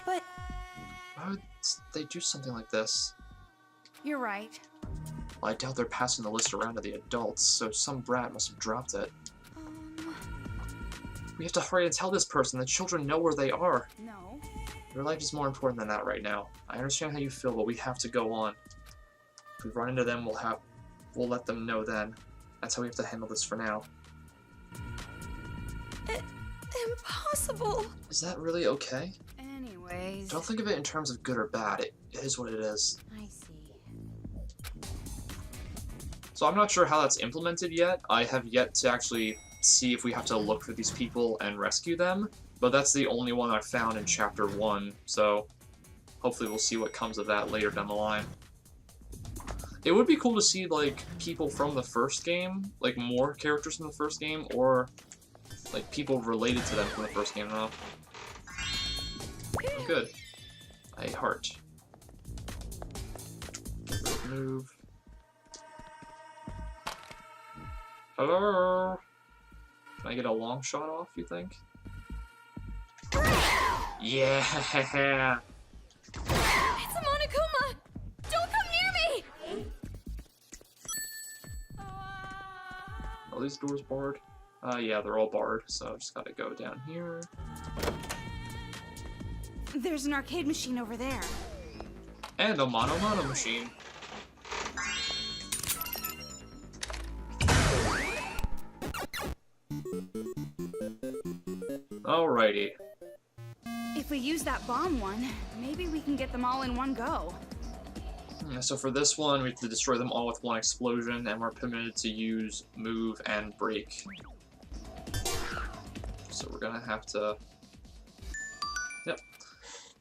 But... Why would they do something like this? You're right. Well, I doubt they're passing the list around to the adults, so some brat must have dropped it. We have to hurry and tell this person. The children know where they are. No. Your life is more important than that right now. I understand how you feel, but we have to go on. If we run into them, we'll let them know then. That's how we have to handle this for now. Impossible. Is that really okay? Anyways. Don't think of it in terms of good or bad. It is what it is. I see. So I'm not sure how that's implemented yet. I have yet to actually see if we have to look for these people and rescue them, but that's the only one I found in Chapter 1, so hopefully we'll see what comes of that later down the line. It would be cool to see, like, people from the first game, like, more characters from the first game, or, like, people related to them from the first game, though. Good. A heart. Move. Hello? Can I get a long shot off, you think? Yeah! It's a Monokuma! Don't come near me! Are these doors barred? Yeah, they're all barred, so I just gotta go down here. There's an arcade machine over there. And a mono machine. Alrighty. If we use that bomb one, maybe we can get them all in one go. Yeah, so for this one, we have to destroy them all with one explosion, and we're permitted to use move and break. So we're gonna have to... Yep.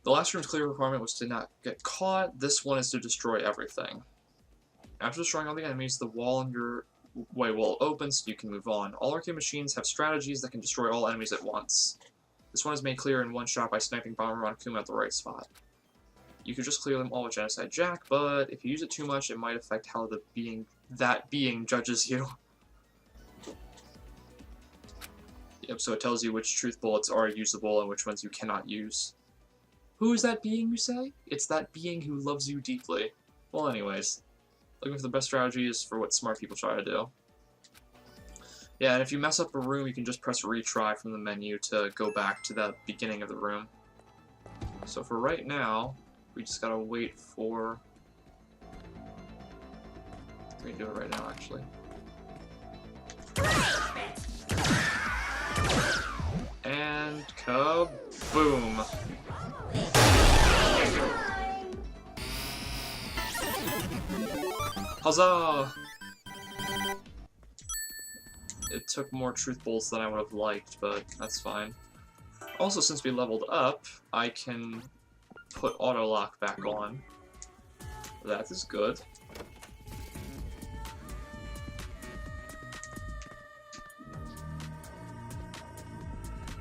The last room's clear requirement was to not get caught. This one is to destroy everything. After destroying all the enemies, the wall on your way will open so you can move on. All arcade machines have strategies that can destroy all enemies at once. This one is made clear in one shot by sniping Bomber on Kuma at the right spot. You could just clear them all with Genocide Jack, but if you use it too much, it might affect how that being judges you. Yep, so it tells you which truth bullets are usable and which ones you cannot use. Who is that being, you say? It's that being who loves you deeply. Well, anyways, looking for the best strategies for what smart people try to do. Yeah, and if you mess up a room, you can just press retry from the menu to go back to the beginning of the room. So for right now, we just gotta wait for... We can do it right now, actually. And kaboom! Huzzah! It took more truth bolts than I would have liked, but that's fine. Also, since we leveled up, I can put auto lock back on. That is good.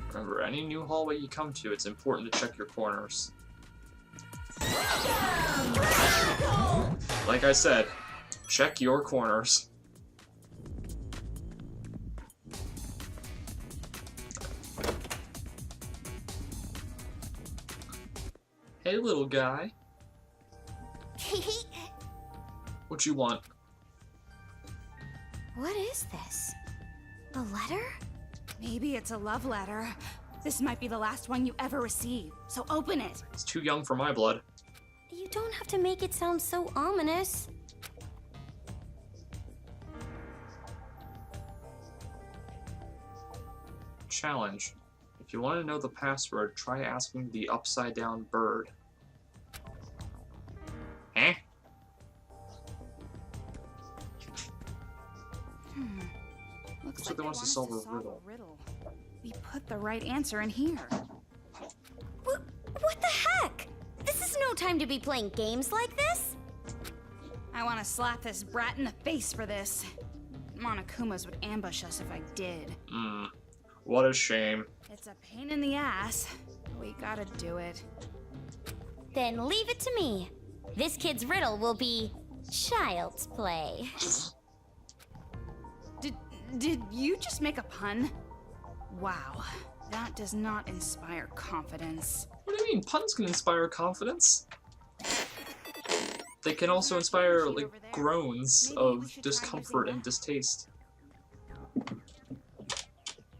Remember, any new hallway you come to, it's important to check your corners. Like I said, check your corners. Hey, little guy. What you want? What is this? A letter? Maybe it's a love letter. This might be the last one you ever receive, so open it. It's too young for my blood. You don't have to make it sound so ominous. Challenge. If you want to know the password, try asking the upside-down bird. Eh? Looks like they want us to solve a riddle. We put the right answer in here. What the heck? This is no time to be playing games like this. I want to slap this brat in the face for this. Monokumas would ambush us if I did. What a shame. It's a pain in the ass. We gotta do it. Then leave it to me. This kid's riddle will be child's play. Did you just make a pun? Wow, that does not inspire confidence. What do you mean? Puns can inspire confidence. They can also inspire, like, groans of discomfort and distaste.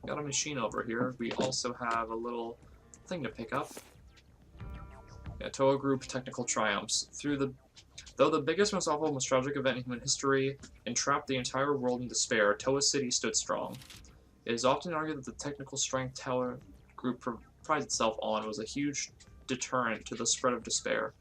Got a machine over here. We also have a little thing to pick up. Yeah, Toa Group Technical Triumphs. Through the Though the biggest, most awful, most tragic event in human history entrapped the entire world in despair, Toa City stood strong. It is often argued that the technical strength Tower Group prides itself on was a huge deterrent to the spread of despair.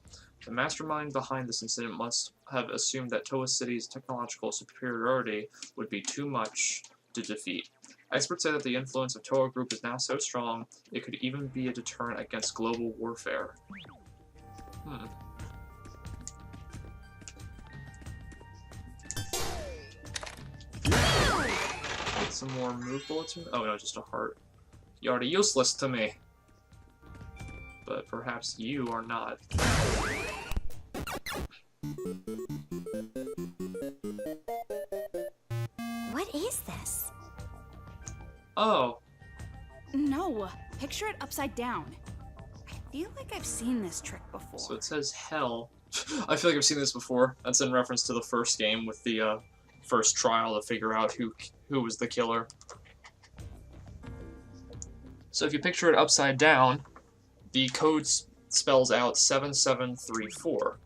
The mastermind behind this incident must have assumed that Toa City's technological superiority would be too much to defeat. Experts say that the influence of Toa Group is now so strong, it could even be a deterrent against global warfare. Get some more move bullets. Oh no, just a heart. You're already useless to me. But perhaps you are not. What is this? Oh. No, picture it upside down. I feel like I've seen this trick before. So it says hell. I feel like I've seen this before. That's in reference to the first game with the first trial to figure out who was the killer. So if you picture it upside down, the code spells out 7734.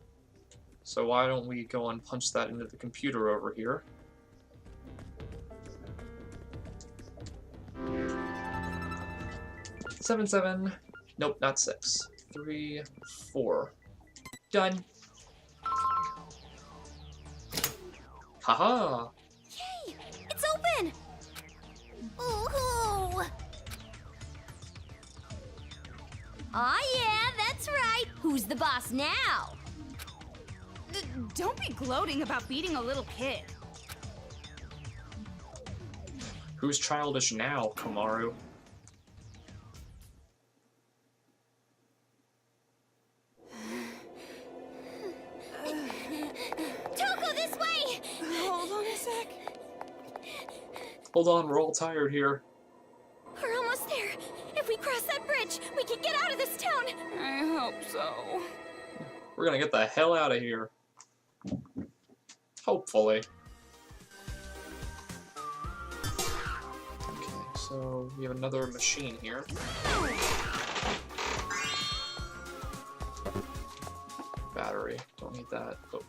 So why don't we go and punch that into the computer over here? Nope, not 6. 3, 4. Done. Haha! Yay! It's open! Ooh! Aw, yeah, that's right. Who's the boss now? Don't be gloating about beating a little kid. Who's childish now, Kamaru? Toko, this way! Hold on a sec. Hold on, we're all tired here. We're almost there. If we cross that bridge, we can get out of this town. I hope so. We're gonna get the hell out of here. Hopefully. Okay, so we have another machine here. Battery. Don't need that. Oh.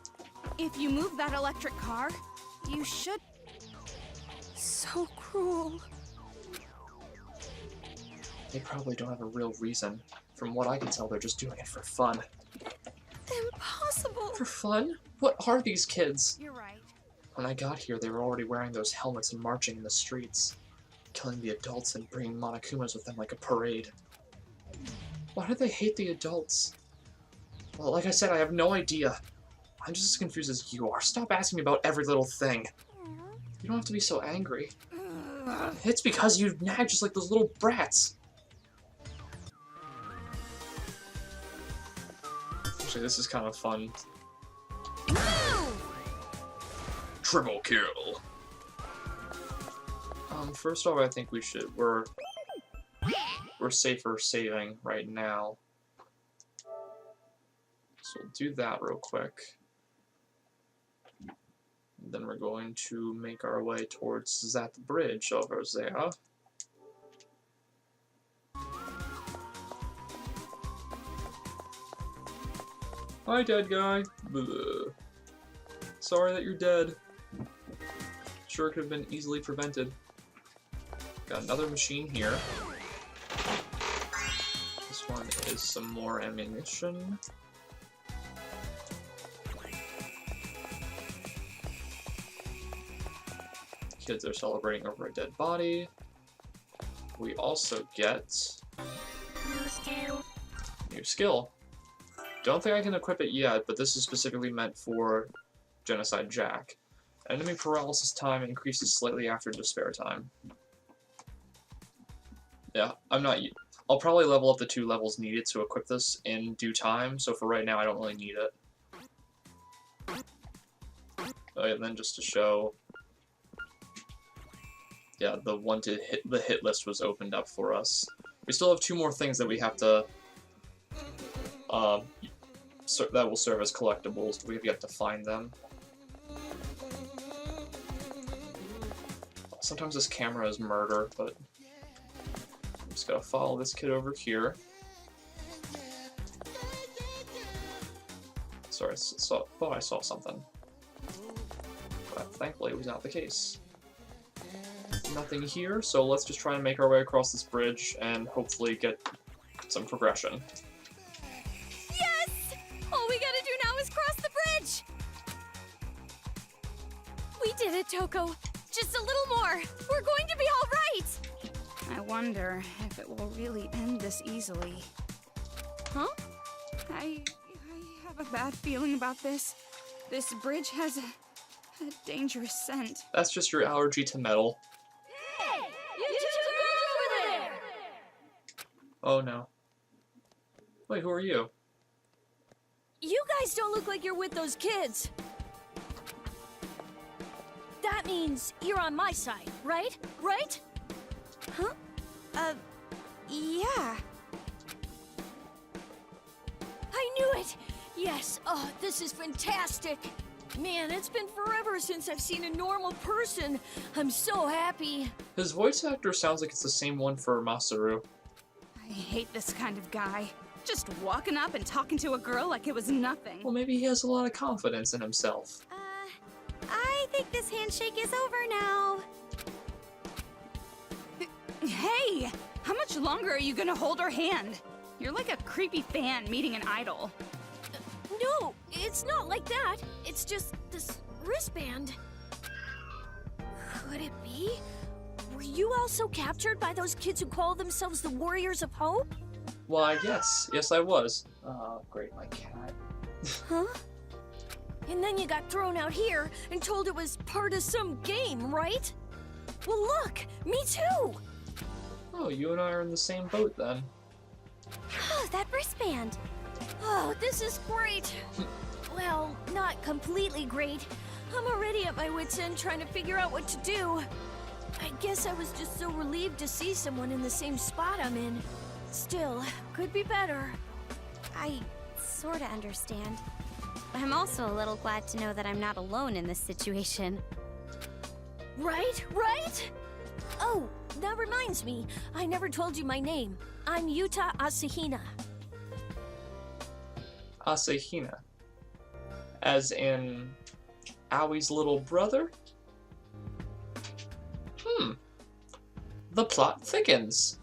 If you move that electric car, you should... So cruel. They probably don't have a real reason. From what I can tell, they're just doing it for fun. Impossible. For fun? What are these kids? You're right. When I got here, they were already wearing those helmets and marching in the streets, killing the adults and bringing Monokumas with them like a parade. Why do they hate the adults? Well, like I said, I have no idea. I'm just as confused as you are. Stop asking me about every little thing. You don't have to be so angry. It's because you nag just like those little brats. Actually, this is kind of fun. Triple kill. First off, I think we should. We're safer saving right now. So we'll do that real quick. And then we're going to make our way towards that bridge over there. Hi, dead guy. Bleh. Sorry that you're dead. Sure could have been easily prevented. Got another machine here. This one is some more ammunition. Kids are celebrating over a dead body. We also get new skill. Don't think I can equip it yet, but this is specifically meant for Genocide Jack. Enemy paralysis time increases slightly after despair time. Yeah, I'll probably level up the 2 levels needed to equip this in due time, so for right now I don't really need it. And then just to show, yeah, the hit list was opened up for us. We still have 2 more things that we have to, that will serve as collectibles. We have yet to find them. Sometimes this camera is murder, but I'm just gonna follow this kid over here. Sorry, thought I saw something. But thankfully it was not the case. Nothing here, so let's just try and make our way across this bridge and hopefully get some progression. Yes! All we gotta do now is cross the bridge! We did it, Toko. Just a little more. We're going to be all right! I wonder if it will really end this easily. Huh? I have a bad feeling about this. This bridge has a dangerous scent. That's just your allergy to metal. Hey! You two girls over there! Oh no. Wait, who are you? You guys don't look like you're with those kids. That means you're on my side, right? Right? Huh? Yeah. I knew it! Yes, oh, this is fantastic! Man, it's been forever since I've seen a normal person. I'm so happy. His voice actor sounds like it's the same one for Masaru. I hate this kind of guy. Just walking up and talking to a girl like it was nothing. Well, maybe he has a lot of confidence in himself. I think this handshake is over now. Hey! How much longer are you gonna hold her hand? You're like a creepy fan meeting an idol. No, it's not like that. It's just this wristband. Could it be? Were you also captured by those kids who call themselves the Warriors of Hope? Why, yes. Yes, I was. Oh, great, my cat. Huh? And then you got thrown out here and told it was part of some game, right? Well, look! Me too! Oh, you and I are in the same boat then. Oh, that wristband. Oh, this is great. Well, not completely great. I'm already at my wit's end trying to figure out what to do. I guess I was just so relieved to see someone in the same spot I'm in. Still, could be better. I sorta understand. I'm also a little glad to know that I'm not alone in this situation. Right? Right? Oh, that reminds me. I never told you my name. I'm Yuta Asahina. Asahina. As in Awie's little brother? The plot thickens.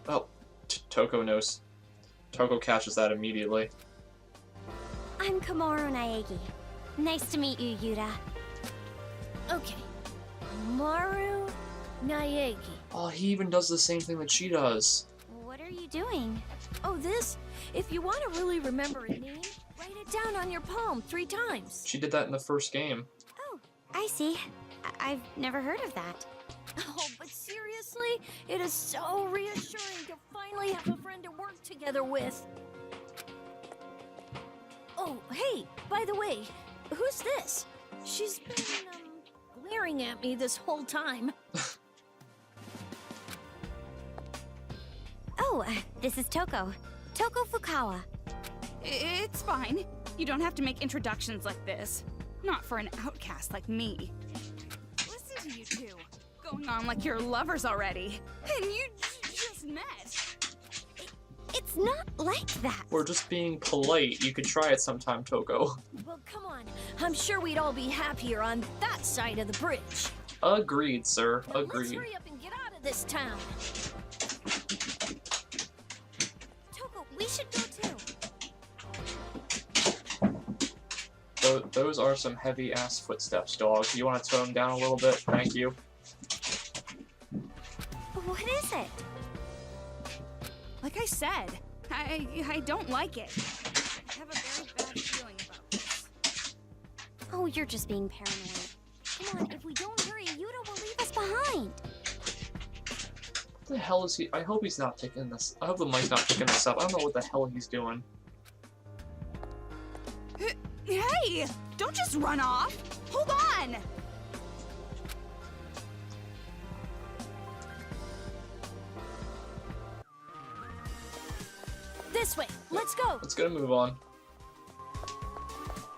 Oh, Toko knows. Toko catches that immediately. I'm Komaru Naegi. Nice to meet you, Yuta. Okay. Maru Naegi. Oh, he even does the same thing that she does. What are you doing? Oh, this? If you want to really remember a name, write it down on your palm 3 times. She did that in the first game. Oh, I see. I've never heard of that. Oh, but seriously, it is so reassuring to finally have a friend to work together with. Oh, hey, by the way, who's this? She's been, glaring at me this whole time. Oh, this is Toko. Toko Fukawa. It's fine. You don't have to make introductions like this. Not for an outcast like me. Listen to you two. Going on like you're lovers already. And you just met. It's not like that. We're just being polite. You could try it sometime, Toko. Well, come on. I'm sure we'd all be happier on that side of the bridge. Agreed, sir. Now let's Agreed. hurry up and get out of this town. Toko, we should go too. Those are some heavy-ass footsteps, dog. You want to tone them down a little bit? Thank you. What is it? Like I said, I don't like it. I have a very bad feeling about this. Oh, you're just being paranoid. Come on, if we don't hurry, Yuta will leave us behind. What the hell is he? I hope he's not picking this. I hope the mic's not picking this up. I don't know what the hell he's doing. Hey! Don't just run off! Hold on! This way. Let's go. Let's get a move on.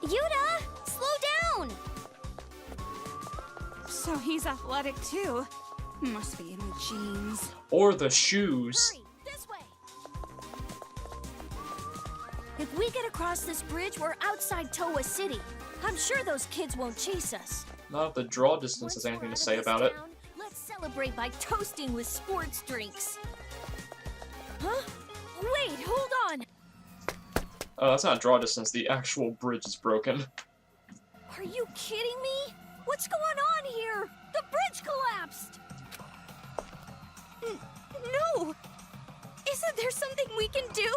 Yuta, slow down! So he's athletic too. Must be in the genes. Or the shoes. Hurry. This way. If we get across this bridge, we're outside Toa City. I'm sure those kids won't chase us. Not if the draw distance has anything to say about it. Let's celebrate by toasting with sports drinks. Huh? Wait, hold on! Oh, that's not draw distance, the actual bridge is broken. Are you kidding me? What's going on here? The bridge collapsed! No! Isn't there something we can do?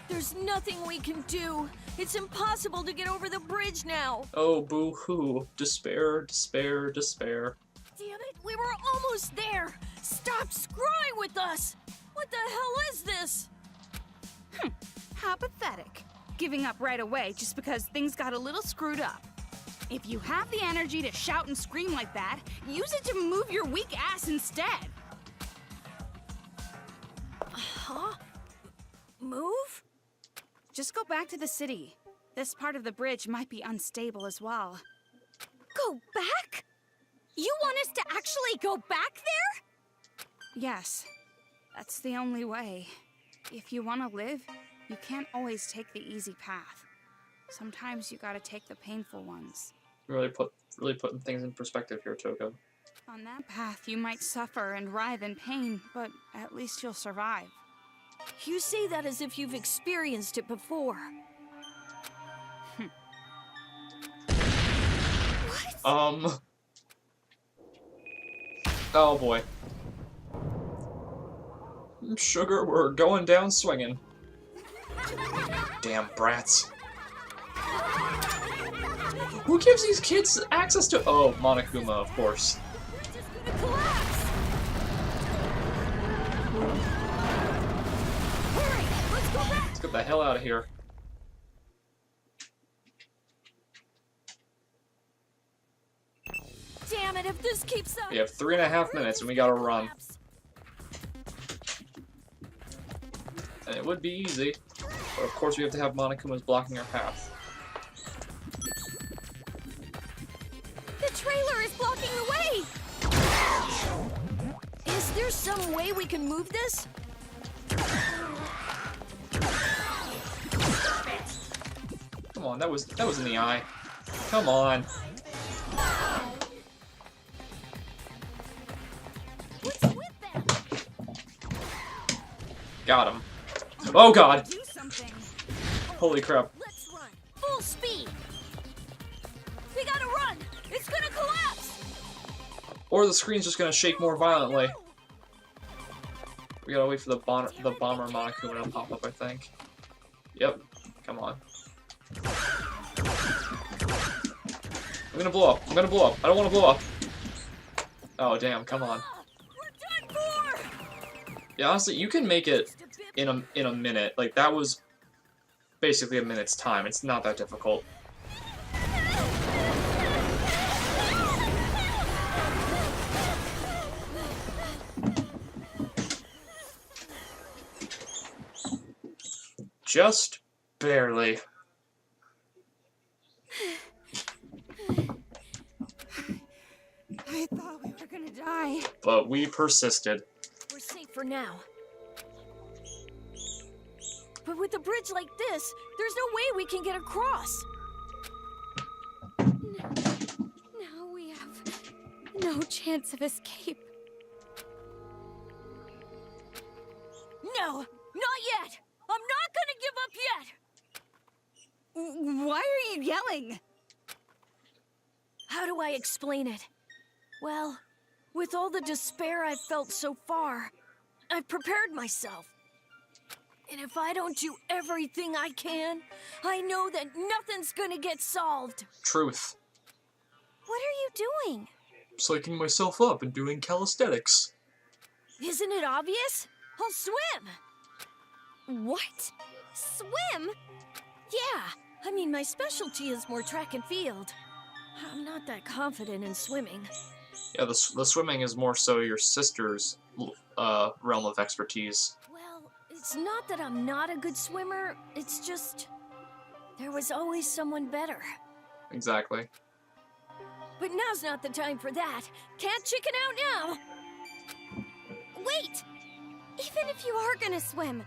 There's nothing we can do. It's impossible to get over the bridge now. Oh, boo-hoo. Despair, despair, despair. Damn it, we were almost there. Stop screwing with us. What the hell is this? How pathetic. Giving up right away just because things got a little screwed up. If you have the energy to shout and scream like that, use it to move your weak ass instead. Huh? Move? Just go back to the city. This part of the bridge might be unstable as well. Go back? You want us to actually go back there? Yes, that's the only way. If you want to live, you can't always take the easy path. Sometimes you gotta take the painful ones. Really putting things in perspective here, Toko. On that path, you might suffer and writhe in pain, but at least you'll survive. You say that as if you've experienced it before. Oh boy. Sugar, we're going down swinging. Damn brats. Who gives these kids access to— oh, Monokuma, of course. Let's get the hell out of here. Damn it, if this keeps up. We have 3.5 minutes and we gotta run. And it would be easy, but of course we have to have Monokuma's blocking our path. The trailer is blocking the way! Is there some way we can move this? Come on, that was in the eye. Come on. What's with them? Got him. Oh god! Do something. Holy crap. Let's run. Full speed. We gotta run. It's gonna collapse. Or the screen's just gonna shake more violently. We gotta wait for the bomber Monokuma to pop up, I think. Yep. Come on. I'm gonna blow up. I'm gonna blow up. I don't wanna blow up. Oh damn, come on. We're done for. Yeah, honestly, you can make it in a minute. Like, that was basically a minute's time. It's not that difficult. Just barely. I thought we were gonna die. But we persisted. We're safe for now. But with a bridge like this, there's no way we can get across. Now we have no chance of escape. No, not yet. I'm not gonna give up yet. Why are you yelling? How do I explain it? Well, with all the despair I've felt so far, I've prepared myself. And if I don't do everything I can, I know that nothing's gonna get solved. Truth. What are you doing? Psyching myself up and doing calisthenics. Isn't it obvious? I'll swim. What? Swim? Yeah, I mean, my specialty is more track and field. I'm not that confident in swimming. Yeah, the swimming is more so your sister's realm of expertise. Well, it's not that I'm not a good swimmer, it's just there was always someone better. Exactly. But now's not the time for that. Can't chicken out now. Wait! Even if you are gonna swim,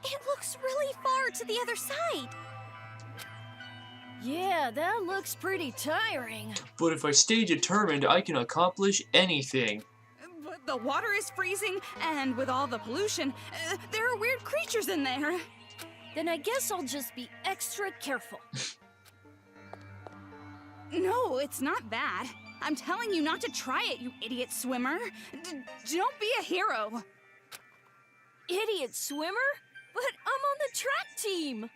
It looks really far to the other side. Yeah, that looks pretty tiring. But if I stay determined, I can accomplish anything. But the water is freezing, and with all the pollution, there are weird creatures in there. Then I guess I'll just be extra careful. No, it's not that. I'm telling you not to try it, you idiot swimmer. Don't be a hero. Idiot swimmer? But I'm on the track team.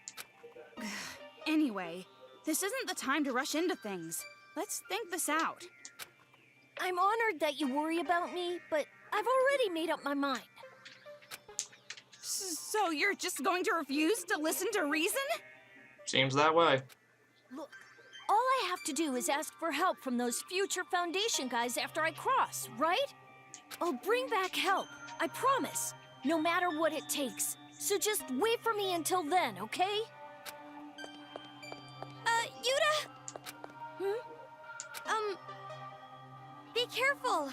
Anyway, this isn't the time to rush into things. Let's think this out. I'm honored that you worry about me, but I've already made up my mind. So you're just going to refuse to listen to reason? Seems that way. Look, all I have to do is ask for help from those future Foundation guys after I cross, right? I'll bring back help, I promise, no matter what it takes. So just wait for me until then, okay? Yuta! Be careful.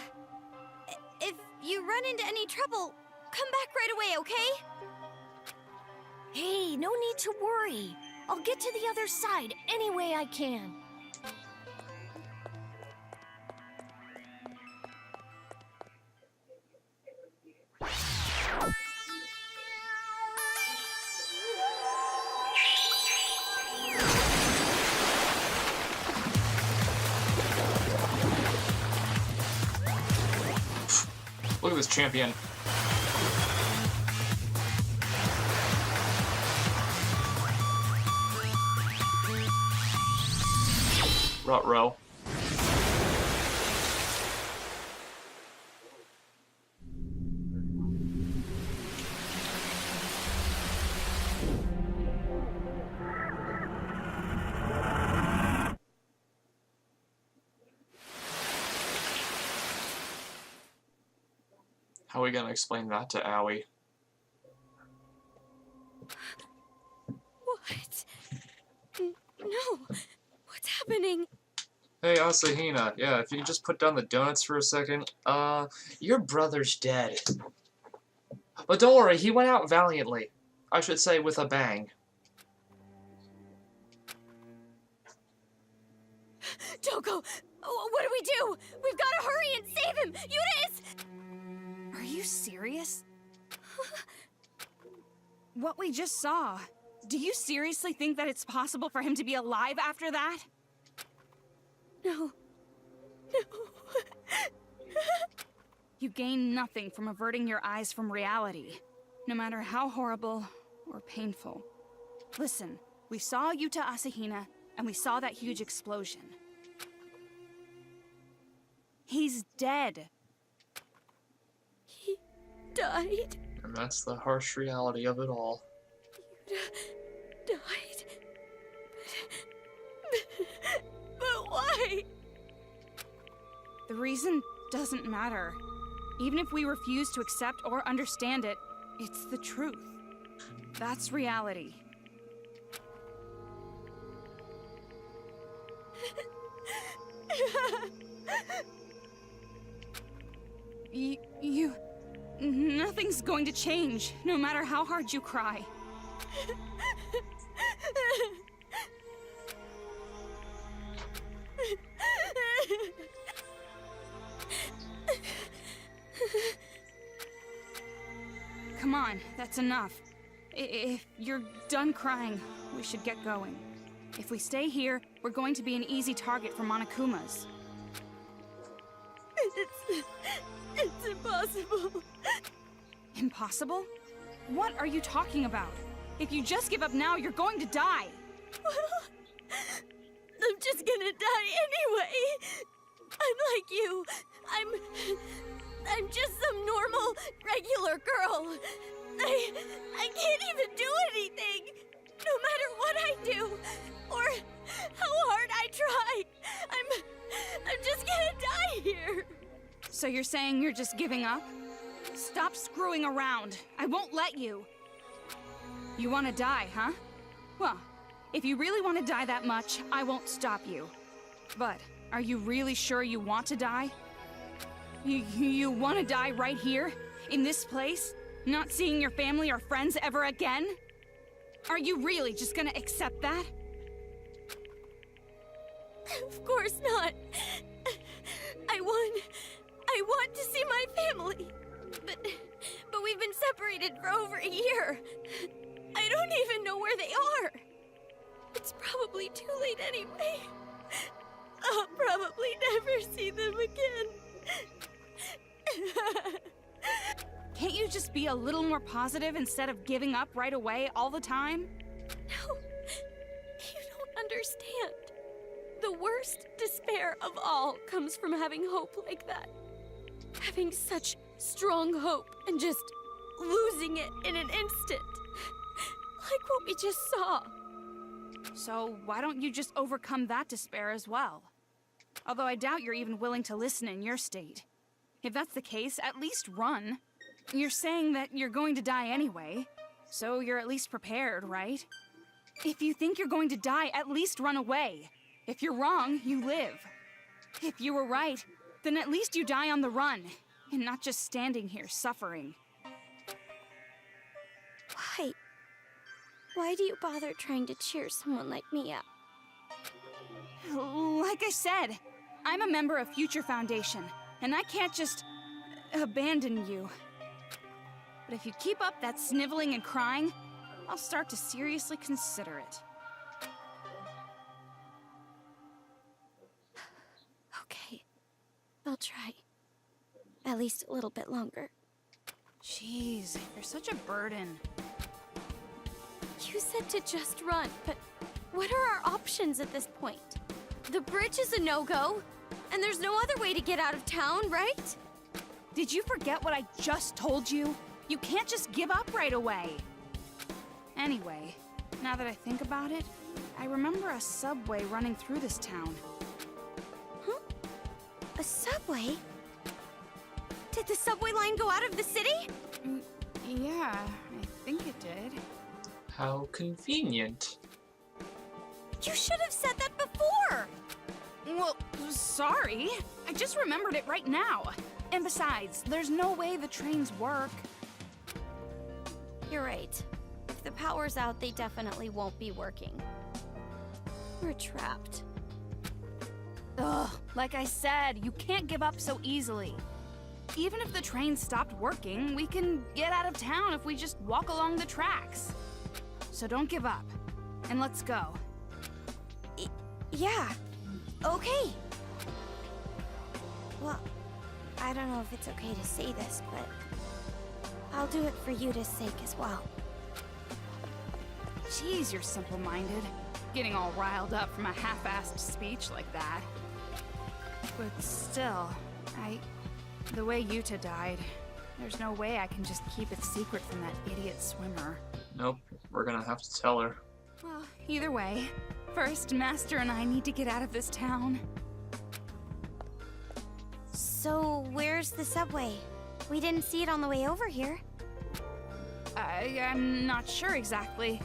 If you run into any trouble, come back right away, okay? Hey, no need to worry. I'll get to the other side any way I can. Look at this champion. Ruh-roh. How are we gonna explain that to Aoi? What? No. What's happening? Hey, Asahina. Yeah, if you could just put down the donuts for a second. Your brother's dead. But don't worry, he went out valiantly. I should say with a bang. Doko! What do we do? We've got to hurry and save him! Yuta is... Are you serious? What we just saw. Do you seriously think that it's possible for him to be alive after that? No. You gain nothing from averting your eyes from reality, no matter how horrible or painful. Listen, we saw Yuta Asahina, and we saw that huge explosion. He's dead. He died. And that's the harsh reality of it all. Yuta died. But why? The reason doesn't matter. Even if we refuse to accept or understand it, it's the truth. That's reality. Nothing's going to change, no matter how hard you cry. Come on, that's enough. If you're done crying, we should get going. If we stay here, we're going to be an easy target for Monokumas. It's impossible. Impossible? What are you talking about? If you just give up now, you're going to die. Well, I'm just gonna die anyway. I'm like you. I'm just some normal, regular girl. I can't even do anything. No matter what I do, or how hard I try, I'm just gonna die here. So you're saying you're just giving up? Stop screwing around. I won't let you. You want to die, huh? Well, if you really want to die that much, I won't stop you. But are you really sure you want to die? You want to die right here? In this place? Not seeing your family or friends ever again? Are you really just gonna accept that? Of course not. I want to see my family. But we've been separated for over a year. I don't even know where they are. It's probably too late anyway. I'll probably never see them again. Can't you just be a little more positive instead of giving up right away all the time? No, you don't understand. The worst despair of all comes from having hope like that. Having such strong hope and just losing it in an instant. Like what we just saw. So why don't you just overcome that despair as well? Although I doubt you're even willing to listen in your state. If that's the case, at least run. You're saying that you're going to die anyway, so you're at least prepared, right? If you think you're going to die, at least run away. If you're wrong, you live. If you were right, then at least you die on the run, and not just standing here suffering. Why? Why do you bother trying to cheer someone like me up? Like I said, I'm a member of Future Foundation, and I can't just abandon you. But if you keep up that sniveling and crying, I'll start to seriously consider it. Okay, I'll try. At least a little bit longer. Jeez, you're such a burden. You said to just run, but what are our options at this point? The bridge is a no-go, and there's no other way to get out of town, right? Did you forget what I just told you? You can't just give up right away. Anyway, now that I think about it, I remember a subway running through this town. Huh? A subway? Did the subway line go out of the city? Yeah, I think it did. How convenient. You should have said that before! Well, sorry. I just remembered it right now. And besides, there's no way the trains work. You're right. If the power's out, they definitely won't be working. We're trapped. Ugh, like I said, you can't give up so easily. Even if the train stopped working, we can get out of town if we just walk along the tracks. So don't give up, and let's go. Yeah, okay. Well, I don't know if it's okay to say this, but I'll do it for Yuta's sake as well. Jeez, you're simple-minded. Getting all riled up from a half-assed speech like that. But still, the way Yuta died, there's no way I can just keep it secret from that idiot swimmer. Nope, we're gonna have to tell her. Well, either way, first, Master and I need to get out of this town. So, where's the subway? We didn't see it on the way over here. I'm not sure exactly.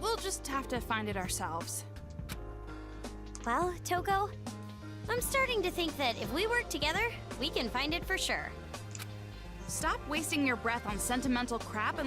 We'll just have to find it ourselves. Well, Toko, I'm starting to think that if we work together, we can find it for sure. Stop wasting your breath on sentimental crap and